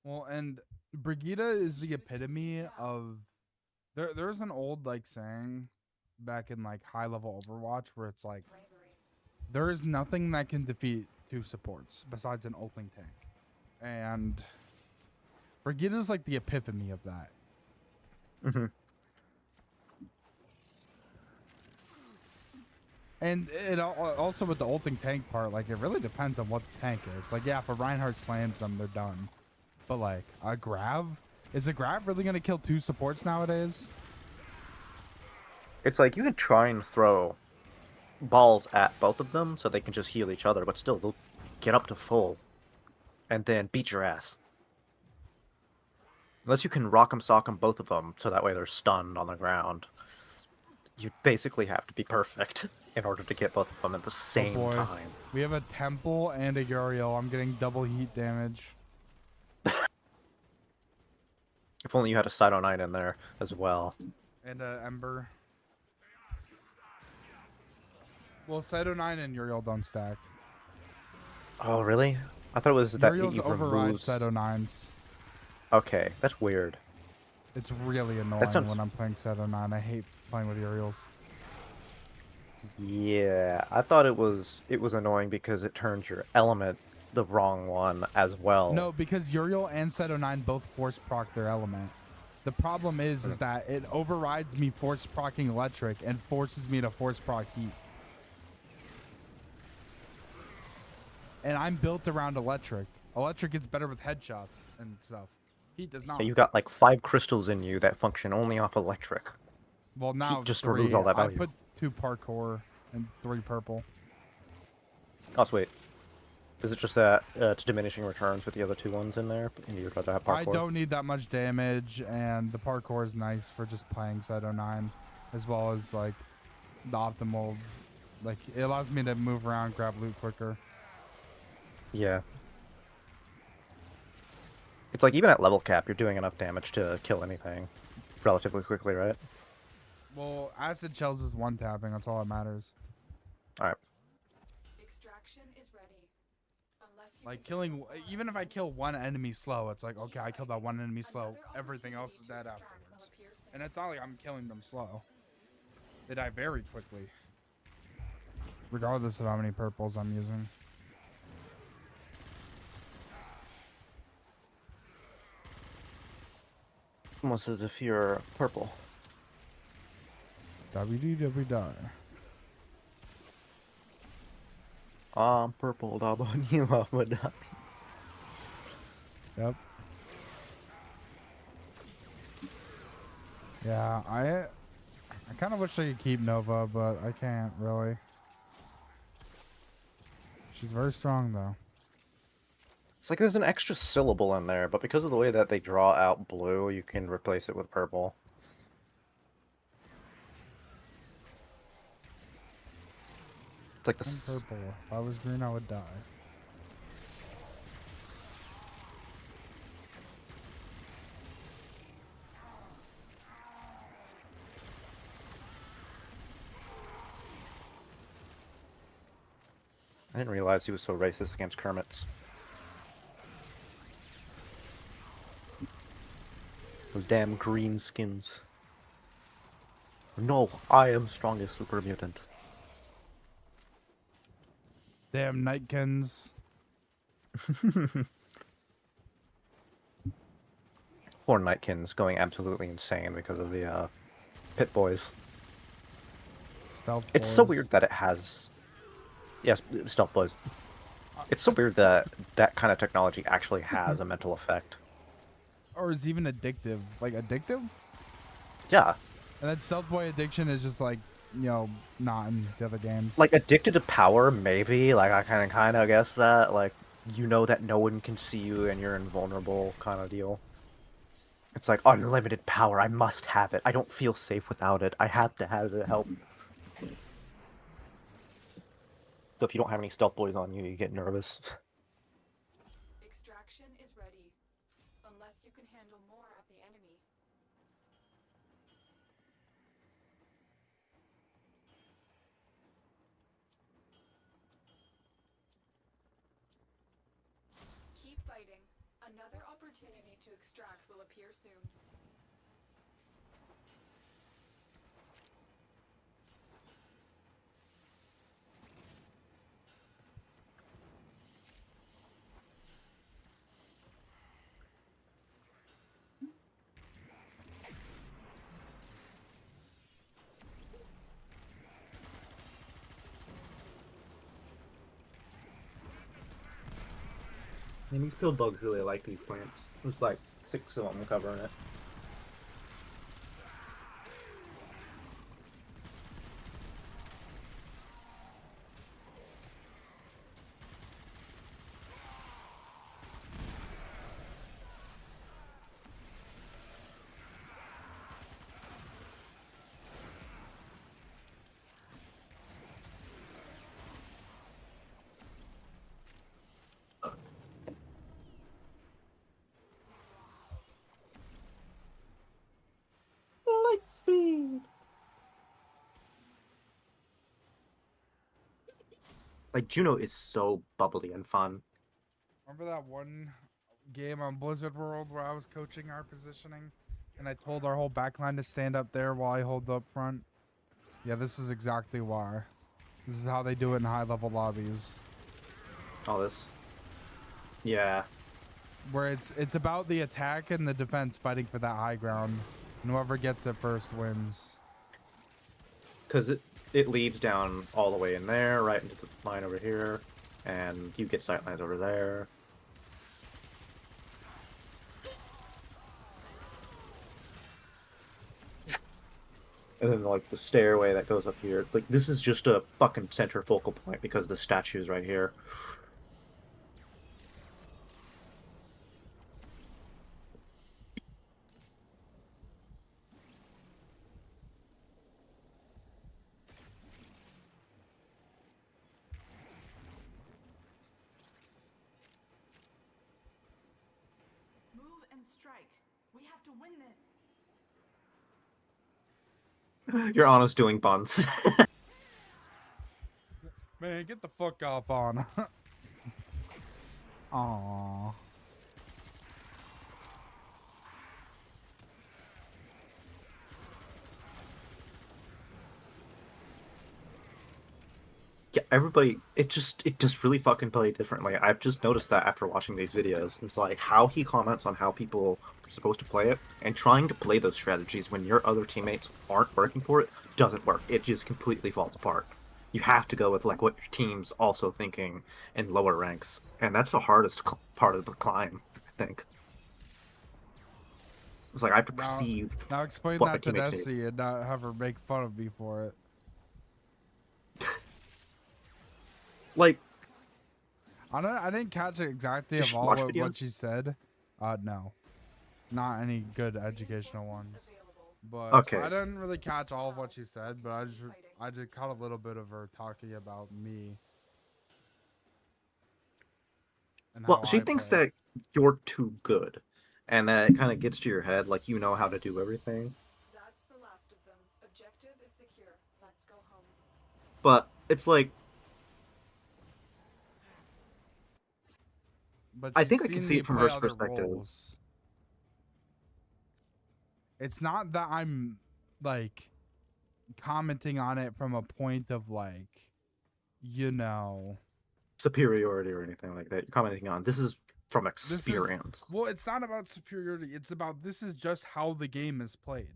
Well, and Brigida is the epitome of... There's an old, like, saying back in, like, high-level Overwatch where it's like, there is nothing that can defeat 2 supports besides an ulting tank. And Brigida's, like, the epitome of that. Mm-hmm. And it also with the ulting tank part, like, it really depends on what the tank is. Like, yeah, if a Reinhardt slams them, they're done. But, like, a Grav? Is a Grav really going to kill 2 supports nowadays? It's like you can try and throw balls at both of them so they can just heal each other, but still they'll get up to full and then beat your ass. Unless you can rock 'em sock 'em both of them so that way they're stunned on the ground. You basically have to be perfect in order to get both of them at the same time. We have a Temple and a Uriel. I'm getting double heat damage. If only you had a Cyto 9 in there as well. And a Ember. Well, Cyto 9 and Uriel don't stack. Oh, really? I thought it was that Uriel's you override removes... Cyto 9s. Okay, that's weird. It's really annoying sounds- when I'm playing Cyto 9. I hate playing with Uriels. Yeah, I thought it was annoying because it turns your element the wrong one as well. No, because Uriel and Cyto 9 both force proc their element. The problem is that it overrides me force procking electric and forces me to force proc heat. And I'm built around electric. Electric gets better with headshots and stuff. Heat does not. So you got like 5 crystals in you that function only off electric. Well, now Heat just 3. removes all that value. I put 2 parkour and 3 purple. Oh, sweet. Is it just that it's diminishing returns with the other 2 ones in there? And you'd rather have parkour? I don't need that much damage, and the parkour is nice for just playing Cyto 9, as well as like the optimal. Like, it allows me to move around, grab loot quicker. Yeah. It's like even at level cap, you're doing enough damage to kill anything relatively quickly, right? Well, acid shells is 1-tapping. That's all that matters. All right. Extraction is ready. Unless you Like can killing, get even if I kill one enemy slow, it's like, okay, I killed that one enemy slow. another Everything else is opportunity dead to extract afterwards. from a piercing. And it's not like I'm killing them slow. They die very quickly. Regardless of how many purples I'm using. Almost as if you're purple. WDW die. I'm purple, you would. Yep. Yeah, I kind of wish I could keep Nova, but I can't really. She's very strong though. It's like there's an extra syllable in there, but because of the way that they draw out blue, you can replace it with purple. It's like the I'm purple. If I was green, I would die. I didn't realize he was so racist against Kermits. Those damn green skins. No, I am strongest super mutant. Damn Nightkins. Poor Nightkin's going absolutely insane because of the Pit Boys. Stealth It's so boys. weird that it has... Yes, Stealth Boys. It's so weird that that kind of technology actually has a mental effect. Or is even addictive. Like addictive? Yeah, And then stealth boy addiction is just like, you know, not in the other games. like addicted to power, maybe. Like I kind of guess that. Like you know that no one can see you and you're invulnerable, kind of deal. It's like unlimited power. I must have it. I don't feel safe without it. I have to have it to help. So if you don't have any stealth boys on you, you get nervous. Extraction is ready. Unless you can handle more of the enemy. Keep fighting. Another opportunity to extract will appear soon. And these pill bugs really like these plants. There's like 6 of them covering it. Light speed! Like, Juno is so bubbly and fun. Remember that one game on Blizzard World where I was coaching our positioning? And I told our whole backline to stand up there while I hold up front? Yeah, this is exactly why. This is how they do it in high-level lobbies. All this. Yeah. Where it's about the attack and the defense fighting for that high ground. And whoever gets it first wins. Because it leads down all the way in there, right into the line over here, and you get sightlines over there. And then, like, the stairway that goes up here. Like, this is just a fucking center focal point because the statue's right here. Move and strike. We have to win this. You're honest doing buns. Man, get the fuck off on. Aww. Yeah, everybody, it just really fucking play differently. I've just noticed that after watching these videos. It's like how he comments on how people are supposed to play it, and trying to play those strategies when your other teammates aren't working for it doesn't work. It just completely falls apart. You have to go with like what your team's also thinking in lower ranks, and that's the hardest part of the climb, I think. It's like I have to perceive. Now explain what my that to teammates need. Nessie and not have her make fun of me for it. Like, I didn't catch it exactly Did of she all watch of videos? what she said. No. Not any good educational ones. But Okay. I didn't really catch all of what she said, but I just caught a little bit of her talking about me. And well, how she I thinks play. that you're too good, and that it kind of gets to your head, like you know how to do everything. That's the last of them. Objective is secure. Let's go home. But it's like, But I she's think I can seen see me it from play her other perspective. roles. It's not that I'm like commenting on it from a point of like, you know, superiority or anything like that. You're commenting on this is from this is experience. well, it's not about superiority. It's about this is just how the game is played.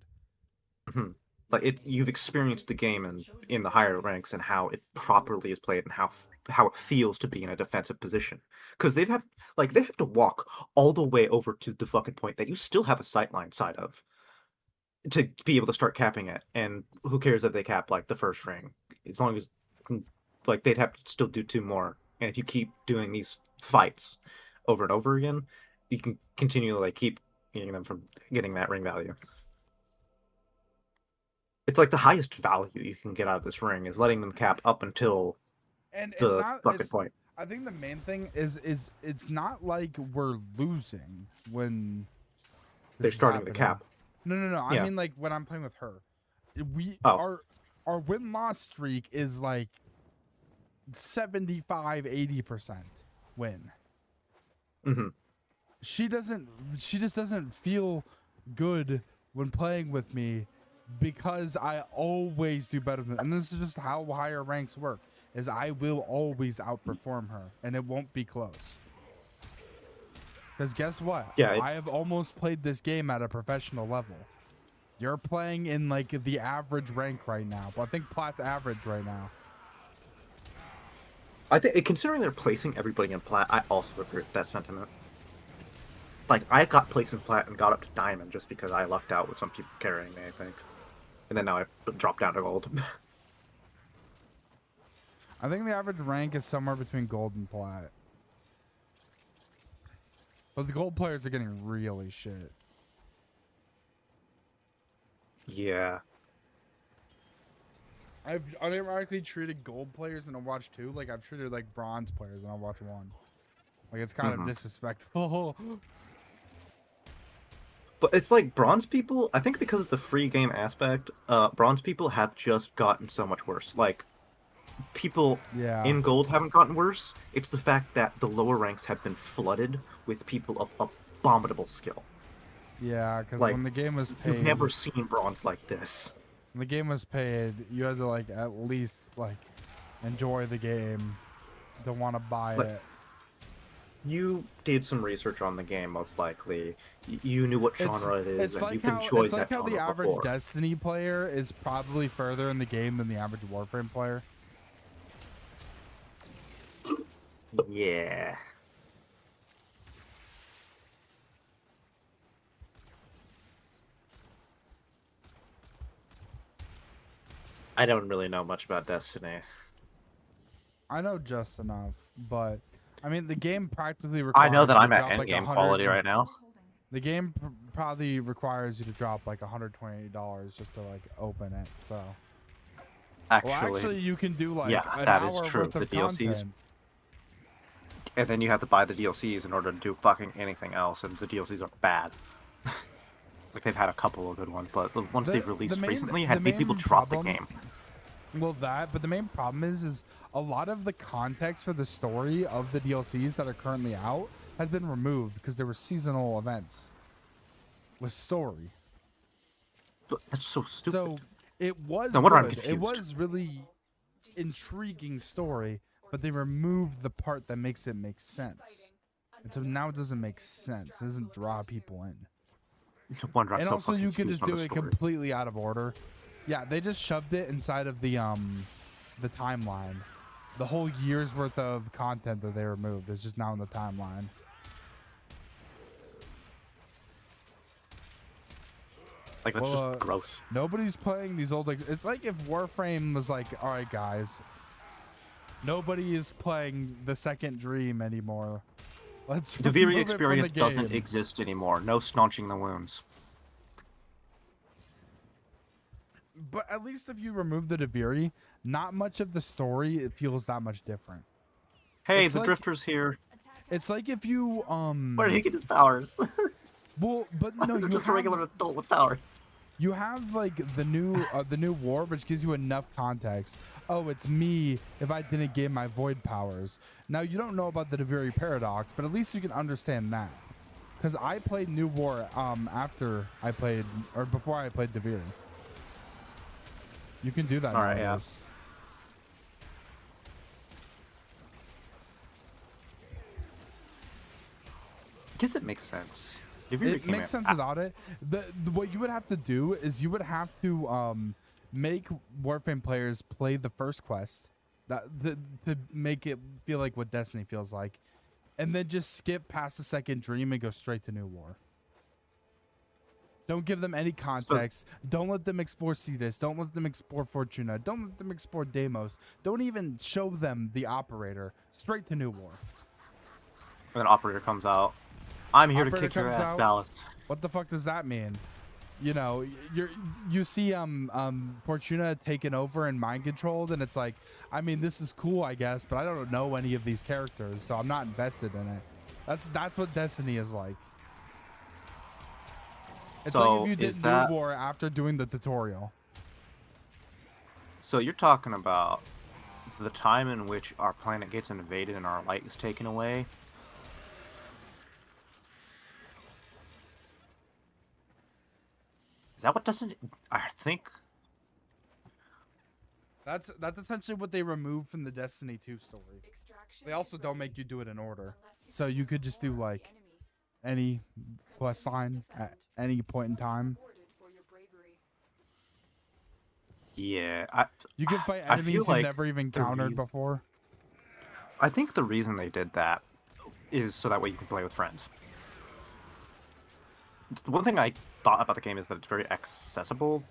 Mhm. Like you've experienced the game in the higher ranks and how it properly is played and how it feels to be in a defensive position. Because they have to walk all the way over to the fucking point that you still have a sightline side of to be able to start capping it. And who cares if they cap like the first ring, as long as like they'd have to still do 2 more. And if you keep doing these fights over and over again, you can continue to like keep getting them from getting that ring value. It's like the highest value you can get out of this ring is letting them cap up until And it's the not fucking it's, point. I think the main thing is it's not like we're losing when this They're is starting to happening. cap. No. I Yeah. mean like when I'm playing with her. Oh. Our win-loss streak is like 75-80% win. Mm-hmm. She just doesn't feel good when playing with me because I always do better than, and this is just how higher ranks work, is I will always outperform her and it won't be close. Because guess what? Yeah, I have almost played this game at a professional level. You're playing in like the average rank right now. Well, I think Plat's average right now. I think, considering they're placing everybody in plat, I also agree with that sentiment. Like, I got placed in plat and got up to diamond just because I lucked out with some people carrying me, I think. And then now I dropped down to gold. I think the average rank is somewhere between gold and plat. But the gold players are getting really shit. Yeah. I've unironically treated gold players in Overwatch 2 like I've treated like bronze players in Overwatch 1. Like it's kind of disrespectful. But it's like bronze people, I think because of the free game aspect, bronze people have just gotten so much worse. Like, people in gold haven't gotten worse. It's the fact that the lower ranks have been flooded with people of abominable skill. Yeah, because Like, when the game was paid, you've never seen bronze like this. when the game was paid, you had to like at least like enjoy the game to want to buy it. You did some research on the game, most likely. You knew what genre it is, and you've enjoyed it's like that how the genre average before. Destiny player is probably further in the game than the average Warframe player. Yeah. I don't really know much about Destiny. I know just enough, but I mean the game practically requires I know that you I'm to at drop, like, endgame 100 quality right now. The game probably requires you to drop like $120 just to like open it. So actually you can do like yeah, an that hour is true. worth The of DLCs, content. and then you have to buy the DLCs in order to do fucking anything else, and the DLCs are bad. Like they've had a couple of good ones, but the ones they've released recently had made people drop the game. Well, but the main problem is a lot of the context for the story of the DLCs that are currently out has been removed because there were seasonal events with story. But that's so stupid. So it was No wonder I'm good. It confused. was really intriguing story, but they removed the part that makes it make sense. And so now it doesn't make sense. It doesn't draw people in. No wonder I'm And so also fucking you can confused just on do the it story. completely out of order. Yeah, they just shoved it inside of the timeline. The whole year's worth of content that they removed is just now in the timeline. Like that's just gross. Nobody's playing these old. It's like if Warframe was like, all right, guys, nobody is playing the Second Dream anymore. Let's The remove Viri it from the experience doesn't game." exist anymore. No staunching the wounds. But at least if you remove the Deviri, not much of the story it feels that much different. Hey, It's the like- Drifter's here. It's like if you Where did he get his powers? Well, but no, He's you just a have, regular adult with powers. you have like the new war, which gives you enough context. Oh, it's me if I didn't gain my void powers. Now you don't know about the Deviri paradox, but at least you can understand that. Because I played New War after I played, or before I played Devere. You can do that Alright, yeah. nowadays. I guess it makes sense. If It makes sense without it. What you would have to do is you would have to make Warframe players play the first quest to make it feel like what Destiny feels like, and then just skip past the second dream and go straight to New War. Don't give them any context. Don't let them explore Cetus. Don't let them explore Fortuna. Don't let them explore Deimos. Don't even show them the operator. Straight to New War. And then operator comes out. I'm here to Operator kick your comes ass, out. Ballast. What the fuck does that mean? You know, you see Fortuna taken over and mind controlled, and it's like, I mean, this is cool, I guess, but I don't know any of these characters, so I'm not invested in it. That's what Destiny is like. It's like if you did New War after doing the tutorial. So you're talking about the time in which our planet gets invaded and our light is taken away. Is that what doesn't? I think That's essentially what they removed from the Destiny 2 story. Extraction They also is don't ready make you do it in order. unless So you could just do warn the like enemy. any quest line at any point in time. Rewarded for your bravery. yeah. You can fight I enemies feel you've like never even the encountered reason- before. I think the reason they did that is so that way you can play with friends. The one thing I thought about the game is that it's very accessible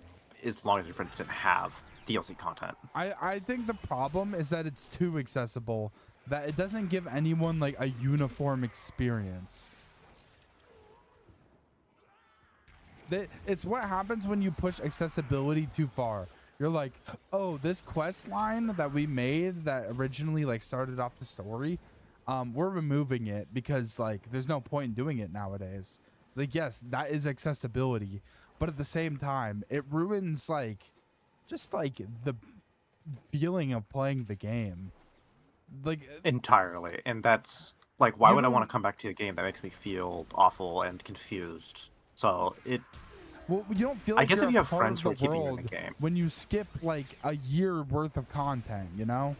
as long as your friends didn't have DLC content. I think the problem is that it's too accessible, that it doesn't give anyone like a uniform experience. It's what happens when you push accessibility too far. You're like, oh, this quest line that we made that originally like started off the story, we're removing it because like there's no point in doing it nowadays. Like, yes, that is accessibility, but at the same time, it ruins like just like the feeling of playing the game. Like Entirely. And that's like, why You would I don't- want to come back to a game that makes me feel awful and confused? So it well, you don't feel I like guess you're if you a have part friends of who are the keeping you in world the game. when you skip like a year worth of content, you know?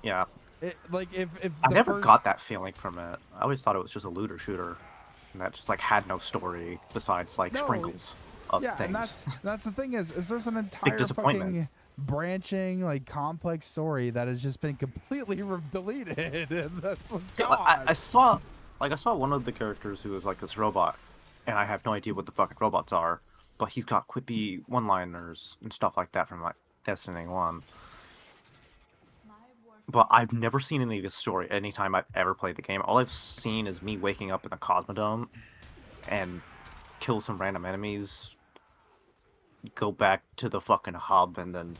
Yeah. It, like if I the never first, got that feeling from it. I always thought it was just a looter shooter. And that just like had no story besides like No. sprinkles of yeah, things. and that's the thing is there's an entire disappointment. fucking branching like complex story that has just been completely deleted. And that's like, Yeah, God. I saw one of the characters who was like this robot, and I have no idea what the fucking robots are, but he's got quippy one-liners and stuff like that from like Destiny 1. My war But I've never seen any of his story anytime I've ever played the game. All I've seen is me waking up in the Cosmodome and kill some random enemies, go back to the fucking hub, and then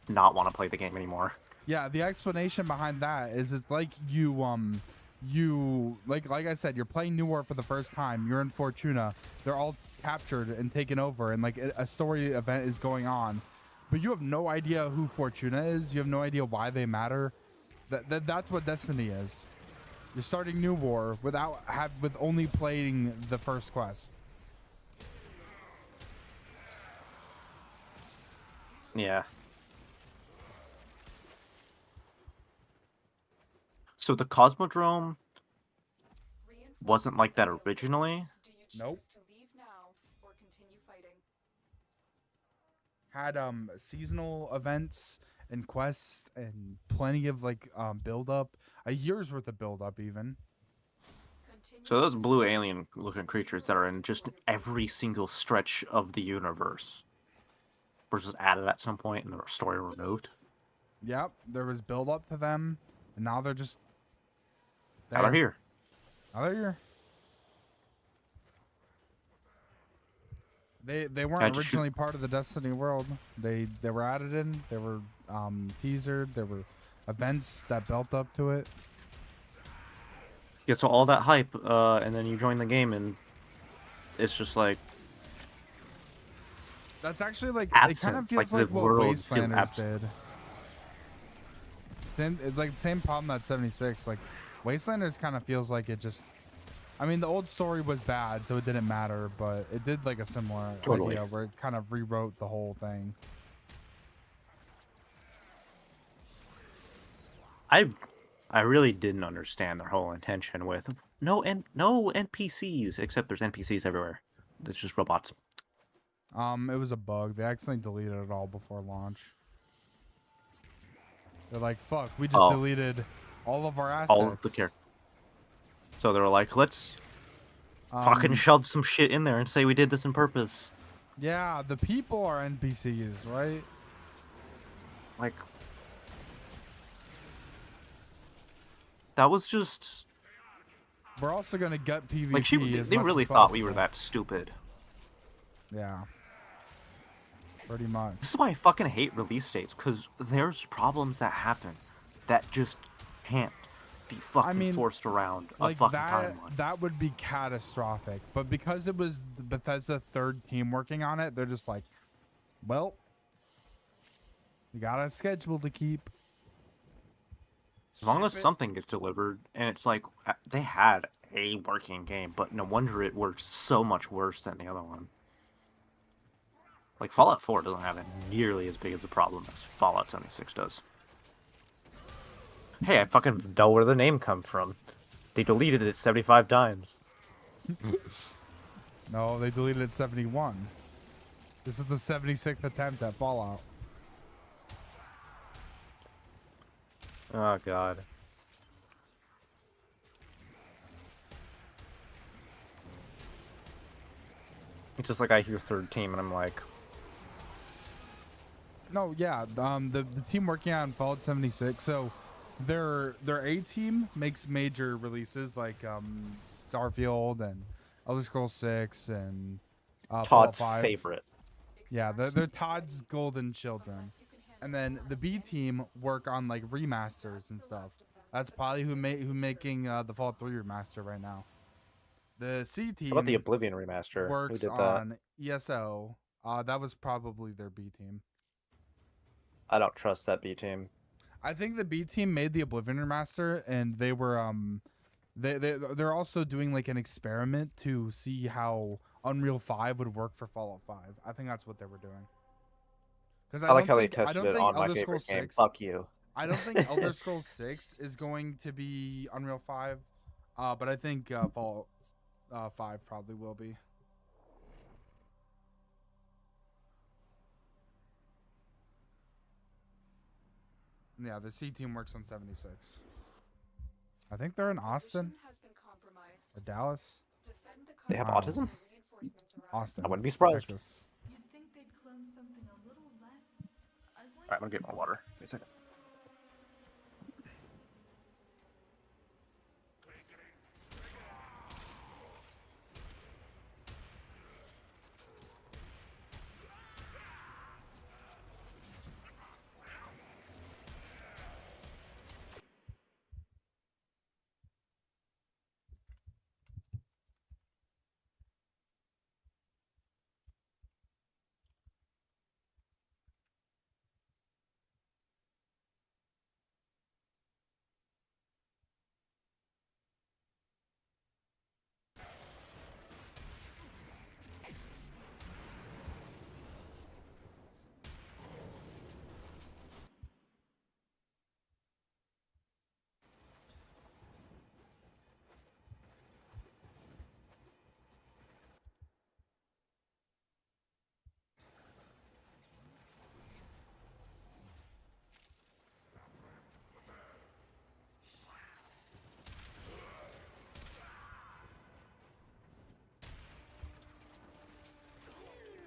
not want to play the game anymore. Yeah, the explanation behind that is it's like you like I said, you're playing New War for the first time. You're in Fortuna. They're all captured and taken over, and like a story event is going on, but you have no idea who Fortuna is. You have no idea why they matter. That's what Destiny is. You're starting New War with only playing the first quest. Yeah. So the Cosmodrome wasn't like that originally. Do you choose Nope. to leave now or continue fighting? Had seasonal events and quests and plenty of like build up, a year's worth of build up even. Continue So to those blue alien looking creatures that are in just every single stretch of the universe were just added at some point and the story removed. Yep, there was build up to them, and now they're just Now they're here. Now they're here. They weren't How'd you shoot- originally part of the Destiny world. They were added in. They were teasered. There were events that built up to it. Yeah, so all that hype, and then you join the game and it's just like That's actually like it kind Absent, of like feels the like what world feels Wastelanders absent. did. It's like the same problem that 76. Like Wastelanders kind of feels like it just I mean, the old story was bad, so it didn't matter, but it did like a similar Totally. idea where it kind of rewrote the whole thing. I really didn't understand their whole intention with no NPCs, except there's NPCs everywhere. It's just robots. It was a bug. They accidentally deleted it all before launch. They're like, fuck, we just deleted all of our assets. All of the characters. So they were like, let's fucking shove some shit in there and say we did this on purpose. Yeah, the people are NPCs, right? Like, that was just We're also gonna gut PvP. like they much really as thought we were possible. that stupid. Yeah. Pretty much. This is why I fucking hate release dates, because there's problems that happen that just can't be fucking forced around a fucking timeline. That would be catastrophic. But because it was the Bethesda third team working on it, they're just like, well, you got a schedule to keep. As long as something gets delivered, and it's like, they had a working game, but no wonder it works so much worse than the other one. Like, Fallout 4 doesn't have nearly as big of a problem as Fallout 76 does. Hey, I fucking know where the name comes from. They deleted it 75 times. No, they deleted it 71. This is the 76th attempt at Fallout. Oh, God. It's just like I hear third team, and I'm like... No, yeah, the team working on Fallout 76, so their A team makes major releases like Starfield and Elder Scrolls 6 and Todd's Fallout 5. favorite. Yeah, they're Todd's golden children. And then the B team work on like remasters and stuff. That's probably who making the Fallout 3 remaster right now. The C team How about the Oblivion remaster? Who works did that? on ESO. That was probably their B team. I don't trust that B team. I think the B team made the Oblivion remaster, and they were they're also doing like an experiment to see how Unreal 5 would work for Fallout 5. I think that's what they were doing. Because I like how they tested it on my favorite game. Fuck you. I don't think Elder Scrolls 6 is going to be Unreal 5, but I think Fallout 5 probably will be. Yeah, the C team works on 76. I think they're in Austin or Dallas. They have autism? Austin. I wouldn't be surprised. Texas. You'd think they'd clone something a little less ugly. Alright, I'm gonna get more water. Wait a second.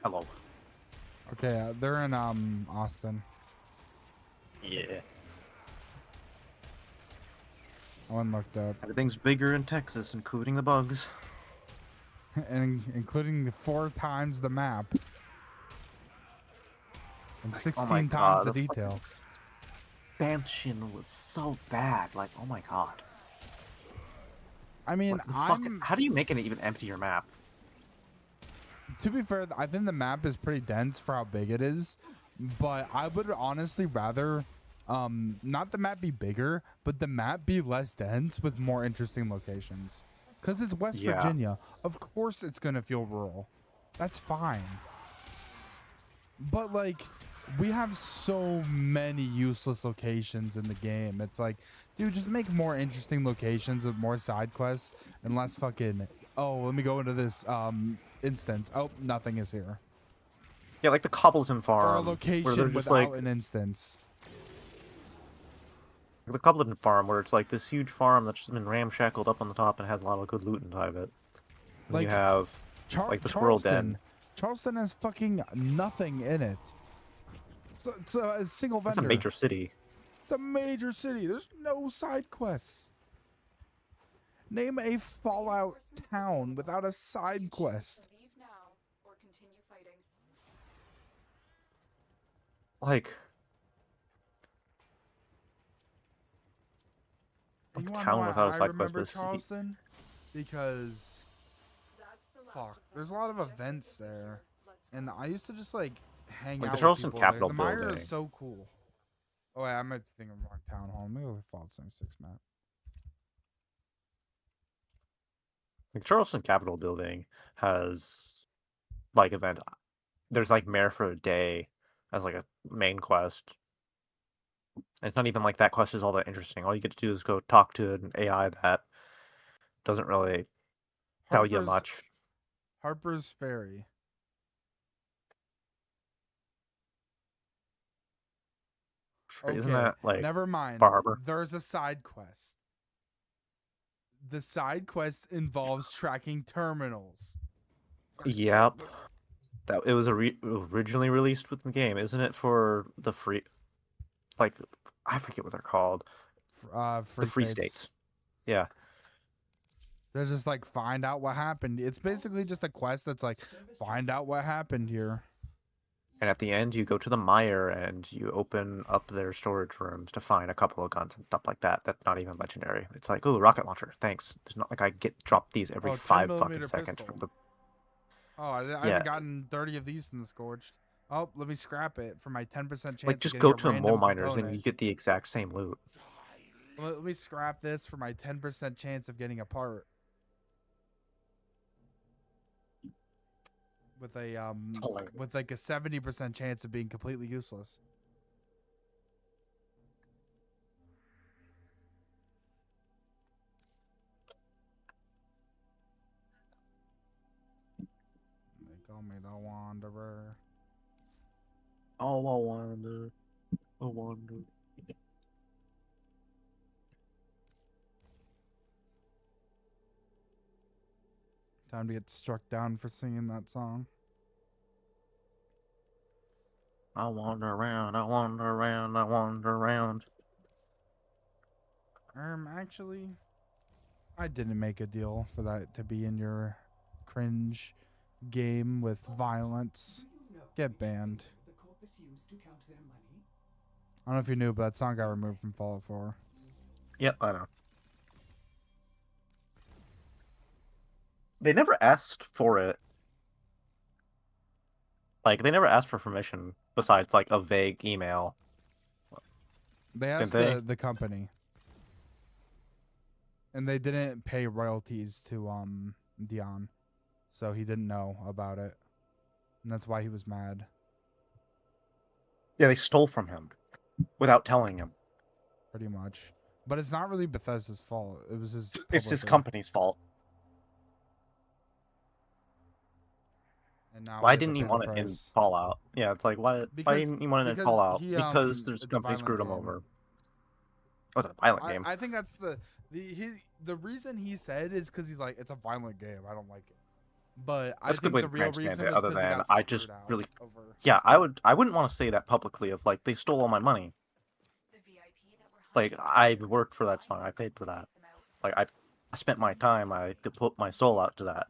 Hello. Okay, they're in Austin. Yeah. I went and looked up. Everything's bigger in Texas, including the bugs. And including 4 times the map. And 16 my times God, the the detail. Expansion was so bad. Like, oh my god. I mean, What the fuck? How do you make an even emptier map? To be fair, I think the map is pretty dense for how big it is. But I would honestly rather not the map be bigger, but the map be less dense with more interesting locations. Because it's West Yeah. Virginia. Of course it's going to feel rural. That's fine. But, like, we have so many useless locations in the game. It's like, dude, just make more interesting locations with more side quests and less fucking, oh, let me go into this instance. Oh, nothing is here. Yeah, like the Cobbleton Or a farm, where they're location just without like an instance. the Cobbleton farm, where it's like this huge farm that's just been ramshackled up on the top and has a lot of good loot inside of it. And Like, you have like the squirrel den. Charleston has fucking nothing in it. It's a single vendor. It's a major city. It's a major city. There's no side quests. Name a Fallout town without a side quest. Leave now or continue fighting. Like You a wanna know town why without a I side quest. remember But Charleston? Because That's the last fuck, of them. there's a lot of Objective events is secure. there, Let's and go. I used to just like hang Like out the with Charleston people there. Capitol The Mire building. is so cool. Oh wait, I might be thinking of wrong town hall. Maybe with Fallout 76 map. Like Charleston Capitol building has like event. There's like Mayor for a Day as like a main quest. And it's not even like that quest is all that interesting. All you get to do is go talk to an AI that doesn't really tell you much. Harper's Ferry. Isn't that like never mind. Bar Harbor? There's a side quest. The side quest involves tracking terminals. Yep. That it was originally released with the game, isn't it? For the free, like I forget what they're called. The free states. Yeah. They're just like find out what happened. It's basically just a quest that's like find out what happened here. And at the end, you go to the Mire and you open up their storage rooms to find a couple of guns and stuff like that. That's not even legendary. It's like, ooh, rocket launcher, thanks. It's not like I get dropped these every Oh, 5 10mm fucking seconds pistol. from the. Oh, I Yeah. haven't gotten 30 of these in the Scorched. Oh, let me scrap it for my 10% chance. Like, of just getting go a to a random mole miners and component. you get the exact same loot. Let me scrap this for my 10% chance of getting a part. With a with like a 70% chance of being completely useless. They call me the Wanderer. Oh, I wonder. Time to get struck down for singing that song. I wander around, I wander around, I wander around. Actually, I didn't make a deal for that to be in your cringe game with violence. Get banned. The corpus used to count their money. I don't know if you knew, but that song got removed from Fallout 4. Yep, I know. They never asked for it. Like, they never asked for permission besides, like, a vague email. They asked the company. And they didn't pay royalties to Dion. So he didn't know about it. And that's why he was mad. Yeah, they stole from him without telling him. Pretty much. But it's not really Bethesda's fault. It was his It's his publisher. company's fault. And now we Why have to didn't he pay the want it in price. Fallout? Yeah, it's like, why didn't he want it in because Fallout? he, Because there's it's a company violent screwed him game. over. Oh, it's a violent game. I think that's the reason he said is because he's like, it's a violent game. I don't like it. But I That's a good think way the to real understand reason it, was other 'cause he than got I screwed just out really... over. Yeah, I wouldn't want to say that publicly of, like, they stole all my money. The VIP that we're Like, I worked for that song. I paid for that. Like, I spent my time. I put my soul out to that.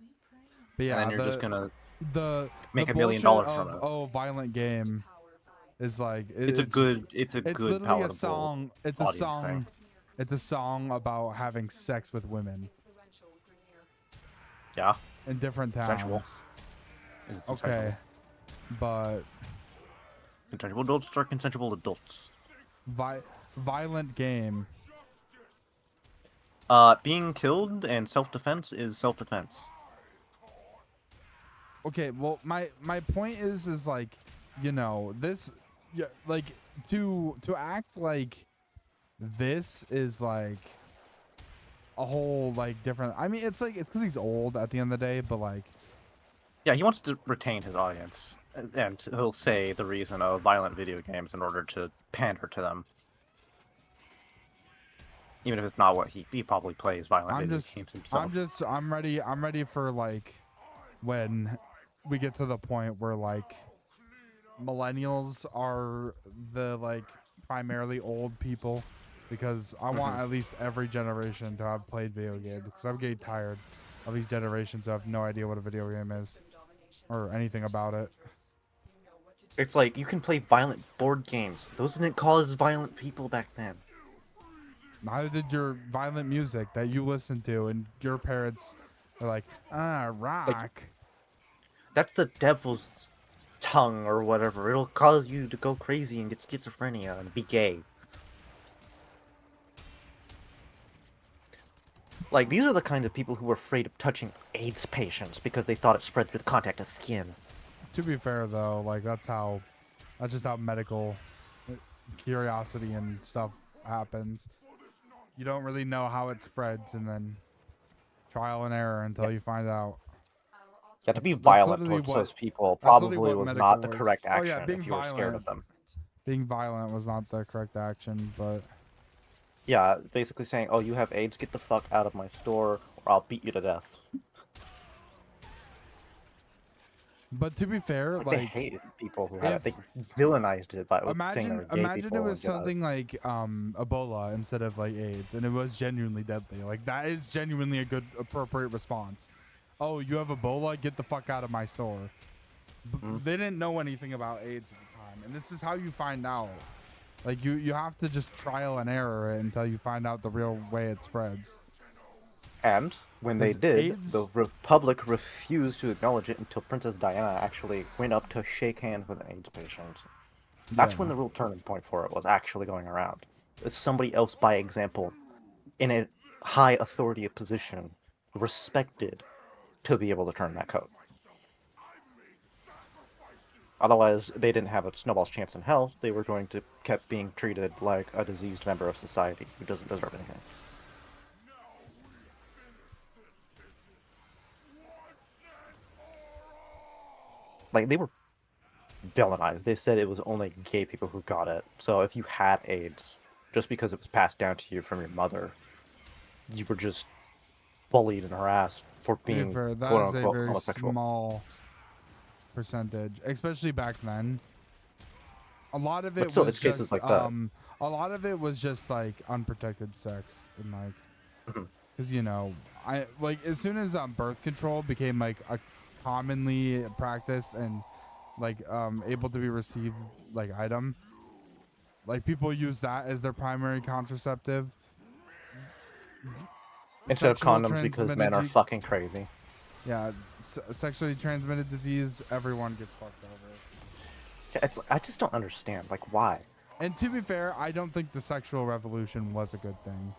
But yeah, And then you're just gonna make the $1 million bullshit from of, it. oh, violent game is like It's a good literally palatable a song. It's a audience song. thing. It's a song about having sex with women Yeah. in different towns. Sensual. It's Okay, but consensual adults are consensual adults. violent game. Being killed and self-defense is self-defense. Okay, well, my point is like, you know, this, yeah, like to act like this is like a whole like different. I mean, it's like it's because he's old at the end of the day, but like, Yeah, he wants to retain his audience, and he'll say the reason of violent video games in order to pander to them. Even if it's not what he probably plays violent video games himself. I'm ready for like when we get to the point where like millennials are the like primarily old people, because I want at least every generation to have played video games, because I'm getting tired of these generations who have no idea what a video game is or anything about it. It's like, you can play violent board games. Those didn't cause violent people back then. Neither did your violent music that you listen to, and your parents are like, rock. Like, that's the devil's tongue or whatever. It'll cause you to go crazy and get schizophrenia and be gay. Like, these are the kind of people who were afraid of touching AIDS patients because they thought it spread through the contact of skin. To be fair, though, like that's just how medical curiosity and stuff happens. You don't really know how it spreads, and then trial and error until you find out. Yeah, to be That's violent literally towards what- those people that's literally probably what was medical not the was. correct Oh, action yeah, being if you were scared of violent. them. Being violent was not the correct action, but Yeah, basically saying, oh, you have AIDS, get the fuck out of my store, or I'll beat you to death. to be fair, It's like they hated people who had it. if- They villainized it by saying they were gay imagine people it was and something like Ebola instead of like AIDS, and it was genuinely deadly. Like that is genuinely a good appropriate response. Oh, you have Ebola? Get the fuck out of my store. They didn't know anything about AIDS at the time, and this is how you find out. Like you have to just trial and error it until you find out the real way it spreads. And when they 'Cause did, AIDS- the Republic refused to acknowledge it until Princess Diana actually went up to shake hands with an AIDS patient. That's when Yeah. the real turning point for it was actually going around. It's somebody else, by example, in a high authority position, respected, to be able to turn that code. Otherwise, they didn't have a snowball's chance in hell. They were going to kept being treated like a diseased member of society who doesn't deserve anything. Like, they were villainized. They said it was only gay people who got it. So if you had AIDS, just because it was passed down to you from your mother, you were just bullied and harassed for being that is a quote-unquote very homosexual. small percentage, especially back then. A lot of it But still, was it's cases just like that. a lot of it was just like unprotected sex, and like Mhm. because you know, I like as soon as birth control became like a commonly practiced and like able to be received like item, like people use that as their primary contraceptive Instead of Sexual condoms because men are transmitted- fucking crazy. Yeah, sexually transmitted disease, everyone gets fucked over. I just don't understand. Like, why? And to be fair, I don't think the sexual revolution was a good thing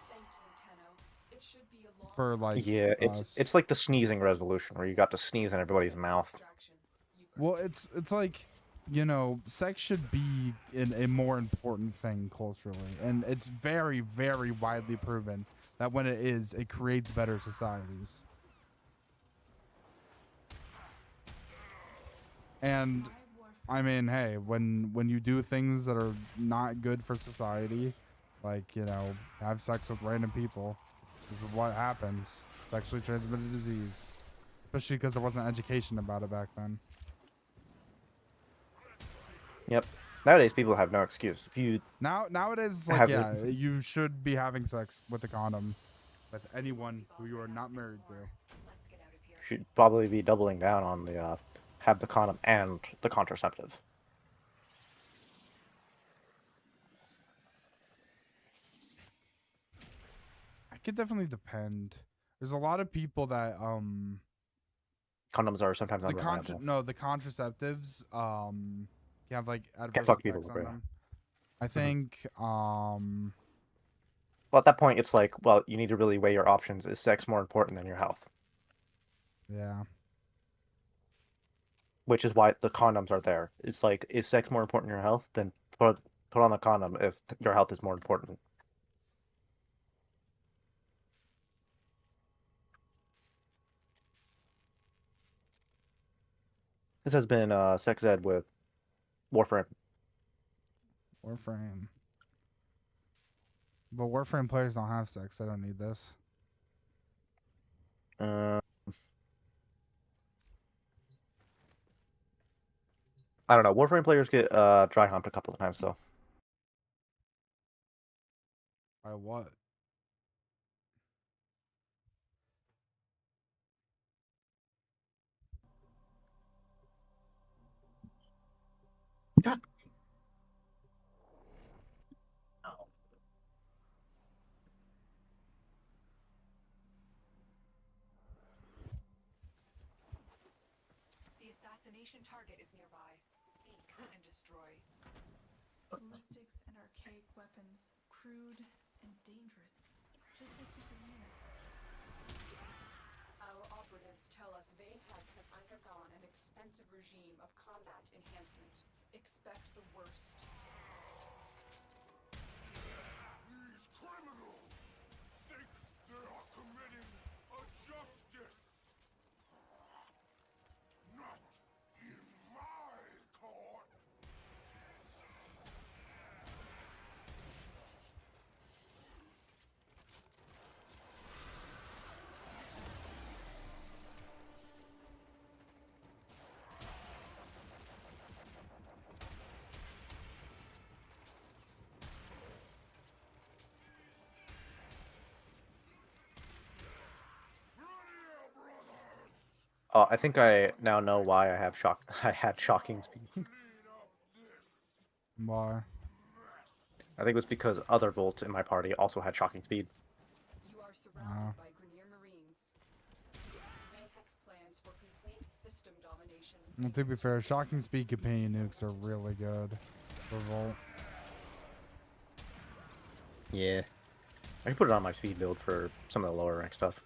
Thank you, Tenno. It should be a long for like Yeah, us. it's like the sneezing resolution where you got to sneeze in everybody's mouth. distraction. You've Well, it's like, you know, sex should be a more important thing culturally, and it's very, very widely proven that when it is, it creates better societies. And I mean, hey, when you do things that are not good for society, like, you know, have sex with random people, this is what happens. Sexually transmitted disease, especially because there wasn't education about it back then. Yep. Nowadays, people have no excuse. If you Nowadays, like, Have yeah, it- you should be having sex with a condom with anyone who you are not married to. let's get out of here. should probably be doubling down on the have the condom and the contraceptive. It could definitely depend. There's a lot of people that Condoms are sometimes the unreliable. the contraceptives can have like adverse fuck people effects on with it. them. I think Well, at that point, it's like, well, you need to really weigh your options. Is sex more important than your health? Yeah. Which is why the condoms are there. It's like, is sex more important than your health? Then put on the condom if your health is more important. This has been Sex Ed with Warframe. Warframe. But Warframe players don't have sex. I don't need this. I don't know. Warframe players get dry humped a couple of times, though. By what? God. The assassination target is nearby. Seek and destroy. Ballistics and archaic weapons, crude and dangerous, just like the Grenadier. Our operatives tell us Vapek has undergone an expensive regime of combat enhancement. Expect the worst. These criminals think they are committing a justice. Not in my court. Grenadier brothers, I think I now know why I have I had shocking speed. clean up this Why? I think it was because other Volts in my party also had shocking speed. You are surrounded by Grenier Marines. Vapek's plans for complete system domination. And to be fair, shocking speed companion nukes are really good for Volt. Yeah. I can put it on my speed build for some of the lower rank stuff.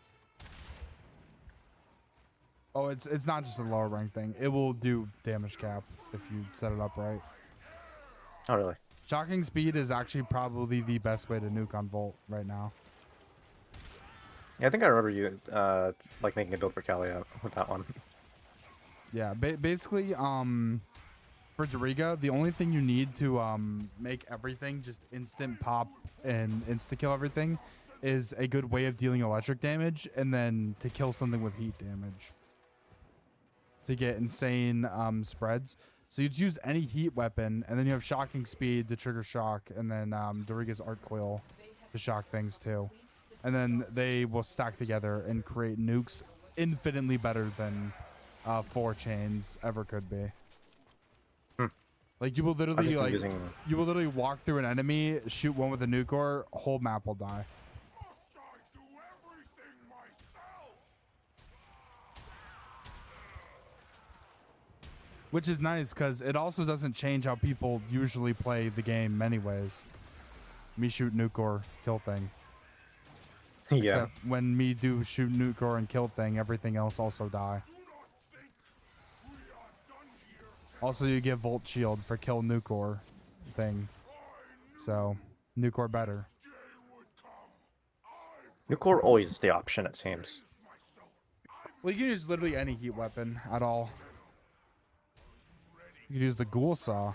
Oh, it's not just a lower rank thing. It will do damage cap if you set it up right. Oh, really? Shocking speed is actually probably the best way to nuke on Volt right now. Yeah, I think I remember you like making a build for Kalia with that one. Yeah, basically, for Doriga, the only thing you need to make everything just instant pop and insta kill everything is a good way of dealing electric damage, and then to kill something with heat damage to get insane spreads. So you'd use any heat weapon, and then you have shocking speed to trigger shock, and then Doriga's art coil to shock things too. And then they will stack together and create nukes infinitely better than 4 chains ever could be. Like you will literally you will literally walk through an enemy, shoot one with a nuke core, whole map will die. must I do everything myself? Which is nice because it also doesn't change how people usually play the game anyways. Me shoot nuke core, kill thing. Yeah. Except when me do shoot nuke core and kill thing, everything else also die. Do not think we are done here. Also, you get Volt Shield for kill nuke core thing. So, nuke core better. Day would come. Nucor always is the option, it seems. Well, you can use literally any heat weapon at all. You can use the Ghoul Saw.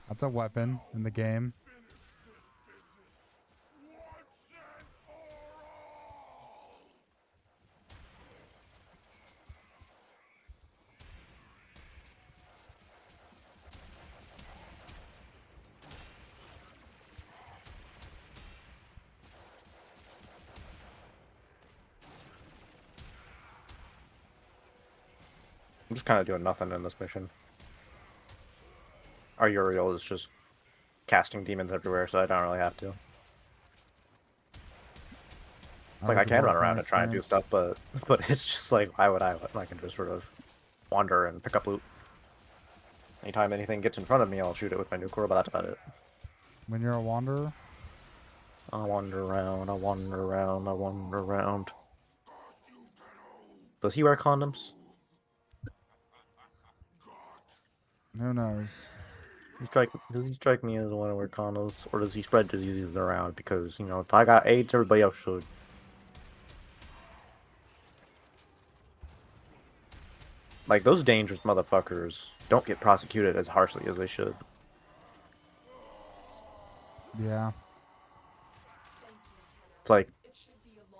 That's a weapon in the game. I'm just kind of doing nothing in this mission. Our Uriel is just casting demons everywhere, so I don't really have to. Like, I can run around and try and do stuff, but it's just like, why would I? I can just sort of wander and pick up loot. Anytime anything gets in front of me, I'll shoot it with my nuke core, but that's about it. When you're a wanderer? I wander around, I wander around, I wander around. Does he wear condoms? Who knows? Does he strike me as the one who wear condoms, or does he spread diseases around? Because, you know, if I got AIDS, everybody else should. Like, those dangerous motherfuckers don't get prosecuted as harshly as they should. Yeah. It's like,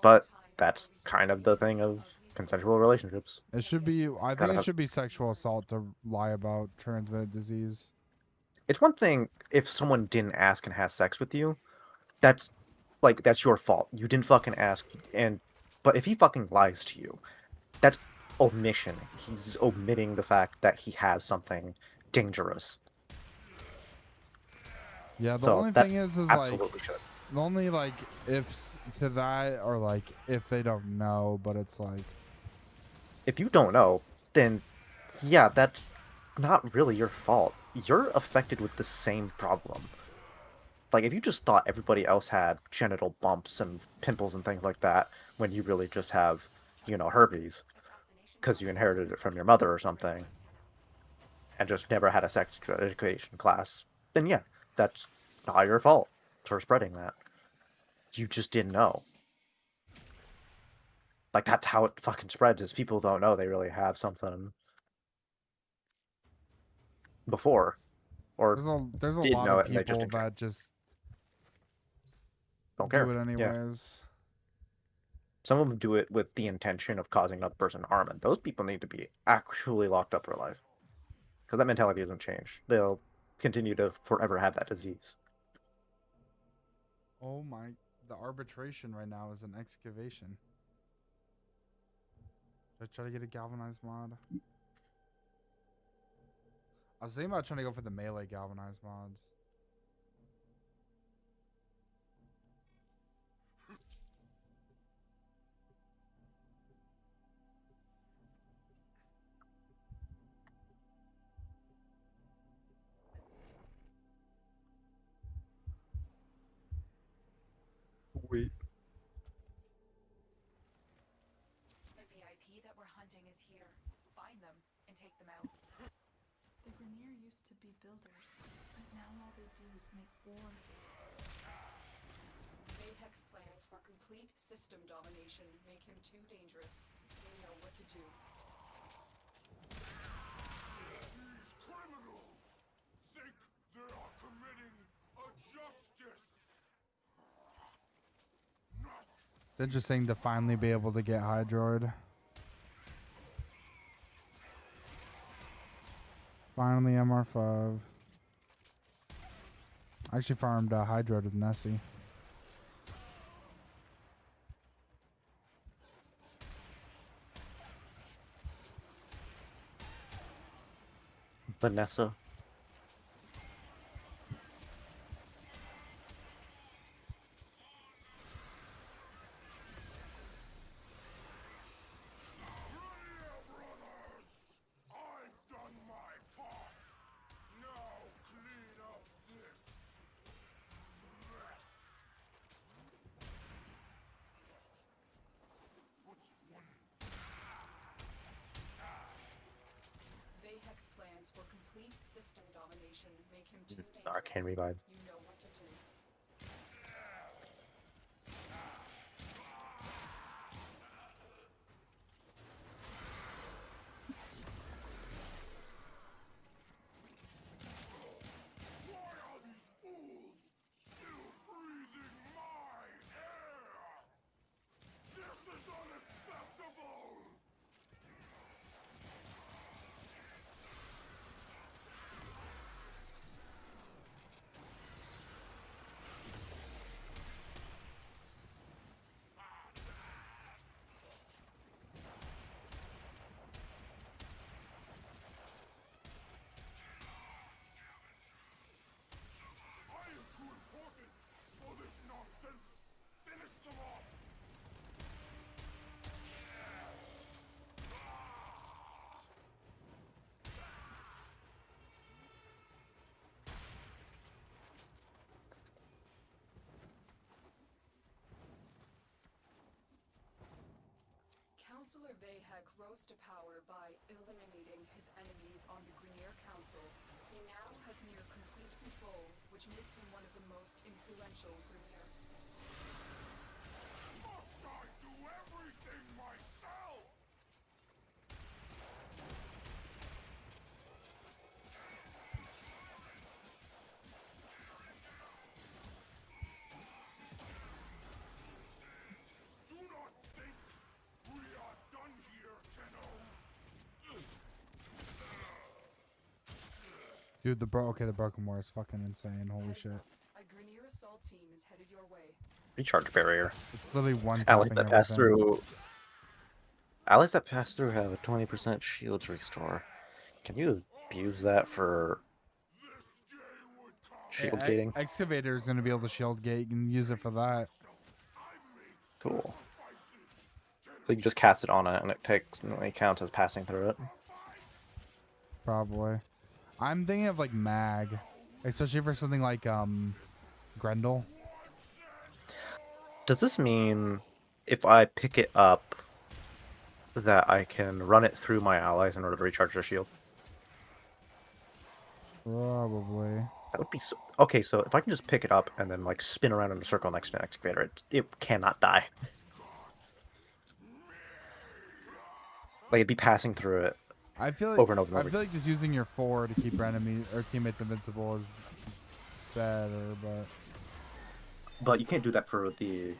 but that's kind of the thing of consensual relationships. It should be, I think Gotta it have- should be sexual assault to lie about transmitted disease. It's one thing if someone didn't ask and has sex with you, that's like that's your fault. You didn't fucking ask, but if he fucking lies to you, that's omission. He's omitting the fact that he has something dangerous. Yeah, the So only that thing is like, absolutely should. the only like ifs to that are like if they don't know, but it's like, If you don't know, then yeah, that's not really your fault. You're affected with the same problem. Like, if you just thought everybody else had genital bumps and pimples and things like that, when you really just have, you know, herpes, because you inherited it from your mother or something, and just never had a sex education class, then yeah, that's not your fault for spreading that. You just didn't know. Like, that's how it fucking spreads, is people don't know they really have something before. Or there's a did lot know of it and they just people didn't care. that just Don't care. do it Yeah. anyways. Some of them do it with the intention of causing another person harm, and those people need to be actually locked up for life. Because that mentality doesn't change. They'll continue to forever have that disease. Oh my, the arbitration right now is an excavation. Should I try to get a galvanized mod? I was thinking about trying to go for the melee galvanized mods. Wait. The VIP that we're hunting is here. Find them and take them out. The Grenier used to be builders, but now all they do is make war. Apex plans for complete system domination make him too dangerous. You know what to do. These criminals think they are committing a justice. Not It's interesting to finally be able to get Hydroid. Finally MR5. I actually farmed Hydroid with Nessie. Vanessa. brothers. I've done my part. Now clean up this mess. Bayhex plans for complete system domination make him too dangerous. Arcane revive. You know what to do. Why are these fools still breathing my air? This is unacceptable! Chancellor Vayhek rose to power by eliminating his enemies on the Grineer Council. He now has near complete control, which makes him one of the most influential Grineer. Must I do everything myself? Do not think we are done here, Tenno. Dude, the Broken War is fucking insane. Holy Heads shit. up. A Grineer assault team is headed your way. Recharge barrier. It's literally one Allies tapping that pass everything. through. Allies that pass through have a 20% shields restore. Can you abuse that for shield gating? Excavator is gonna be able to shield gate. You can use it for that. Cool. So you just cast it on it, and it counts as passing through it. Probably. I'm thinking of like mag, especially for something like Grendel. Does this mean if I pick it up that I can run it through my allies in order to recharge their shield? Probably. That would be so... Okay, so if I can just pick it up and then like spin around in a circle next to an excavator, it cannot die. Like it'd be passing through it. I feel like Over and over and I over. feel like just using your 4 to keep your enemies or teammates invincible is better, but But you can't do that for the.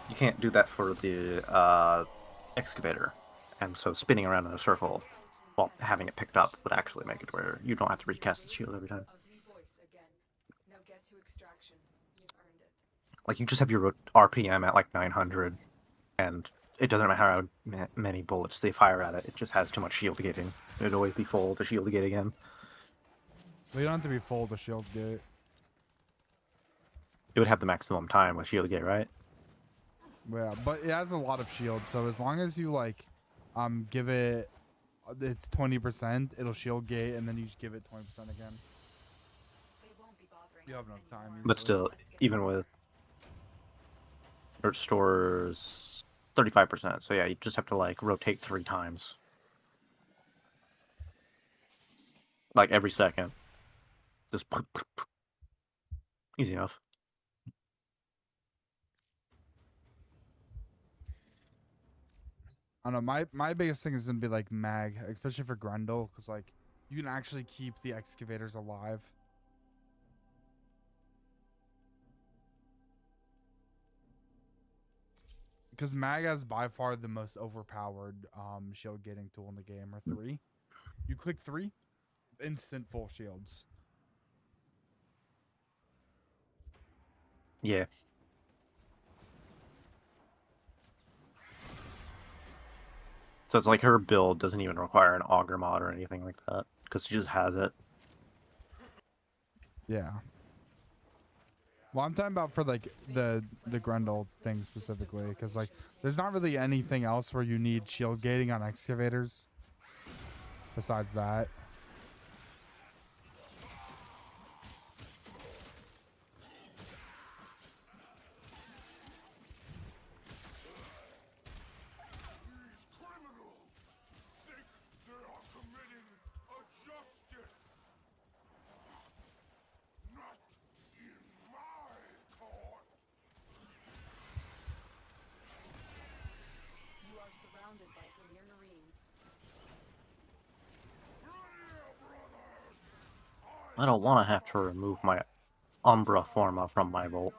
You can't do that for the excavator, and so spinning around in a circle while having it picked up would actually make it where you don't have to recast the shield every time. Ugly voice again. Now get to extraction. You've earned it. Like you just have your RPM at like 900, and it doesn't matter how many bullets they fire at it. It just has too much shield gating. It'd always be full to shield gate again. we don't have to be full to shield gate. It would have the maximum time with shield gate, right? Yeah, but it has a lot of shield, so as long as you like give it it's 20%, it'll shield gate, and then you just give it 20% again. They won't be bothering You have us enough time anymore. But still, Let's get even with it stores 35%. So yeah, you just have to like rotate 3 times, like every second. Just easy enough. I don't know. My biggest thing is gonna be like mag, especially for Grendel, because like you can actually keep the excavators alive. Because mag has by far the most overpowered shield gating tool in the game, or 3. You click 3, instant full shields. Yeah. So it's like her build doesn't even require an auger mod or anything like that, because she just has it. Yeah. Well, I'm talking about for like the Grendel thing specifically, because like there's not really anything else where you need shield gating on excavators. Besides that. These criminals think they are committing a justice. Not in my court. You are surrounded by Grineer Marines. Grineer brothers, I don't want to have to remove my Umbra Forma from my vault,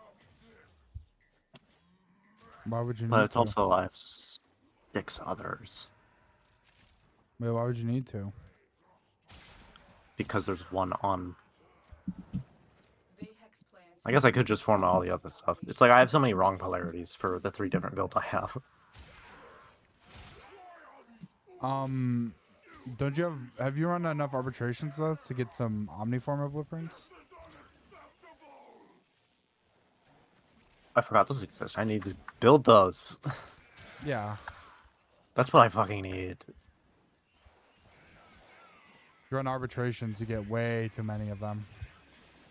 Why would you need but it's to? also I have 6 others Wait, why would you need to? because there's one on. Vayhek's plans. I guess I could just form all the other stuff. It's like I have so many wrong polarities for the 3 different builds I have. Don't you have you run enough arbitration slots to get some Omniformer blueprints? I forgot those exist. I need to build those. Yeah. That's what I fucking need. You run arbitrations, you get way too many of them.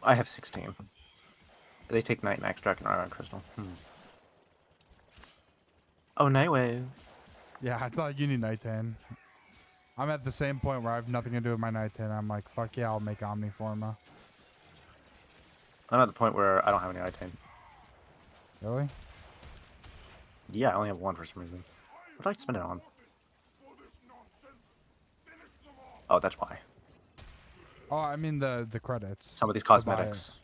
I have 16. They take Night Max Dragon Iron Crystal. Oh, Nightwave. Yeah, it's like you need Nighttane. I'm at the same point where I have nothing to do with my Nighttane. I'm like, fuck yeah, I'll make Omniforma. I'm at the point where I don't have any item. Really? Yeah, I only have one for some reason. What do I spend it on? Oh, that's why. Oh, I mean the credits. Some of these to buy it. cosmetics.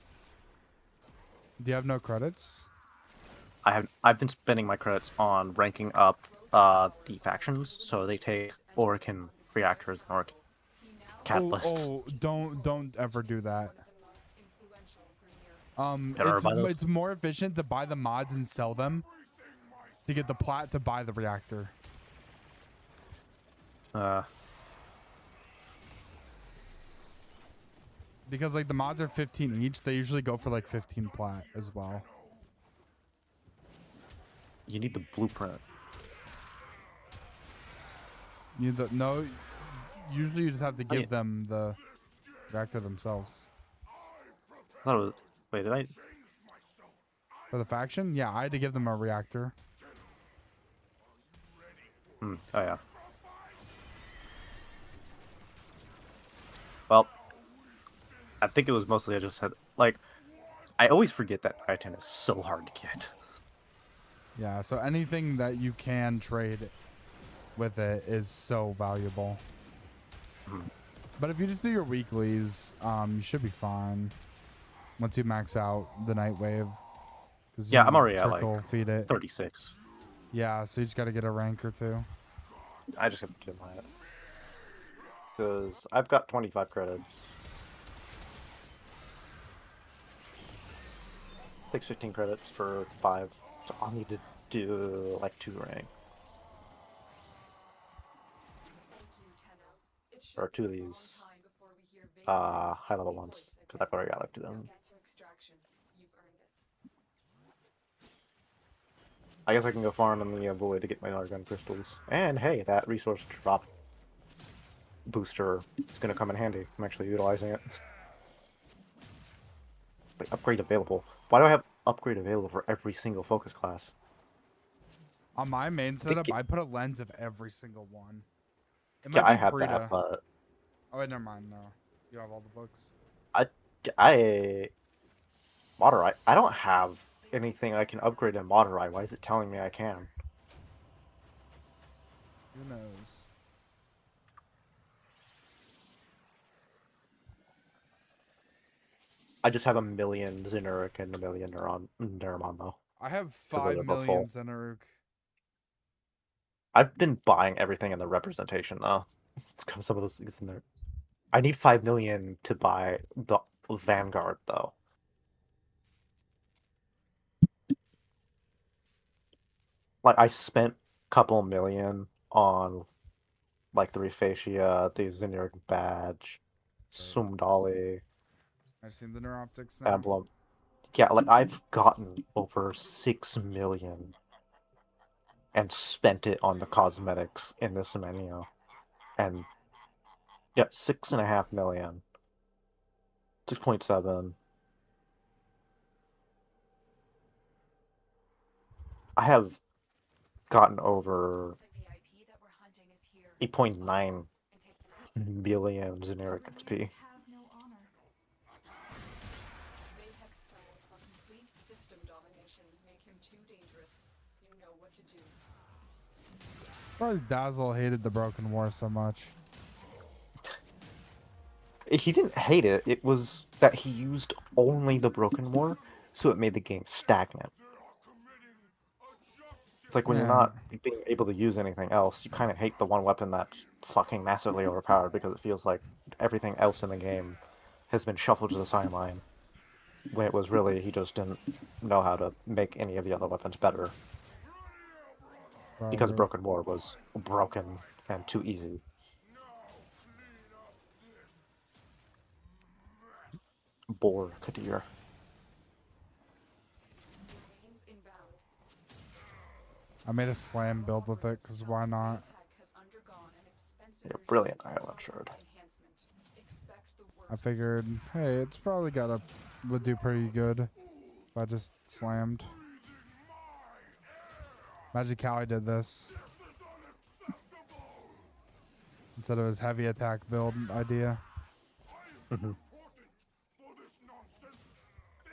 Do you have no credits? I've been spending my credits on ranking up the factions, so they take Orokin reactors and Orokin catalysts. Oh, don't ever do that. Never buy those? It's more efficient to buy the mods and sell them to get the plat to buy the reactor. Because like the mods are 15 each, they usually go for like 15 plat as well. You need the blueprint. No, usually you just have to give them the reactor themselves. I thought it was. Wait, did I? For the faction? Yeah, I had to give them a reactor. Oh yeah. Well, I think it was mostly I just had like. I always forget that I-10 is so hard to get. Yeah, so anything that you can trade with it is so valuable. But if you just do your weeklies, you should be fine. Once you max out the night wave. Yeah, I'm already at like feed it. 36. Yeah, so you just gotta get a rank or two. I just have to get my it. Because I've got 25 credits. Takes 15 credits for 5. So I'll need to do like 2 rank. Or 2 of these high level ones. Because I've already got like 2 of them. I guess I can go farm in the void to get my argon crystals. And hey, that resource drop booster is going to come in handy. I'm actually utilizing it. Wait, upgrade available. Why do I have upgrade available for every single focus class? On my main setup, I put a lens of every single one. Yeah, I have that, but... Oh, wait, never mind. No. You have all the books? Moderai. I don't have anything I can upgrade in Moderai. Why is it telling me I can? Who knows? I just have a million Zenuric and a million Neuromon, though. I have 5 million Zenuruk. I've been buying everything in the representation, though. Some of those things in there. I need 5 million to buy the Vanguard, though. Like, I spent a couple million on, like, the Rephasia, the Zenuric badge, Sumdali. I've seen the Neuroptics now. Emblem. Yeah, like, I've gotten over 6 million and spent it on the cosmetics in this menu. And, yeah, 6.5 million. 6.7. I have gotten over 8.9 billion generic XP. Surprised Dazzle hated the Broken War so much. He didn't hate it. It was that he used only the Broken War, so it made the game stagnant. It's like when you're not being able to use anything else, you kind of hate the one weapon that's fucking massively overpowered because it feels like everything else in the game has been shuffled to the sideline. When it was really, he just didn't know how to make any of the other weapons better. Because Broken War was broken and too easy. Boar Kadir. I made a slam build with it, because why not? You're brilliant, Island Shard. I figured, hey, it's probably would do pretty good if I just slammed. Magicali did this. instead of his heavy attack build idea. Mhm.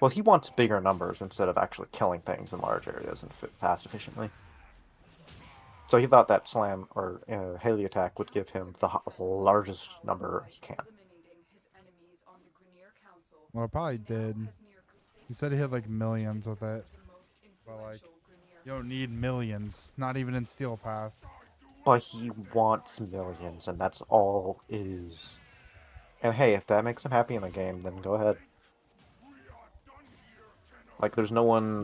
Well, he wants bigger numbers instead of actually killing things in large areas and fast efficiently. So he thought that slam or Haley attack would give him the largest number he can. Well, it probably did. He said he had like millions with it. But like, you don't need millions. Not even in Steel Path. But he wants millions, and that's all is. And hey, if that makes him happy in the game, then go ahead. Like, there's no one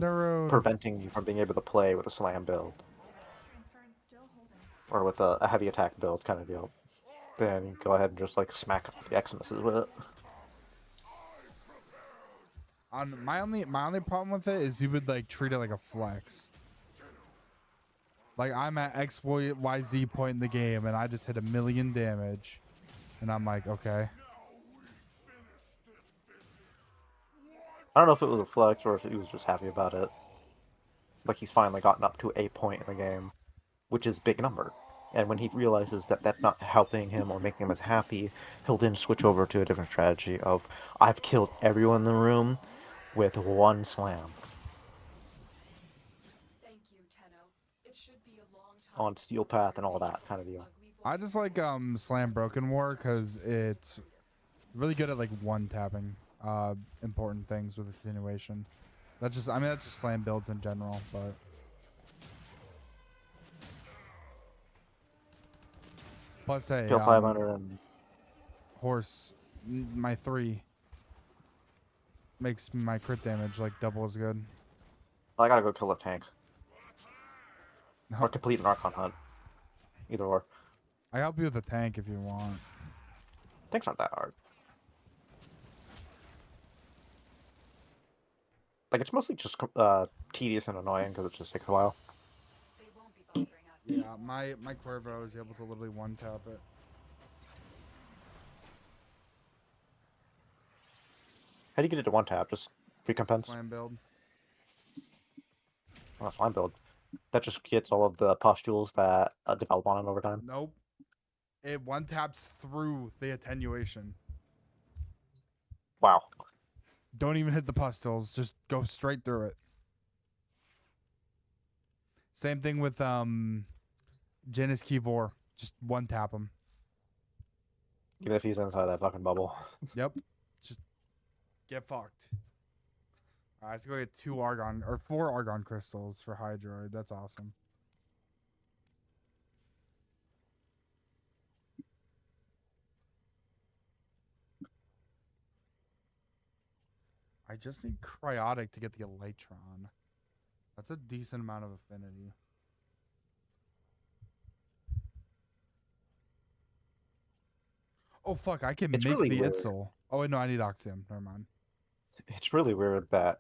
preventing you from being able to play with a slam build. Or with a heavy attack build kind of deal. Then go ahead and just, like, smack off the Xmas with it. My only problem with it is you would like treat it like a flex. Like I'm at XYZ point in the game and I just hit 1,000,000 damage, and I'm like, okay. I don't know if it was a flex or if he was just happy about it. Like he's finally gotten up to a point in the game, which is a big number. And when he realizes that that's not helping him or making him as happy, he'll then switch over to a different strategy of, I've killed everyone in the room with one slam. On Steel Path and all that kind of deal. I just like Slam Broken War because it's really good at like one tapping important things with attenuation. That's just Slam builds in general, but plus hey, Kill 500 and horse, my 3 makes my crit damage like double as good. I gotta go kill a tank. Or complete an Archon hunt. Either or. I help you with the tank if you want. Tanks aren't that hard. Like, it's mostly just tedious and annoying because it just takes a while. Yeah, my Cuervo is able to literally one tap it. How do you get it to one tap? Just recompense? Slam build. Oh, slam build. That just gets all of the pustules that develop on it over time. Nope. It one taps through the attenuation. Wow. Don't even hit the pustules. Just go straight through it. Same thing with Janus Kivor. Just one tap him. Even if he's inside that fucking bubble. Yep. Just get fucked. I have to go get 4 Argon crystals for Hydroid. That's awesome. I just need Cryotic to get the Elytron. That's a decent amount of affinity. Oh fuck, I can It's make really the weird. Itzel. Oh wait, no, I need Oxium. Never mind. It's really weird that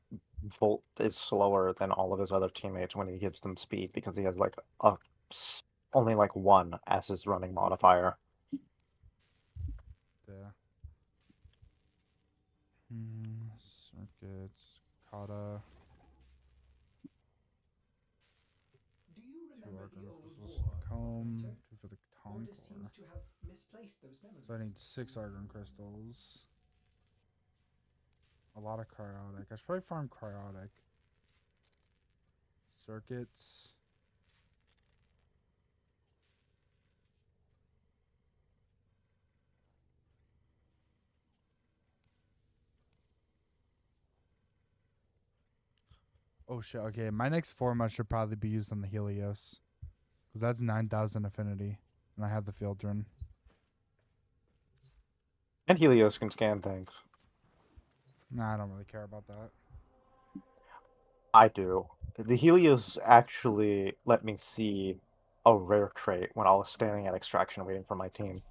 Volt is slower than all of his other teammates when he gives them speed because he has like only like 1 as his running modifier. Yeah. Circuits, Kata. Do you 2 remember Argon the old crystals. war, Comb. Hunter? 2 for the Tom Ordis core. seems to have misplaced those memories. So I need 6 Argon crystals. A lot of Cryotic. I should probably farm Cryotic. Circuits. Oh shit, okay. My next format should probably be used on the Helios. Because that's 9,000 affinity. And I have the Fieldren. And Helios can scan things. Nah, I don't really care about that. I do. The Helios actually let me see a rare trait when I was standing at extraction waiting for my team.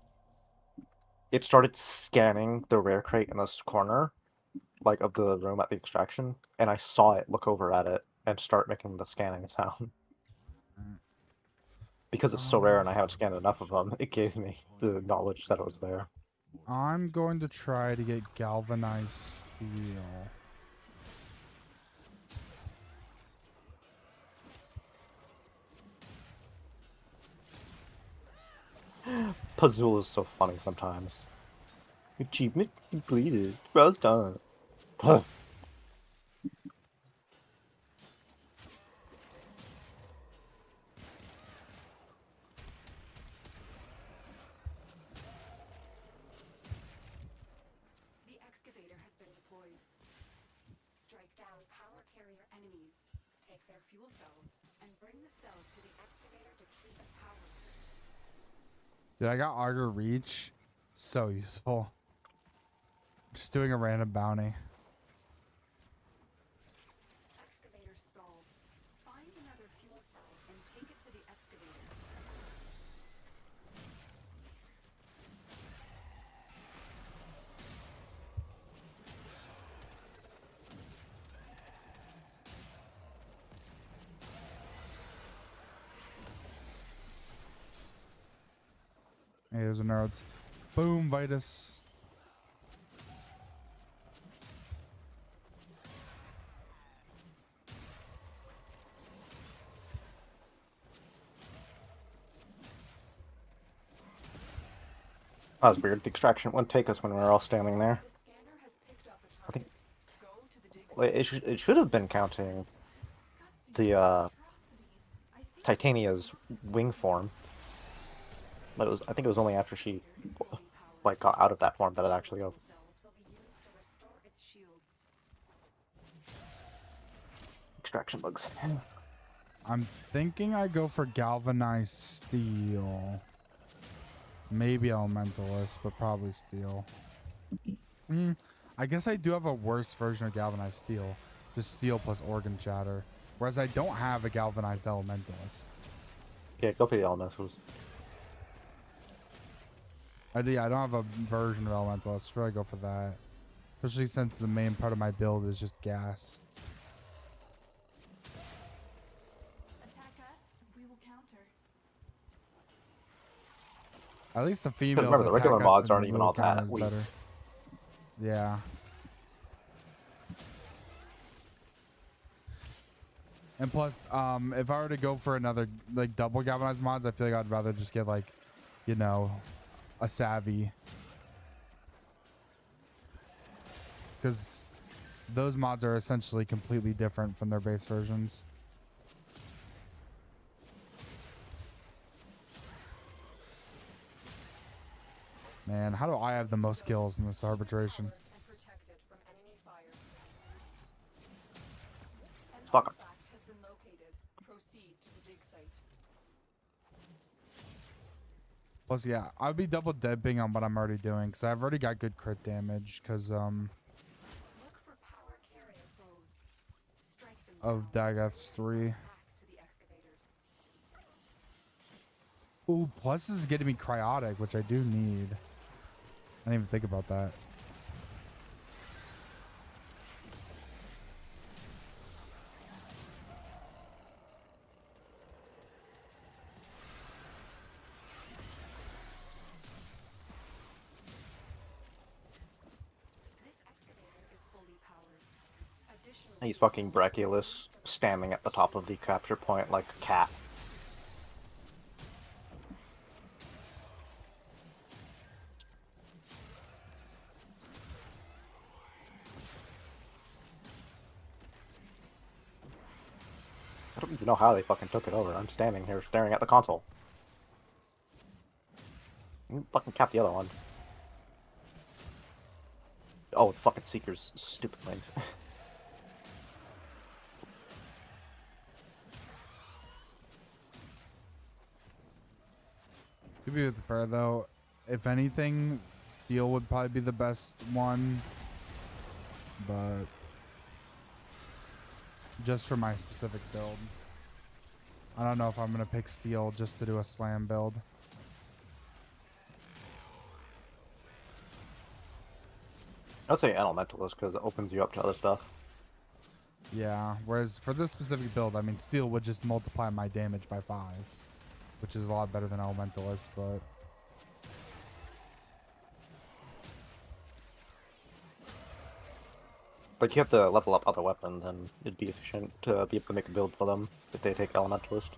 It started scanning the rare crate in this corner, like of the room at the extraction, and I saw it look over at it and start making the scanning sound. Because it's so rare and I haven't scanned enough of them, it gave me the knowledge that it was there. I'm going to try to get galvanized steel. Puzzle is so funny sometimes. Achievement completed. Well done. The excavator has been deployed. Strike down power carrier enemies, take their fuel cells, and bring the cells to the excavator to keep it powered. Dude, I got Augur Reach. So useful. Just doing a random bounty. Excavator stalled. Find another fuel cell and take it to the excavator. Hey, there's a nerds. Boom, Vitus. That was weird. The extraction wouldn't take us when we were all standing there. The scanner has picked up a I think target. Go to the dig wait, it should have been counting the Titania's wing form. But I think it was only after she like got out of that form that it actually fuel go. cells will be used to restore its shields. Extraction bugs. I'm thinking I go for galvanized steel. Maybe elementalist, but probably steel. I guess I do have a worse version of galvanized steel. Just steel plus organ shatter. Whereas I don't have a galvanized elementalist. Yeah, go for the elementals. Yeah, I don't have a version of elementalist. Should probably go for that. Especially since the main part of my build is just gas. Attack us, we will counter. At least the females remember, the regular attack us mods and aren't even will all that counter is weak. better. Yeah. And plus, if I were to go for another like double galvanized mods, I feel like I'd rather just get like, you know, a savvy. Because those mods are essentially completely different from their base versions. Man, how do I have the most kills in this arbitration? And protected from enemy fire. An Fuck 'em. artifact has been located. Proceed to the dig site. Plus, yeah, I'd be double dipping on what I'm already doing because I've already got good crit damage because Look for power carrier foes. Strike them of down. Dagath's 3. Back to the excavators. Ooh, plus this is getting me cryotic, which I do need. I didn't even think about that. This excavator is fully powered. Additional He's fucking Brachiolis standing at the top of the capture point like a cat. I don't even know how they fucking took it over. I'm standing here staring at the console. You fucking cap the other one. Oh, fucking Seekers. Stupid things. To be fair though, if anything, steel would probably be the best one. But just for my specific build. I don't know if I'm gonna pick steel just to do a slam build. I'd say Elementalist because it opens you up to other stuff. Yeah, whereas for this specific build, I mean, steel would just multiply my damage by 5, which is a lot better than Elementalist, but... Like, you have to level up other weapons, and it'd be efficient to be able to make a build for them if they take Elementalist.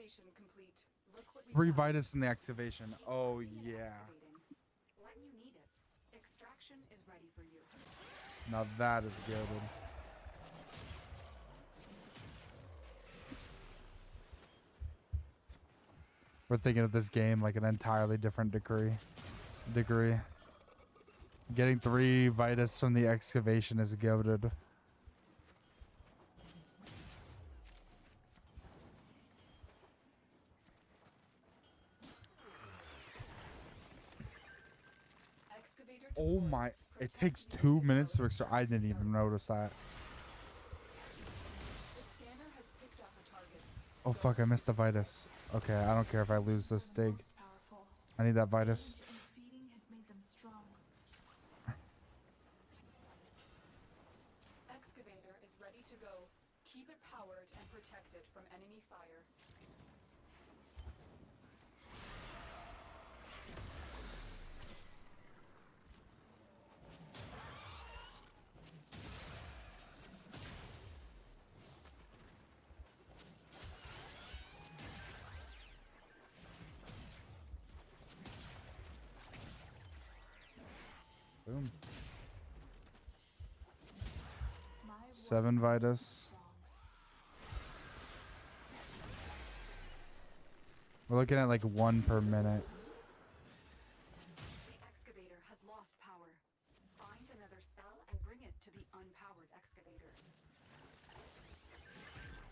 Excavation complete. Look what we 3 found. Vitus in the excavation. Keep Oh mining and yeah. excavating. When you need it, extraction is ready for you. Now that is good. We're thinking of this game like an entirely different degree. Getting 3 Vitus from the excavation is goated. Excavator Oh deployed. my, it Protect takes the 2 unit minutes to while it extract. I didn't even notice that. The scanner has picked up a target. Oh fuck, I missed the Vitus. Okay, I don't care if I lose this dig. Most powerful. I need that Vitus. And feeding has made them strong. Excavator is ready to go. Keep it powered and protect it from enemy fire. Boom. My 7 Vitus. We're looking at like 1 per minute. The excavator has lost power. Find another cell and bring it to the unpowered excavator.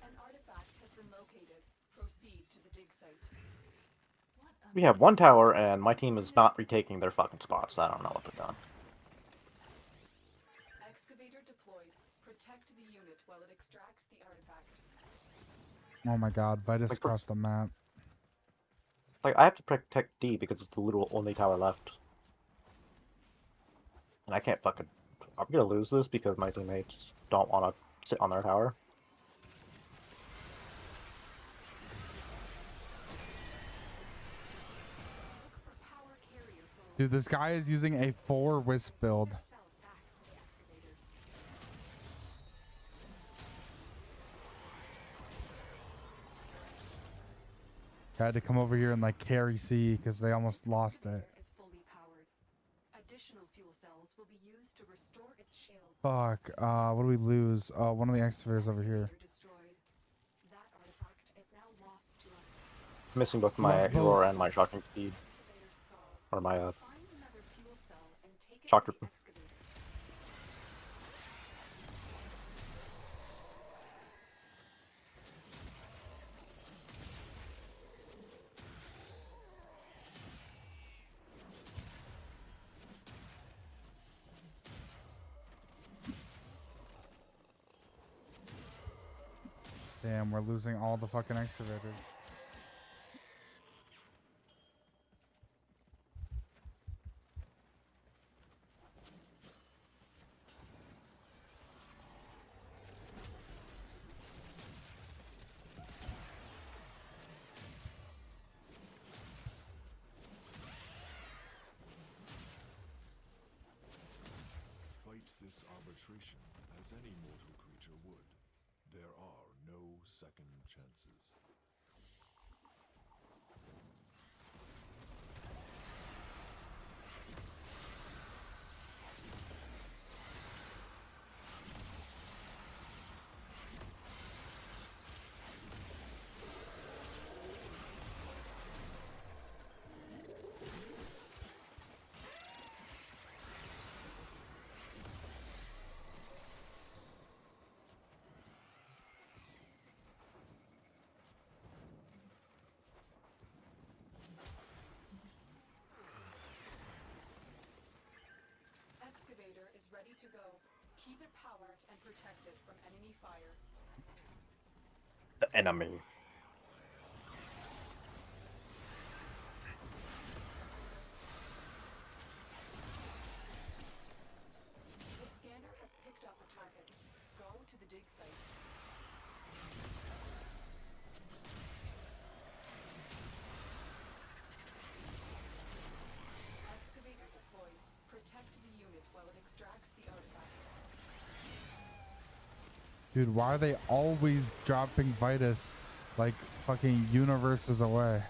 An artifact has been located. Proceed to the dig site. What a We have 1 tower, and my team is not retaking their fucking spots. I don't know what they've done. Excavator deployed. Protect the unit while it extracts the artifact. Oh my god, Vitus Like, across the map. Like, I have to protect D because it's the literal only tower left. And I can't fucking... I'm gonna lose this because my teammates don't want to sit on their tower. Look for power carrier foes. Dude, this guy is using a 4 Wisp build. Their cells back to the excavators. I had to come over here and like carry C because they almost lost it. Excavator is fully powered. Additional fuel cells will be used to restore its shields. Fuck, what do we lose? One of the excavators over here. Excavator destroyed. That artifact is now lost to us. Missing both my Lost both. Aurora and my Shocking Speed. Excavator stalled. Or my, Find another fuel cell and take it Shocker. to the excavator. Damn, we're losing all the fucking excavators. Fight this arbitration as any mortal creature would. There are no second chances. Excavator is ready to go. Keep it powered and protect it from enemy fire. The enemy. The scanner has picked up a target. Go to the dig site. Excavator deployed. Protect the unit while it extracts the artifact. Dude, why are they always dropping Vitus Like fucking universes away.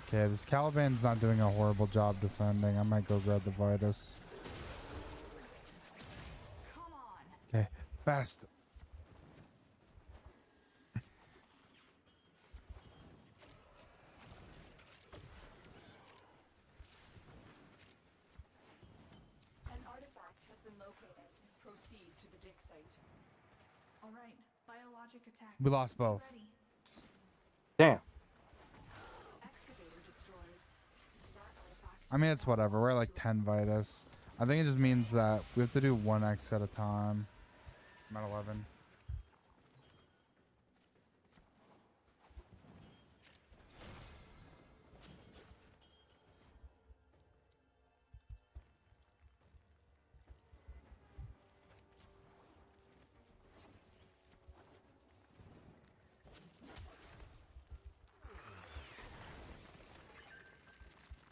Okay, this Caliban's not doing a horrible job defending. I might go grab the Vitus. Okay, fast. An artifact has been located. Proceed to the dig site. All right, biologic attack. We lost both. Ready. Damn. Excavator destroyed. That artifact I mean, it's whatever. We're at like 10 Vitus. I think it just means that we have to do 1x at a time. I'm at 11.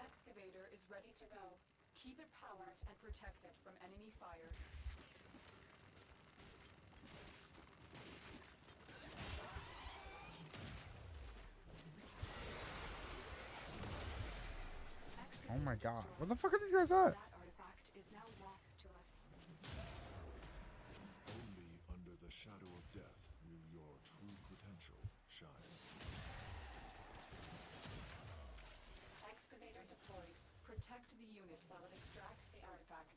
excavator is ready to go. Keep it powered and protect it from enemy fire. Oh my god. Where the fuck are these guys at? That artifact is now lost to us. Only under the shadow of death will your true potential shine. Excavator deployed. Protect the unit while it extracts the artifact.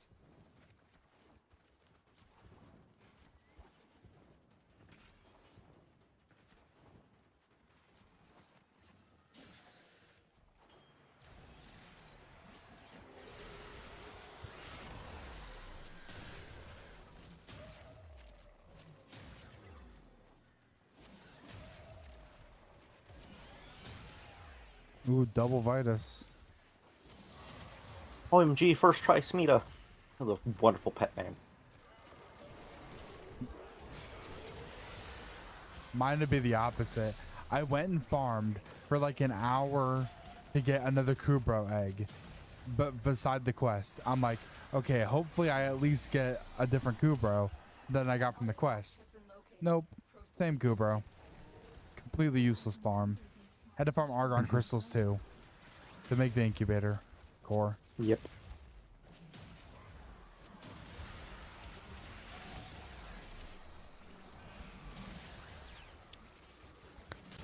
Ooh, double Vitus. OMG, first try Smita. That's a wonderful pet name. Mine would be the opposite. I went and farmed for like an hour to get another Kubro egg. But beside the quest, I'm like, okay, hopefully I at least get a different Kubro than I got from the quest. Nope. Same Kubro. Completely useless farm. Had to farm Argon crystals too to make the incubator core. Yep.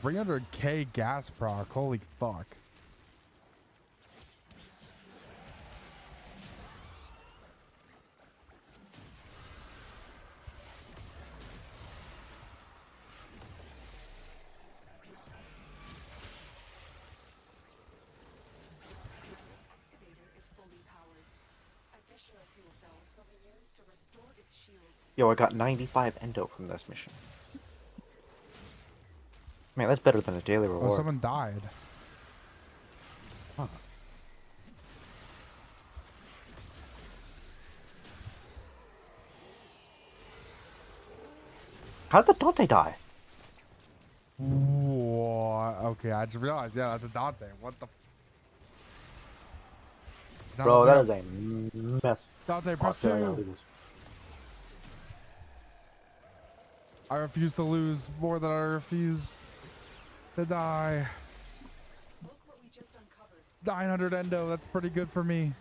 $300k gas proc. Holy fuck. Excavator is fully powered. Additional fuel cells will be used to restore its shields. Yo, I got 95 endo from this mission. Man, that's better than a daily Oh, reward. someone died. Huh. How did the Dante die? Whoa. Okay, I just realized, yeah, that's a Dante. What the? He's not Bro, over that is a mess. Dante, press Australia 2. lose. I refuse to lose more than I refuse to die. Look what we just uncovered. 900 endo, that's pretty good for me.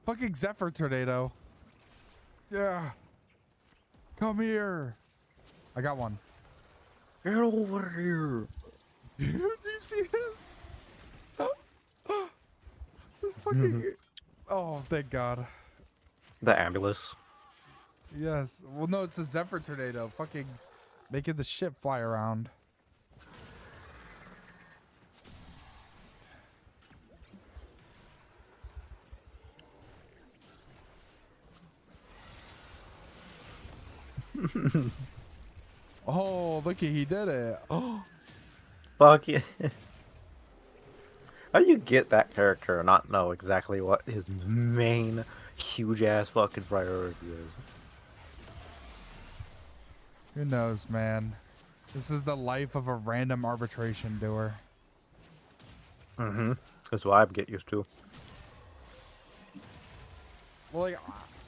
Fucking Zephyr Tornado. Yeah. Come here. I got one. Get over here. Dude, do you see this? This fucking... Oh, thank God. The ambulance. Yes. Well, no, it's the Zephyr Tornado. Fucking making the ship fly around. Oh, look at he did it. Oh, Fuck yeah. How do you get that character and not know exactly what his main huge ass fucking priority is? Who knows, man? This is the life of a random arbitration doer. Mm-hmm. That's what I get used to. Well, like,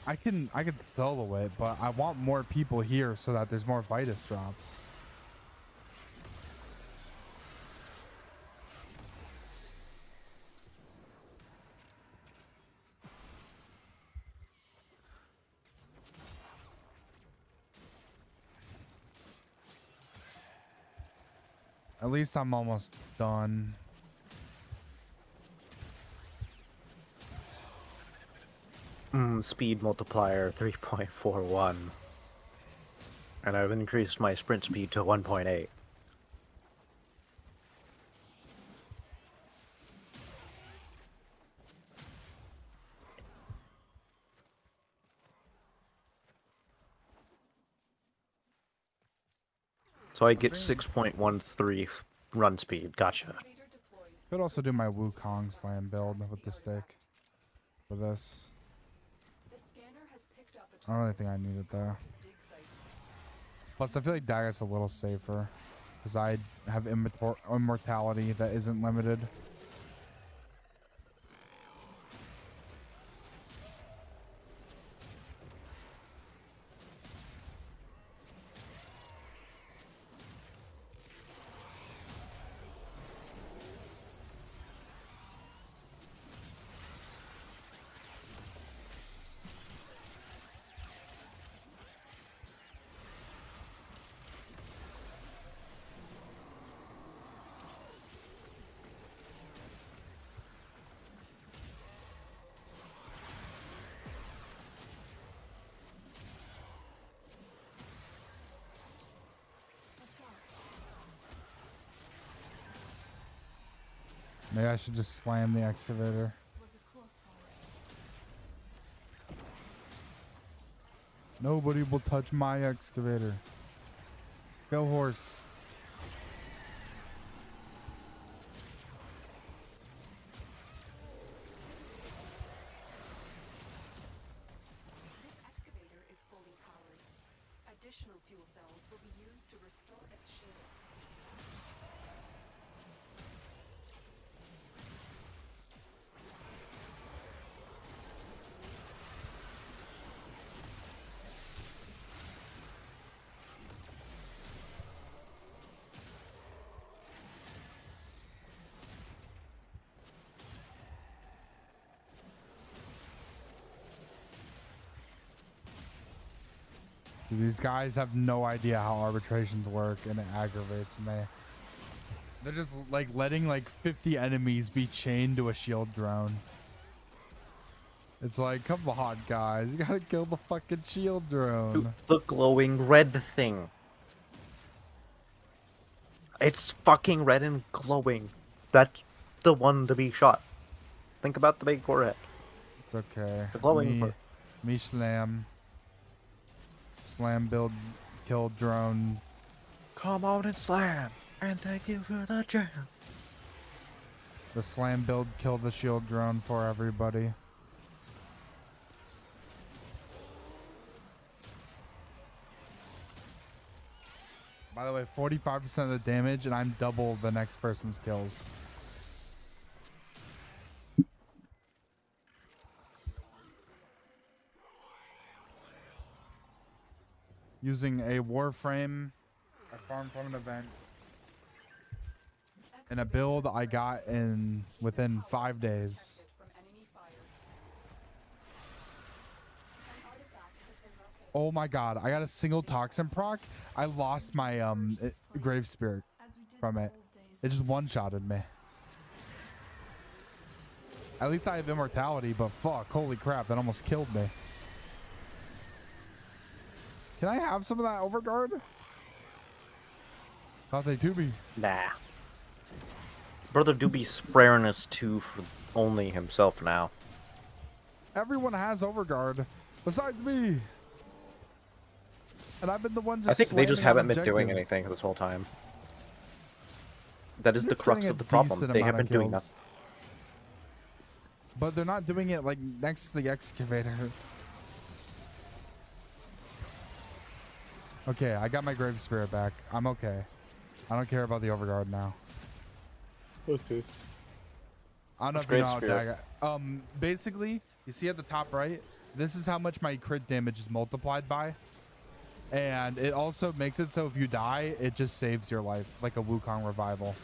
I can solo it, but I want more people here so that there's more Vitus drops. At least I'm almost done. Speed multiplier 3.41. And I've increased my sprint speed to 1.8. So I get 6.13 run speed. Gotcha. Could also do my Wukong slam build with the stick for this. I don't really think I need it though. Plus, I feel like Dagger's a little safer because I have immortality that isn't limited. Maybe I should just slam the excavator. Nobody will touch my excavator. Go horse. This excavator is fully powered. Additional fuel cells will be used to restore its shields. Dude, these guys have no idea how arbitrations work, and it aggravates me. They're just like letting like 50 enemies be chained to a shield drone. It's like, come on, guys, you gotta kill the fucking shield drone. Dude, the glowing red thing. It's fucking red and glowing. That's the one to be shot. Think about the big forehead. It's okay. The glowing part. Me slam. Slam build, kill drone. Come on and slam, and thank you for the jam. The slam build, kill the shield drone for everybody. By the way, 45% of the damage, and I'm double the next person's kills. Using a warframe, I farmed from an event, and a build I got in within 5 days. Oh my god, I got a single toxin proc. I lost my grave spirit from it. It just one-shotted me. At least I have immortality, but fuck, holy crap, that almost killed me. Can I have some of that overguard? Thought they do be. Nah. Brother do be spraying us too for only himself now. Everyone has overguard besides me. And I've been the one just I think they just slamming haven't been doing objective. anything this whole time. That is You're the crux getting of the a problem. decent They amount have of been doing kills. nothing. But they're not doing it like next to the excavator. Okay, I got my grave spirit back. I'm okay. I don't care about the overguard now. Okay. I don't know What's if you know grave how spirit? basically, you see at the top right, this is how much my crit damage is multiplied by. And it also makes it so if you die, it just saves your life, like a Wukong revival.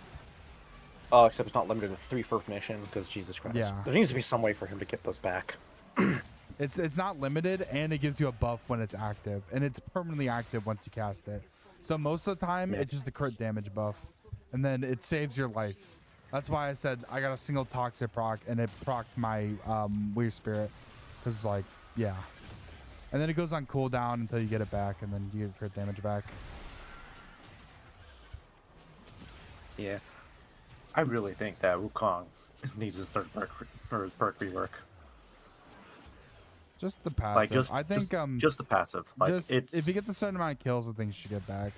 Oh, except it's not limited to 3 for mission, because Jesus Christ. Yeah. There needs to be some way for him to get those back. It's not limited, and it gives you a buff when it's active, and it's permanently active once you cast it. So most of the time, Yeah. it's just a crit damage buff, and then it saves your life. That's why I said I got a single toxic proc, and it procced my weird spirit, because like yeah, and then it goes on cooldown until you get it back, and then you get crit damage back. Yeah. I really think that Wukong needs his third perk, or his perk rework. Just the passive. Like, just, I think just the passive. Like, just it's... if you get the certain amount of kills, I think you should get back.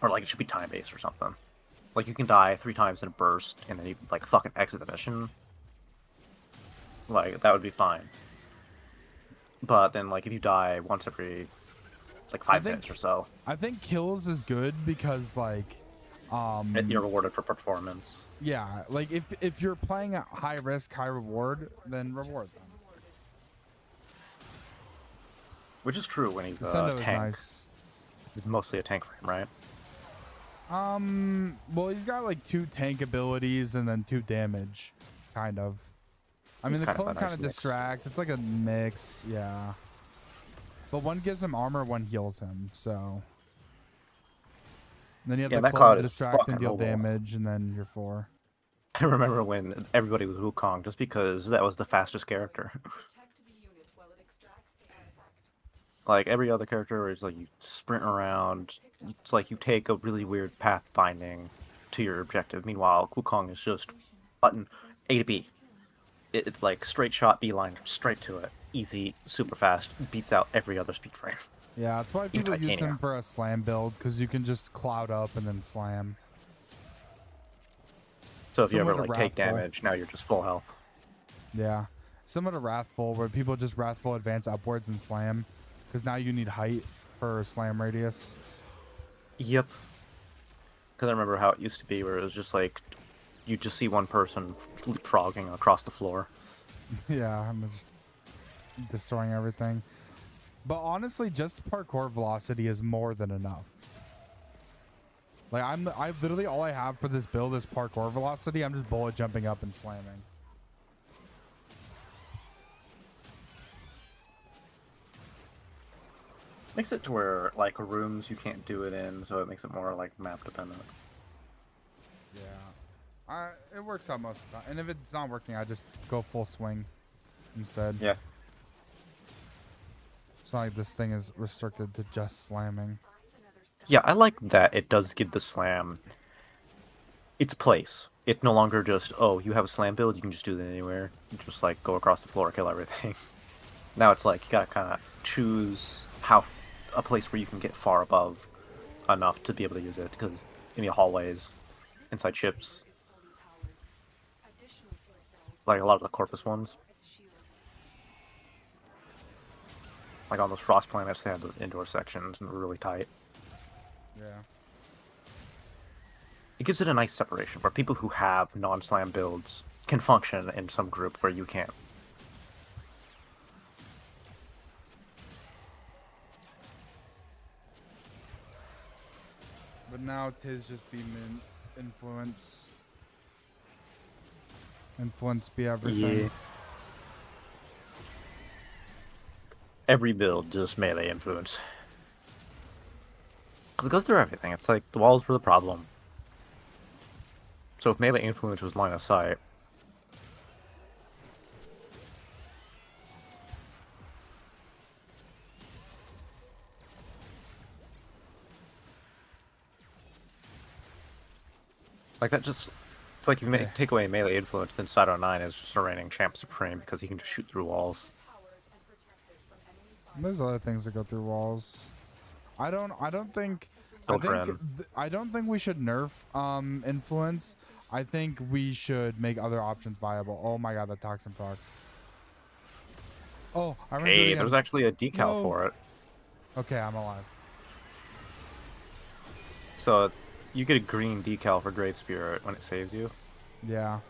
Or, like, it should be time-based or something. Like, you can die 3 times in a burst, and then you, like, fucking exit the mission. Like, that would be fine. But then, like, if you die once every, like, 5 minutes or so... I think kills is good because, like... you're rewarded for performance. Yeah, like, if you're playing at high risk, high reward, then reward them. Which is true when he's a Sendo is tank. nice. He's mostly a tank frame, right? Well, he's got like 2 tank abilities and then 2 damage, kind of. I mean, the kind of a clone nice kind of mix. distracts. It's like a mix, yeah. But one gives him armor, one heals him, so. And then you have Yeah, the that clone cloud to is distract and fucking deal mobile. damage, and then you're 4. I remember when everybody was Wukong just because that was the fastest character. Like, every other character is like you sprint around. It's like you take a really weird path finding to your objective. Meanwhile, Wukong is just button A to B. It's like straight shot, beeline, straight to it. Easy, super fast, beats out every other speed frame. Yeah, that's why people use Titania. him for a slam build, because you can just cloud up and then slam. So if you Similar ever to like take Wrathful. damage, now you're just full health. Yeah. Similar to Wrathful, where people just Wrathful advance upwards and slam, because now you need height for slam radius. Yep. Because I remember how it used to be, where it was just like, you just see one person leapfrogging across the floor. Yeah, I'm just destroying everything. But honestly, just parkour velocity is more than enough. Like, I literally, all I have for this build is parkour velocity. I'm just bullet jumping up and slamming. Makes it to where, like, rooms you can't do it in, so it makes it more, like, map dependent. Yeah. It works out most of the time. And if it's not working, I just go full swing instead. Yeah. It's not like this thing is restricted to just slamming. Yeah, I like that it does give the slam its place. It's no longer just, oh, you have a slam build, you can just do that anywhere. You just, like, go across the floor, kill everything. Now it's like, you gotta kind of choose a place where you can get far above enough to be able to use it, because in the hallways, inside ships, like a lot of the Corpus ones, like on those Frost planets, they have the indoor sections and they're really tight. Yeah. It gives it a nice separation where people who have non-slam builds can function in some group where you can't. But now tis just be influence. Influence be everything. Yeah. Every build just melee influence. Because it goes through everything. It's like the walls were the problem. So if melee influence was line of sight, like that just, it's like if you take away melee influence, then Sato 9 is just a reigning champ supreme because he can just shoot through walls. There's other things that go through walls. I don't think Don't trend. I don't think we should nerf influence. I think we should make other options viable. Oh my god, the toxin proc. Oh, I ran through it Hey, again. there's actually a decal No. for it. Okay, I'm alive. So you get a green decal for Great Spirit when it saves you. Yeah.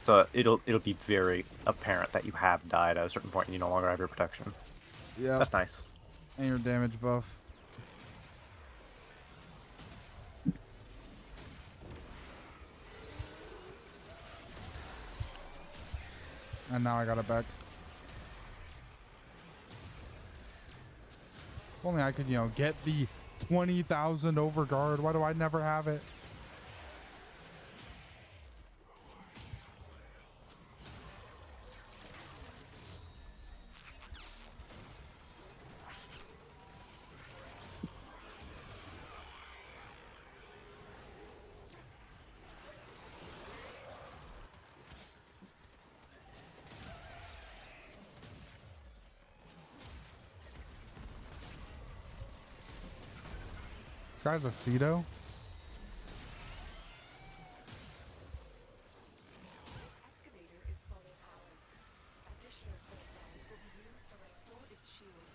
So it'll be very apparent that you have died at a certain point and you no longer have your protection. Yeah. That's nice. And your damage buff. And now I got it back. If only I could, you know, get the 20,000 overguard. Why do I never have it? This guy's a Cedo. This excavator is fully powered. Additional fuel cells will be used to restore its shields.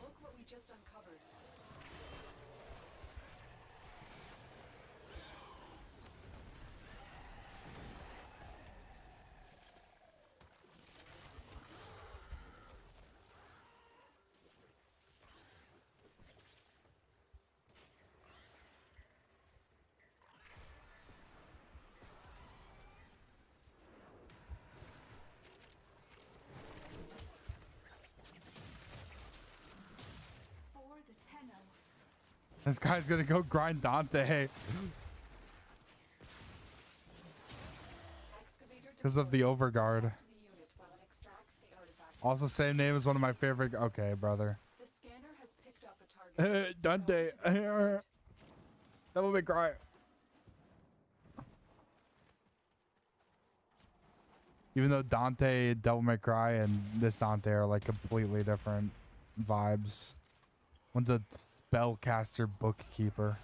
Look what we just uncovered. For the Tenno. This guy's gonna go grind Dante. Excavator Because of the overguard. protect the unit while it extracts the artifact. Also, same name as one of my favorite. Okay, brother. The scanner has picked up a target. Dante. Devil May Cry. Even though Dante, Devil May Cry, and this Dante are like completely different vibes. One's a spellcaster bookkeeper.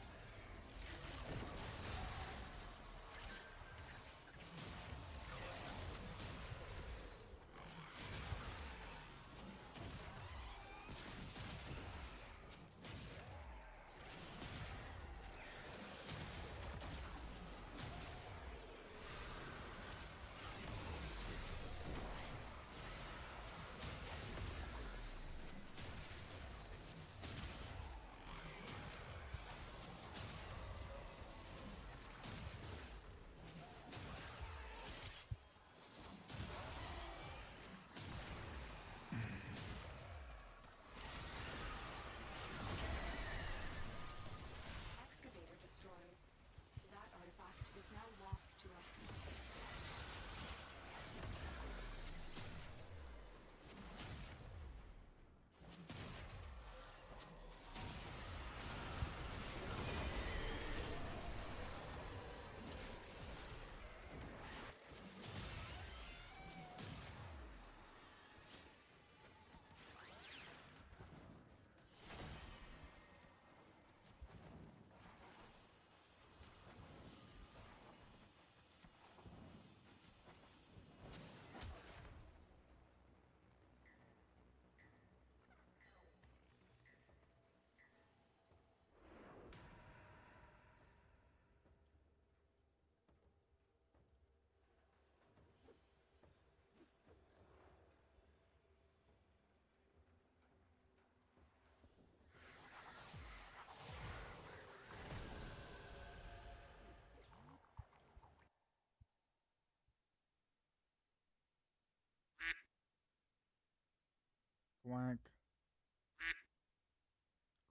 Quack.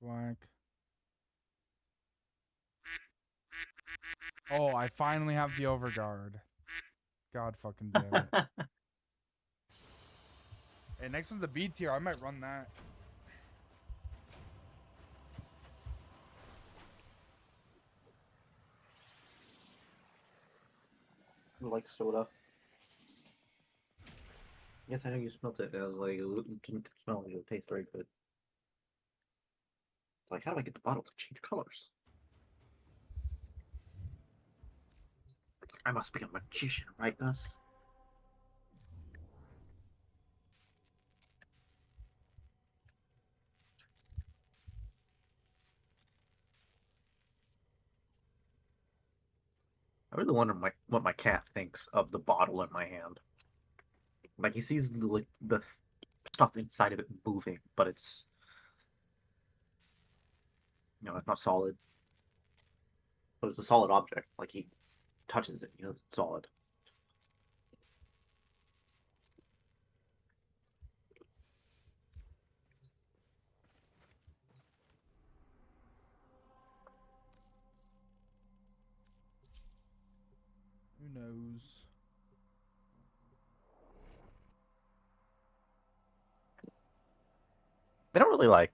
Quack. Oh, I finally have the overguard. God fucking damn it. Hey, next one's a B tier. I might run that. Like soda. Yes, I know you smelled it. I was like, it didn't smell like it tastes very good. It's like, how do I get the bottle to change colors? I must be a magician, right, Gus? I really wonder what my cat thinks of the bottle in my hand. Like he sees the stuff inside of it moving, but it's it's not solid. But it's a solid object. Like he touches it, it's solid. Who knows? They don't really like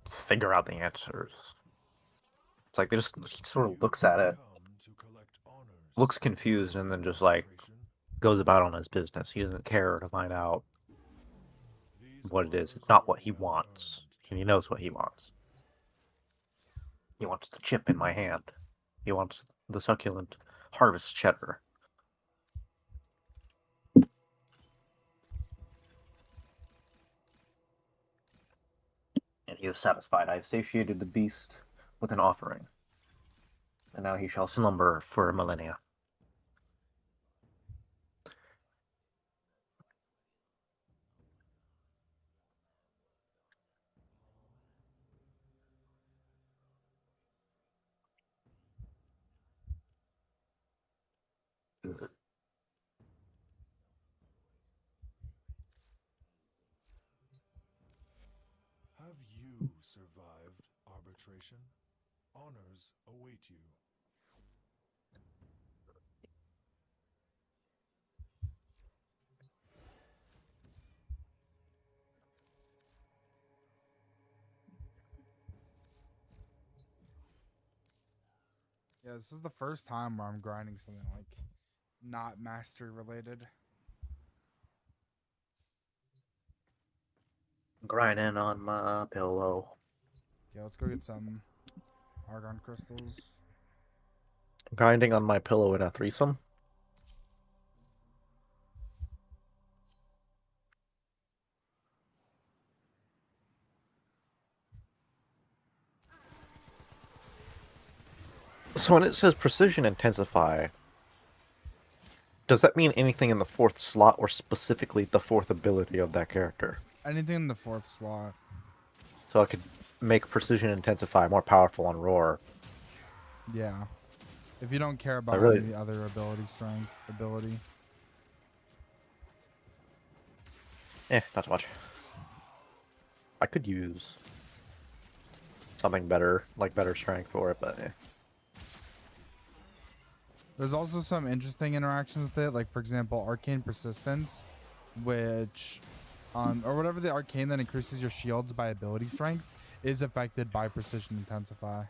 figure out the answers. It's like he sort of looks at it, looks confused, and then just like goes about on his business. He doesn't care to find out what it is. It's not what he wants. And he knows what he wants. He wants the chip in my hand. He wants the succulent harvest cheddar. And he is satisfied. I have satiated the beast with an offering. And now he shall slumber for a millennia. Have you survived arbitration? Honors await you. Yeah, this is the first time where I'm grinding something like not mastery related. Grinding on my pillow. Yeah, let's go get some argon crystals. Grinding on my pillow in a threesome. So when it says precision intensify, does that mean anything in the fourth slot or specifically the fourth ability of that character? Anything in the fourth slot. So I could make precision intensify more powerful on roar. Yeah. If you don't care about really- any other ability ability. Not so much. I could use something better, like better strength for it, but There's also some interesting interactions with it, like for example, arcane persistence, which, or whatever the arcane that increases your shields by ability strength, is affected by precision intensify.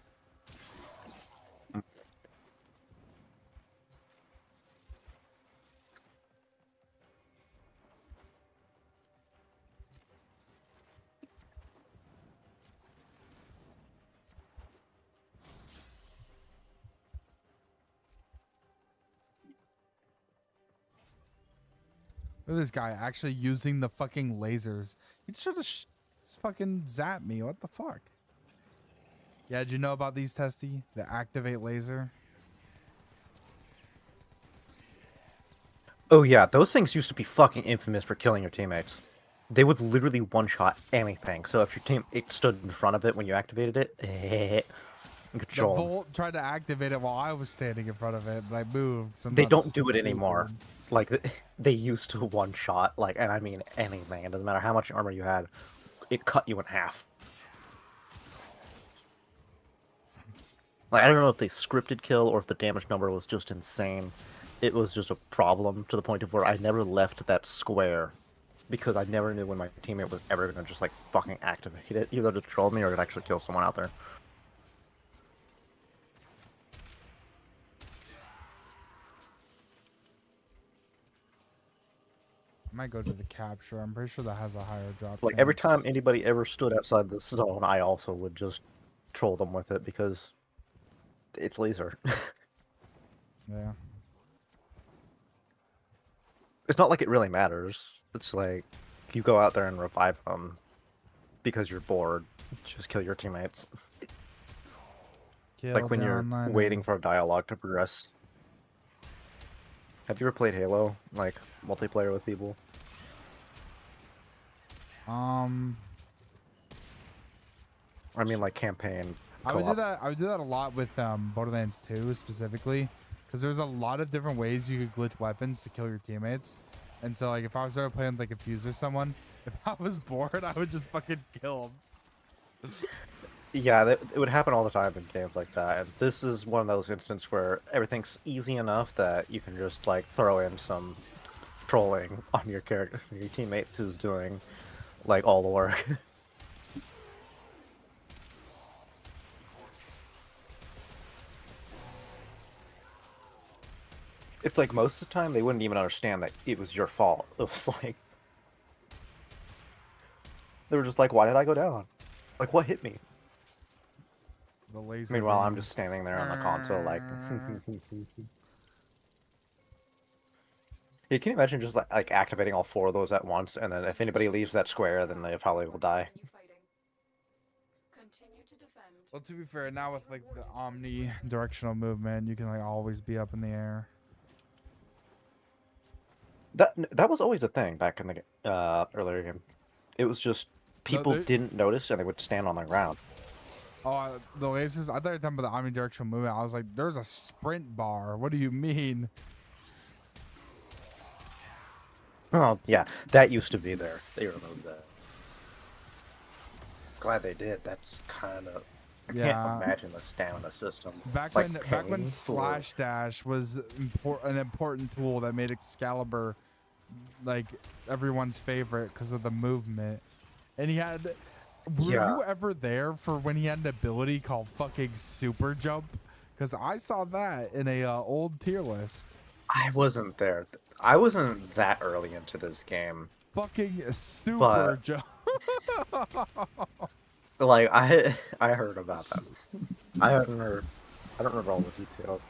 Look at this guy actually using the fucking lasers. He should have fucking zapped me. What the fuck? Yeah, did you know about these, Testy? The activate laser? oh yeah, those things used to be fucking infamous for killing your teammates. They would literally one-shot anything. So if your teammate stood in front of it when you activated it, The control 'em. Volt tried to activate it while I was standing in front of it, but I moved. So I'm They not don't do it stupid. anymore. Like they used to one shot, like, and I mean anything. It doesn't matter how much armor you had, it cut you in half. Like I don't know if they scripted kill or if the damage number was just insane. It was just a problem to the point of where I never left that square because I never knew when my teammate was ever gonna just like fucking activate it, either to troll me or to actually kill someone out there. I might go to the capture. I'm pretty sure that has a higher drop. Like every chance. time anybody ever stood outside the zone, I also would just troll them with it because it's laser. Yeah. It's not like it really matters. It's like you go out there and revive them because you're bored. Just kill your teammates. Kill Like when the you're online waiting for a dialogue to progress. Have you ever played Halo? Like multiplayer with people? I mean like campaign. I would do co-op. that. I would do that a lot with Borderlands 2 specifically, because there's a lot of different ways you could glitch weapons to kill your teammates. And so, like, if I was ever playing with, like, a Fuse or someone, if I was bored, I would just fucking kill them. Yeah, it would happen all the time in games like that. And this is one of those instances where everything's easy enough that you can just like throw in some trolling on your character, your teammates who's doing like all the work. It's like most of the time they wouldn't even understand that it was your fault. It was like they were just like, "Why did I go down? Like, what hit me?" The laser. Meanwhile, I'm beam. just standing there on the console, like. Yeah, can you imagine just like activating all 4 of those at once, and then if anybody leaves that square, then they probably will die. Continue to defend. Well, to be fair, now with like the omni-directional movement, you can like always be up in the air. That was always a thing back in the earlier game. It was just people they- didn't notice, and they would stand on the ground. Oh, the lasers. I thought you were talking about the omnidirectional movement. I was like, there's a sprint bar. What do you mean? Oh yeah, that used to be there. They removed that. Glad they did. That's kind of. I Yeah. can't imagine the stamina system. Back like when paying for- slash dash was an important tool that made Excalibur like everyone's favorite because of the movement. And he had. Were Yeah. you ever there for when he had an ability called fucking super jump? Because I saw that in a old tier list. I wasn't there. I wasn't that early into this game. Fucking super But- jump. Like I heard about that. I haven't heard. I don't remember all the details.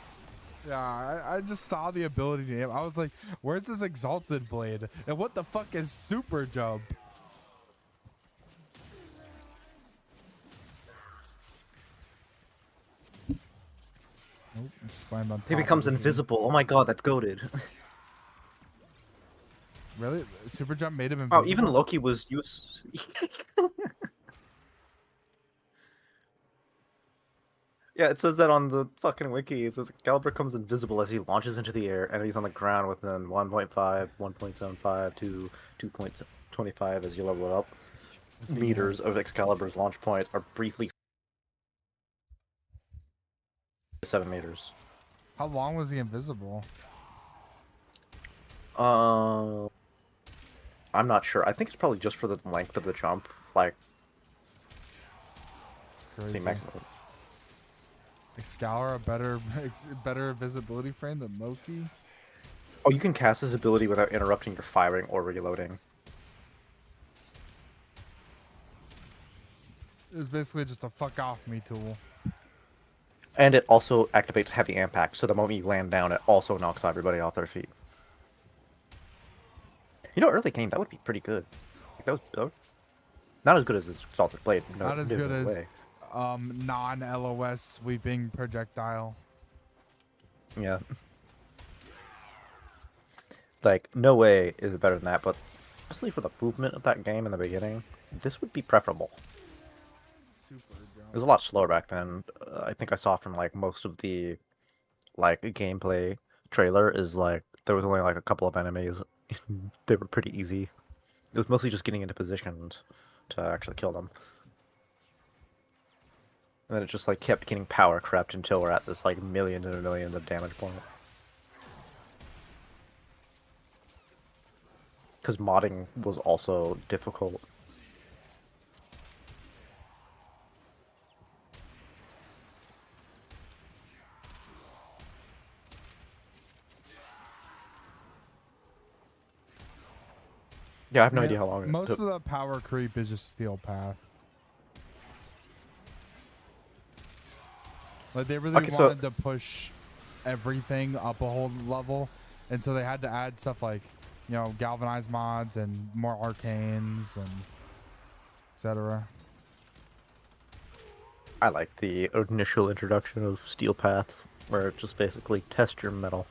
Yeah, I just saw the ability name. I was like, where's this exalted blade? And what the fuck is super jump? Nope, I just slammed on He top becomes of it. invisible. Oh my god, that's goated. Really? Super jump made him invisible? Oh, even Loki was use. Yeah, it says that on the fucking wiki. It says Excalibur becomes invisible as he launches into the air, and he's on the ground within 1.5, 1.75 to 2.25 as you level it up. Meters of Excalibur's launch points are briefly 7 meters. How long was he invisible? I'm not sure. I think it's probably just for the length of the jump. Like, let's see, Crazy. maximum. Excalibur, a better visibility frame than Loki? Oh, you can cast his ability without interrupting your firing or reloading. It was basically just a fuck off me tool. And it also activates heavy impact, so the moment you land down, it also knocks everybody off their feet. You know, early game, that would be pretty good. Like, that was not as good as his Exalted Blade. No, Not as no good as way. non-LOS sweeping projectile. Yeah. Like, no way is it better than that, but honestly, for the movement of that game in the beginning, this would be preferable. Super It was a lot slower back then. I think I saw from, like, most of the, like, gameplay trailer is, like, there was only like a couple of enemies. They were pretty easy. It was mostly just getting into positions to actually kill them. And then it just like kept getting power crept until we're at this like millions and millions of damage point. Because modding was also difficult. Yeah, I have no idea how long it Most took. of the power creep is just steel path. Like they really Okay, so- wanted to push everything up a whole level, and so they had to add stuff like, you know, galvanized mods and more arcanes and etc. I like the initial introduction of steel paths, where it just basically test your metal.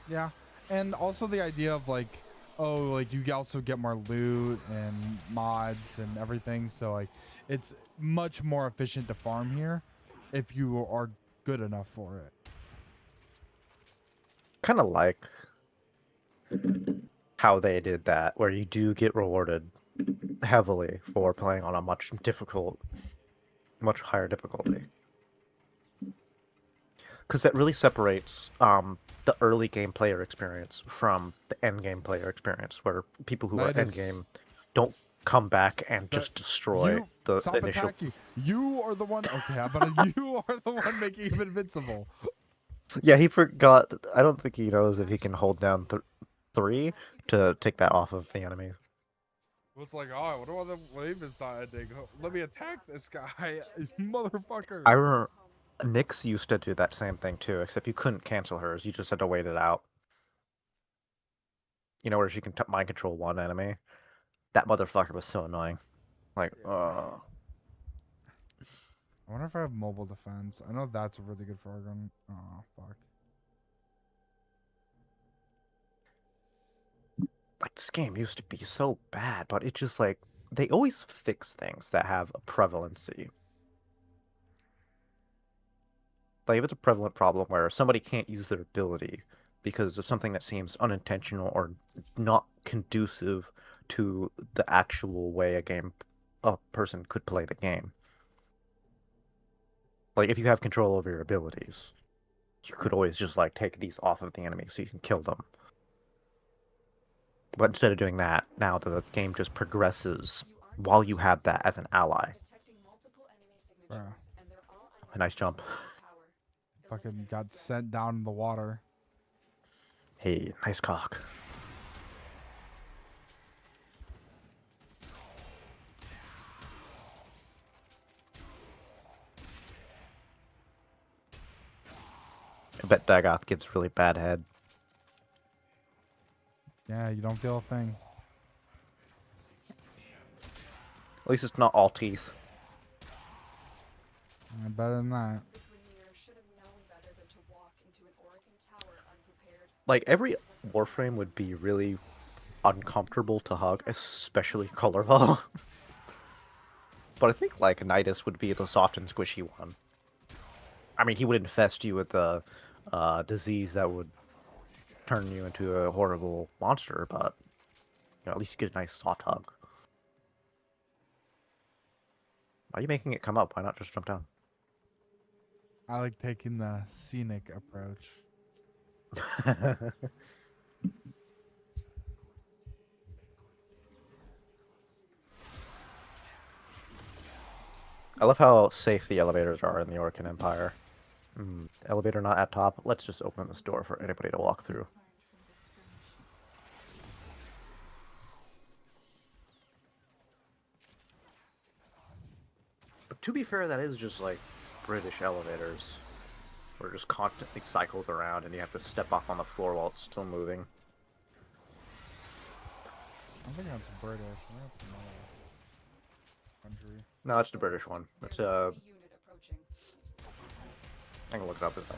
Yeah, and also the idea of like, oh, like you also get more loot and mods and everything, so like it's much more efficient to farm here if you are good enough for it. Kind of like how they did that, where you do get rewarded heavily for playing on a much higher difficulty. Because that really separates the early game player experience from the end game player experience, where people who are end game don't come back and just destroy the stop initial. attacking. You are the one. Okay, how about you are the one making him invincible. Yeah, he forgot. I don't think he knows if he can hold down 3 to take that off of the enemies. It was like, oh, I wonder why the wave is not ending. Let me attack this guy, motherfucker. I remember Nyx used to do that same thing too, except you couldn't cancel hers. You just had to wait it out. You know, where she can mind control one enemy. That motherfucker was so annoying. Like, I wonder if I have mobile defense. I know that's really good for our gun. Oh, fuck. like this game used to be so bad, but it just like they always fix things that have a prevalency. Like if it's a prevalent problem where somebody can't use their ability because of something that seems unintentional or not conducive to the actual way a person could play the game. Like if you have control over your abilities, you could always just like take these off of the enemy so you can kill them. But instead of doing that, now the game just progresses while you have that as an ally. Bruh. A nice jump. Fucking got sent down in the water. Hey, nice cock. I bet Dagoth gets really bad head. Yeah, you don't feel a thing. At least it's not all teeth. Better than that. Like, every Warframe would be really uncomfortable to hug, especially Colorval. But I think, like, Nidus would be the soft and squishy one. I mean, he would infest you with a disease that would turn you into a horrible monster, but you know, at least you get a nice soft hug. Why are you making it come up? Why not just jump down? I like taking the scenic approach. I love how safe the elevators are in the Orcan Empire. Elevator not at top. Let's just open this door for anybody to walk through. But to be fair, that is just like British elevators. Where it just constantly cycles around and you have to step off on the floor while it's still moving. I think that's British. That's another country. No, it's the British one. It's I can look it up if I.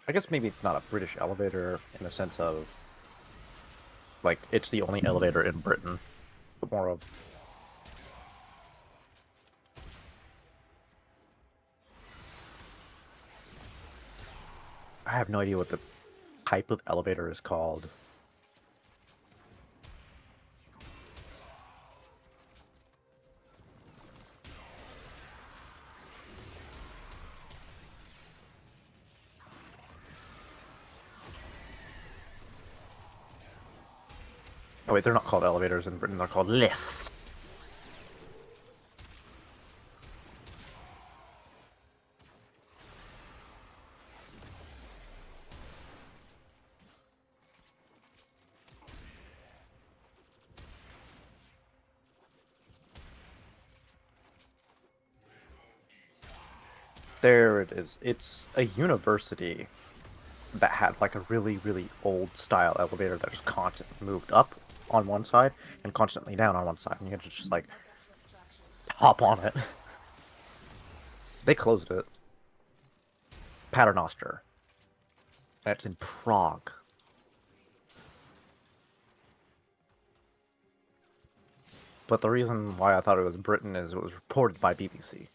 I guess maybe it's not a British elevator in the sense of, like, it's the only elevator in Britain, but more of... I have no idea what the type of elevator is called. Oh wait, they're not called elevators in Britain, they're called lifts. There it is. It's a university that had like a really, really old style elevator that just constantly moved up on one side and constantly down on one side, and you had to just like hop on it. They closed it. Paternoster. That's in Prague. But the reason why I thought it was Britain is it was reported by BBC.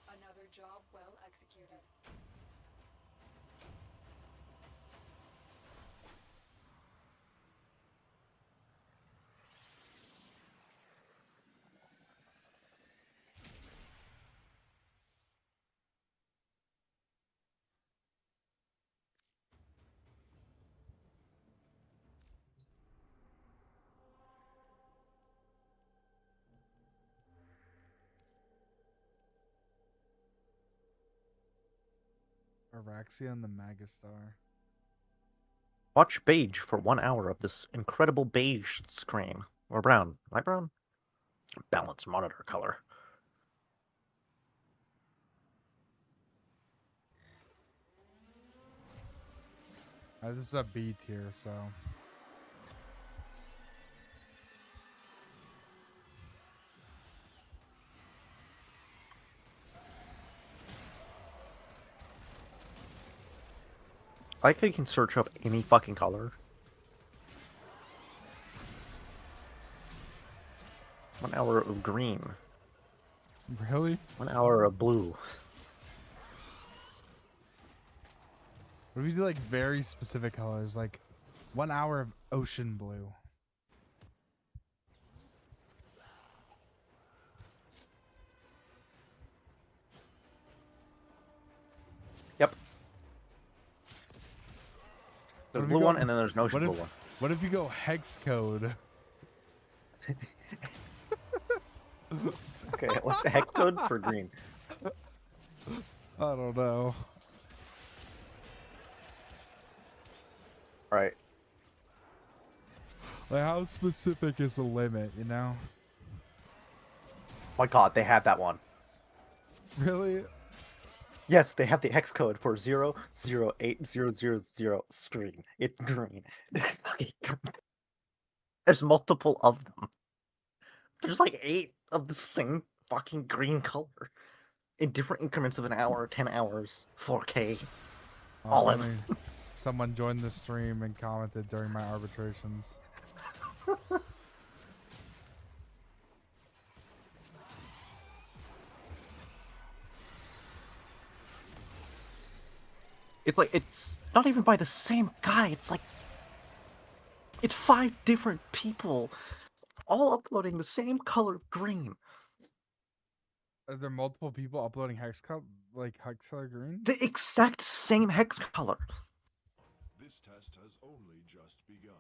Another job well executed. Araxia and the Magistar. Watch beige for 1 hour of this incredible beige screen. Or brown. Light brown? Balance monitor color. This is a B tier, so. I like how you can search up any fucking color. 1 hour of green. Really? 1 hour of blue. What if you do like very specific colors, like 1 hour of ocean blue? Yep. There's What if blue you go- one, and then there's no ocean What blue if, one. what if you go hex code? Okay, what's the hex code for green? I don't know. Alright. Like, how specific is the limit, you know? My god, they had that one. Really? Yes, they have the hex code for 008000 screen. It's green. It's fucking green. There's multiple of them. There's like 8 of the same fucking green color. In different increments of an hour, 10 hours, 4K. All of them. Someone joined the stream and commented during my arbitrations. It's like, it's not even by the same guy. It's like, it's 5 different people all uploading the same color green. Are there multiple people uploading hex color green? The exact same hex color. This test has only just begun.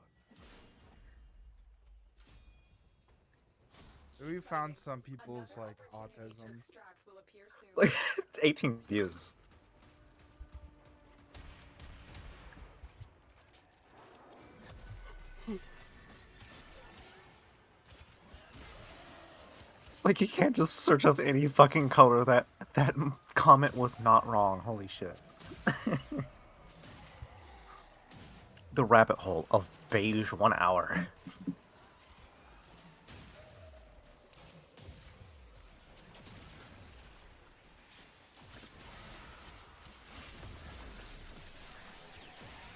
We found some people's like autism. Extract will appear soon. Like, 18 views. Like, you can't just search up any fucking color. That comment was not wrong. Holy shit. The rabbit hole of beige 1 hour.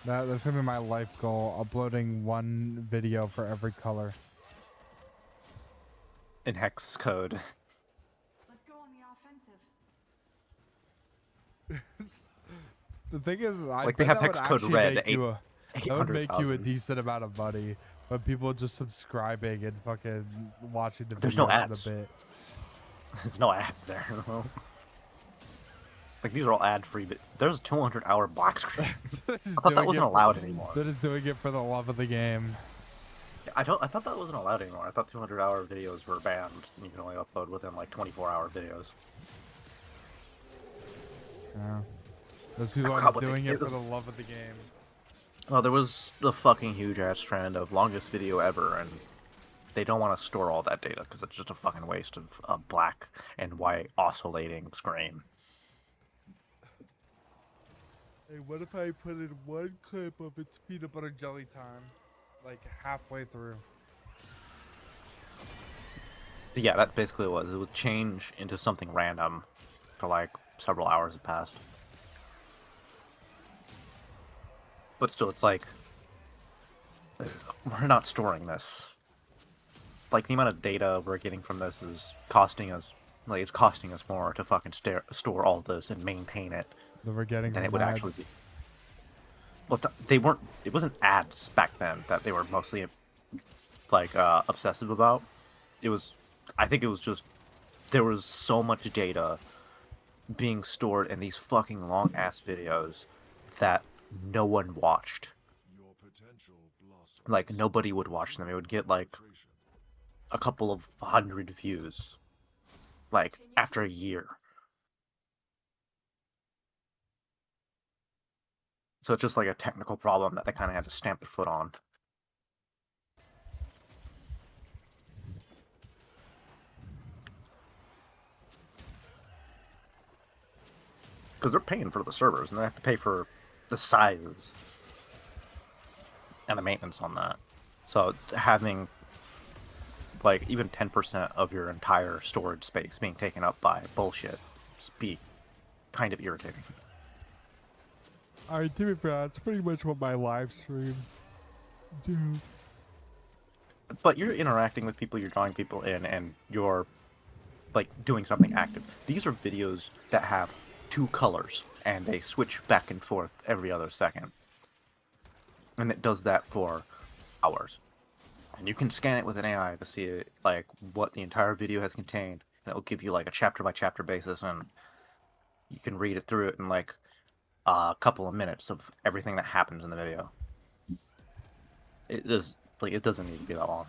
That's gonna be my life goal, uploading 1 video for every color. In hex code. Let's go on the offensive. The thing is, I Like, they bet have that would hex code actually red make to you a- that would make you a 800,000. decent amount of money, but people just subscribing and fucking watching the There's no videos in a ads. bit. There's no ads there. Like, these are all ad-free, but there's a 200-hour black screen. They're just I thought that doing wasn't it- allowed anymore. They're just doing it for the love of the game. I thought that wasn't allowed anymore. I thought 200-hour videos were banned, and you can only upload within like 24-hour videos. Yeah. Those people forgot are what they- doing it it for was- the love of the game. Well, there was the fucking huge-ass trend of longest video ever, and they don't want to store all that data because it's just a fucking waste of a black and white oscillating screen. Hey, what if I put in 1 clip of it's peanut butter jelly time, like halfway through? Yeah, that basically was. It would change into something random for like several hours have passed. But still, it's like, we're not storing this. Like, the amount of data we're getting from this is costing us, like, it's costing us more to fucking store all this and maintain it That we're getting than it from would ads. actually be. Well, they weren't, it wasn't ads back then that they were mostly, like, obsessive about. It was, I think it was just, there was so much data being stored in these fucking long-ass videos that no one watched. Your potential blossoms. Like, nobody would watch them. It would get, like, a couple of 100 views, like, after a year. So it's just like a technical problem that they kind of had to stamp their foot on. Because they're paying for the servers, and they have to pay for the size and the maintenance on that. So having, like, even 10% of your entire storage space being taken up by bullshit just be kind of irritating. Alright, to be fair, that's pretty much what my live streams do. But you're interacting with people, you're drawing people in, and you're, like, doing something active. These are videos that have 2 colors, and they switch back and forth every other second. And it does that for hours. And you can scan it with an AI to see, like, what the entire video has contained, and it will give you, like, a chapter-by-chapter basis, and you can read it through it in, like, a couple of minutes of everything that happens in the video. It is, like, it doesn't need to be that long.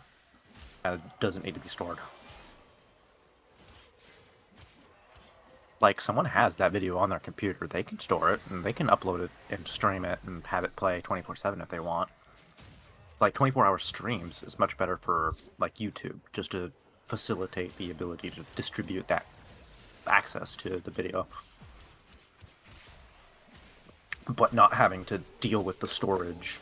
And it doesn't need to be stored. Like, someone has that video on their computer, they can store it, and they can upload it and stream it and have it play 24/7 if they want. Like, 24-hour streams is much better for, like, YouTube, just to facilitate the ability to distribute that access to the video. But not having to deal with the storage.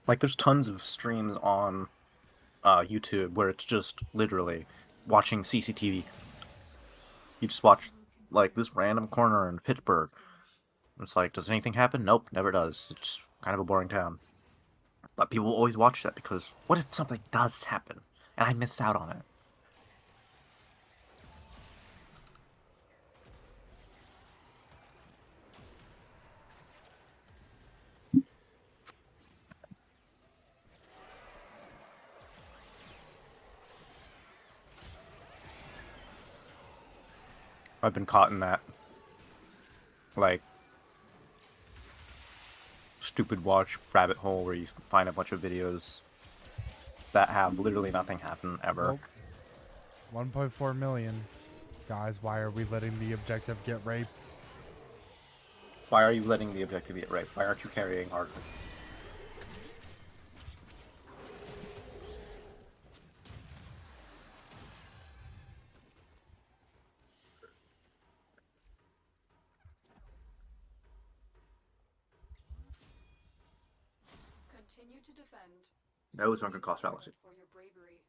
Like, there's tons of streams on YouTube where it's just literally watching CCTV. You just watch, like, this random corner in Pittsburgh. It's like, does anything happen? Nope, never does. It's just kind of a boring town. But people always watch that because what if something does happen and I miss out on it? I've been caught in that, like, stupid watch rabbit hole where you find a bunch of videos that have literally nothing happen ever. Nope. 1.4 million. Guys, why are we letting the objective get raped? Why are you letting the objective get raped? Why aren't you carrying hard? Continue to defend. No sunken cost fallacy. For your bravery.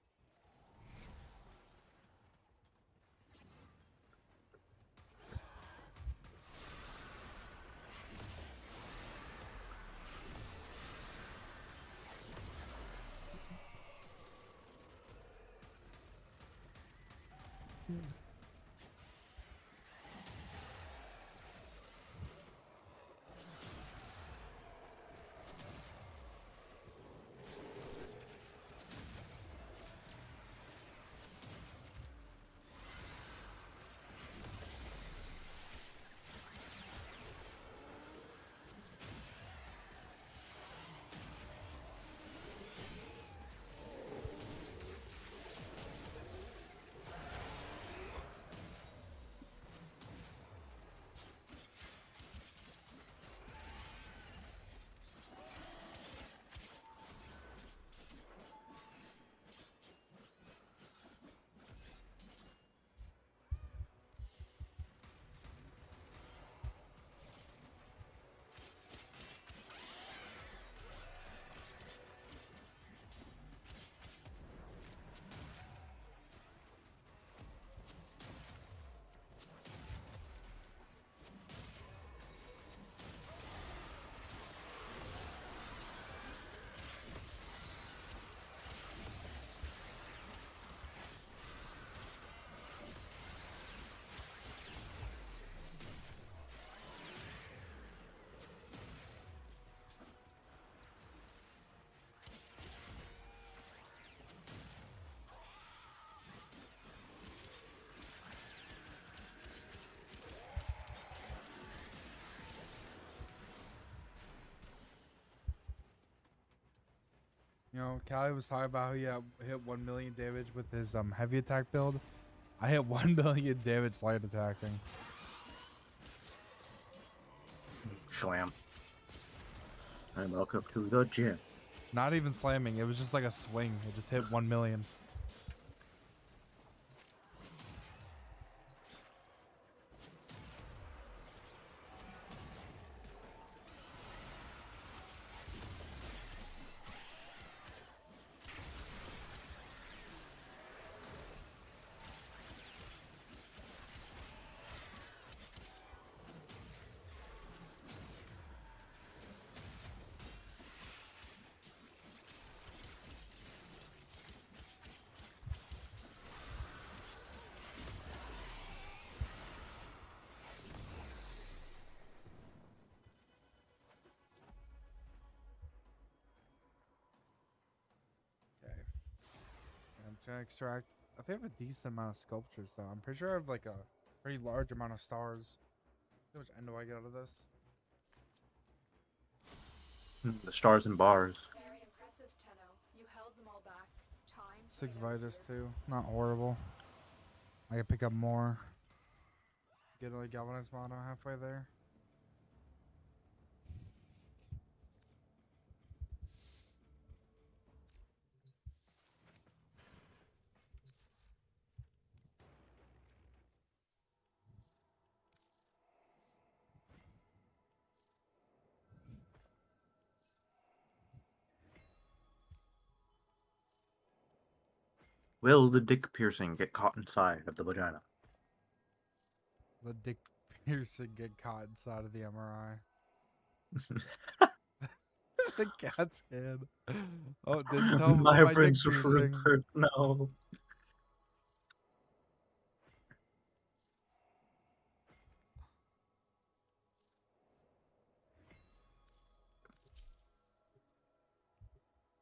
You know, Callie was talking about how he hit 1 million damage with his heavy attack build. I hit 1 million damage light attacking. Slam. And welcome to the gym. Not even slamming. It was just like a swing. It just hit 1 million. I'm trying to extract. I think I have a decent amount of sculptures though. I'm pretty sure I have like a pretty large amount of stars. How much end do I get out of this? The stars and bars. Very impressive, Tenno. You held them all back. Time. 6 Vitus too. Not horrible. I can pick up more. Get like galvanized mono halfway there. Will the dick piercing get caught inside of the vagina? The dick piercing get caught inside of the MRI. the cat's hand. Oh, didn't tell him My about my dick brain's for piercing. no.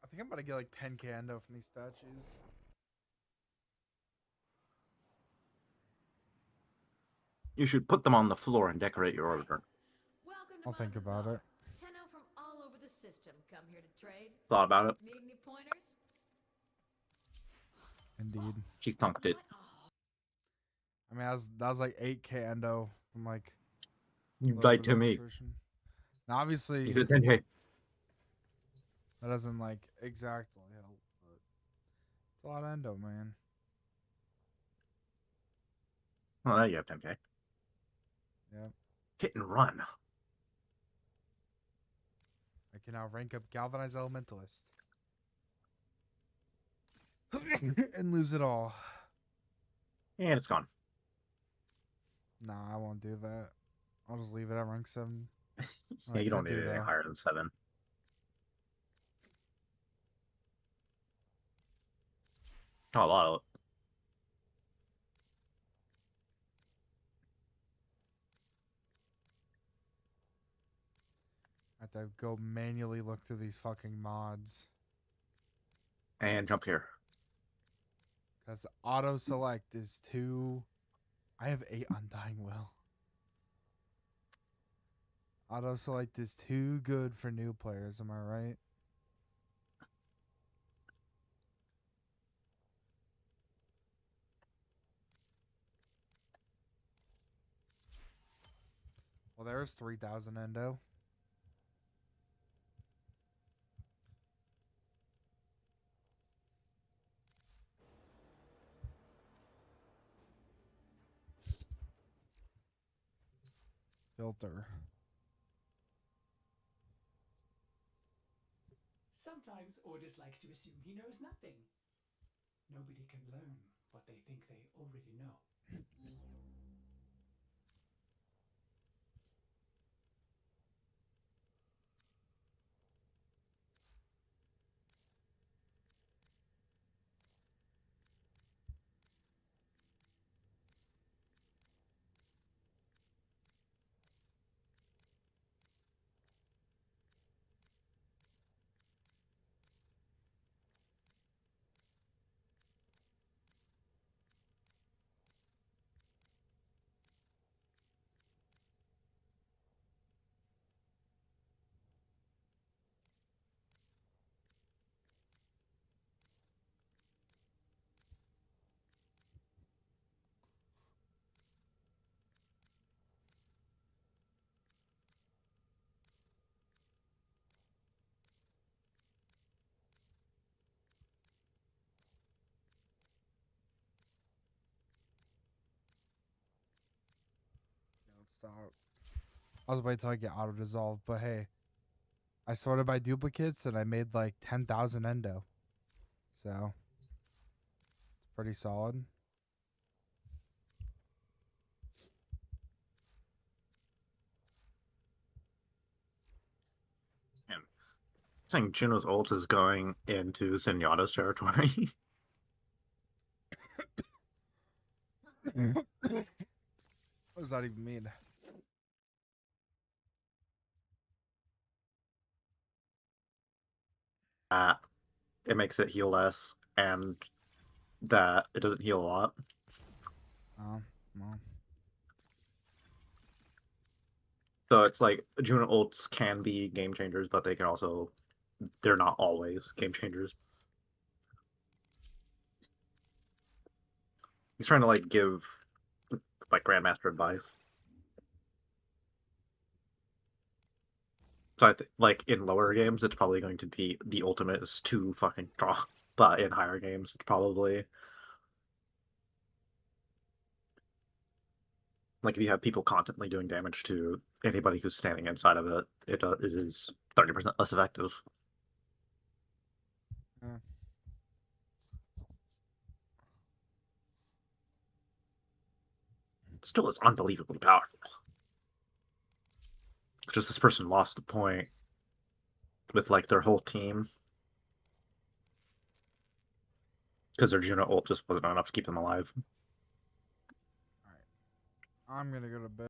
I think I'm about to get like 10k endo from these statues. You should put them on the floor and decorate your order. Welcome to I'll my think about bazaar. it. Tenno from all over the system come here to trade. Thought about it. Need any pointers? Indeed. She thunked it. What a I mean, that was like 8k endo from like. You little lied bit to of me. attrition. Now, obviously, You said 10K. that doesn't like exactly help, but it's a lot of endo, man. Well, now you have 10K. Yep. Hit and run. I can now rank up Galvanized Elementalist. And lose it all. And it's gone. Nah, I won't do that. I'll just leave it at rank 7. Yeah, you don't can't need do anything that. higher than 7. Not a lot of it. I have to go manually look through these fucking mods. And jump here. Because auto select is too. I have 8 Undying Will. Auto select is too good for new players, am I right? Well, there's 3,000 endo. Filter. Sometimes Ordis likes to assume he knows nothing. Nobody can learn what they think they already know. Stop. I was waiting till I get auto dissolve, but hey, I sorted by duplicates and I made like 10,000 endo. So, it's pretty solid. And saying Juno's ult is going into Zenyatta's territory. What does that even mean? It makes it heal less, and that it doesn't heal a lot. Well. So it's like Juno ults can be game changers, but they can also, they're not always game changers. He's trying to like give like Grandmaster advice. So I think like in lower games, it's probably going to be the ultimate is too fucking strong, but in higher games, it's probably like if you have people constantly doing damage to anybody who's standing inside of it, it is 30% less effective. Yeah. Still is unbelievably powerful. Just this person lost the point with like their whole team. Because their Juno ult just wasn't enough to keep them alive. I'm gonna go to bed.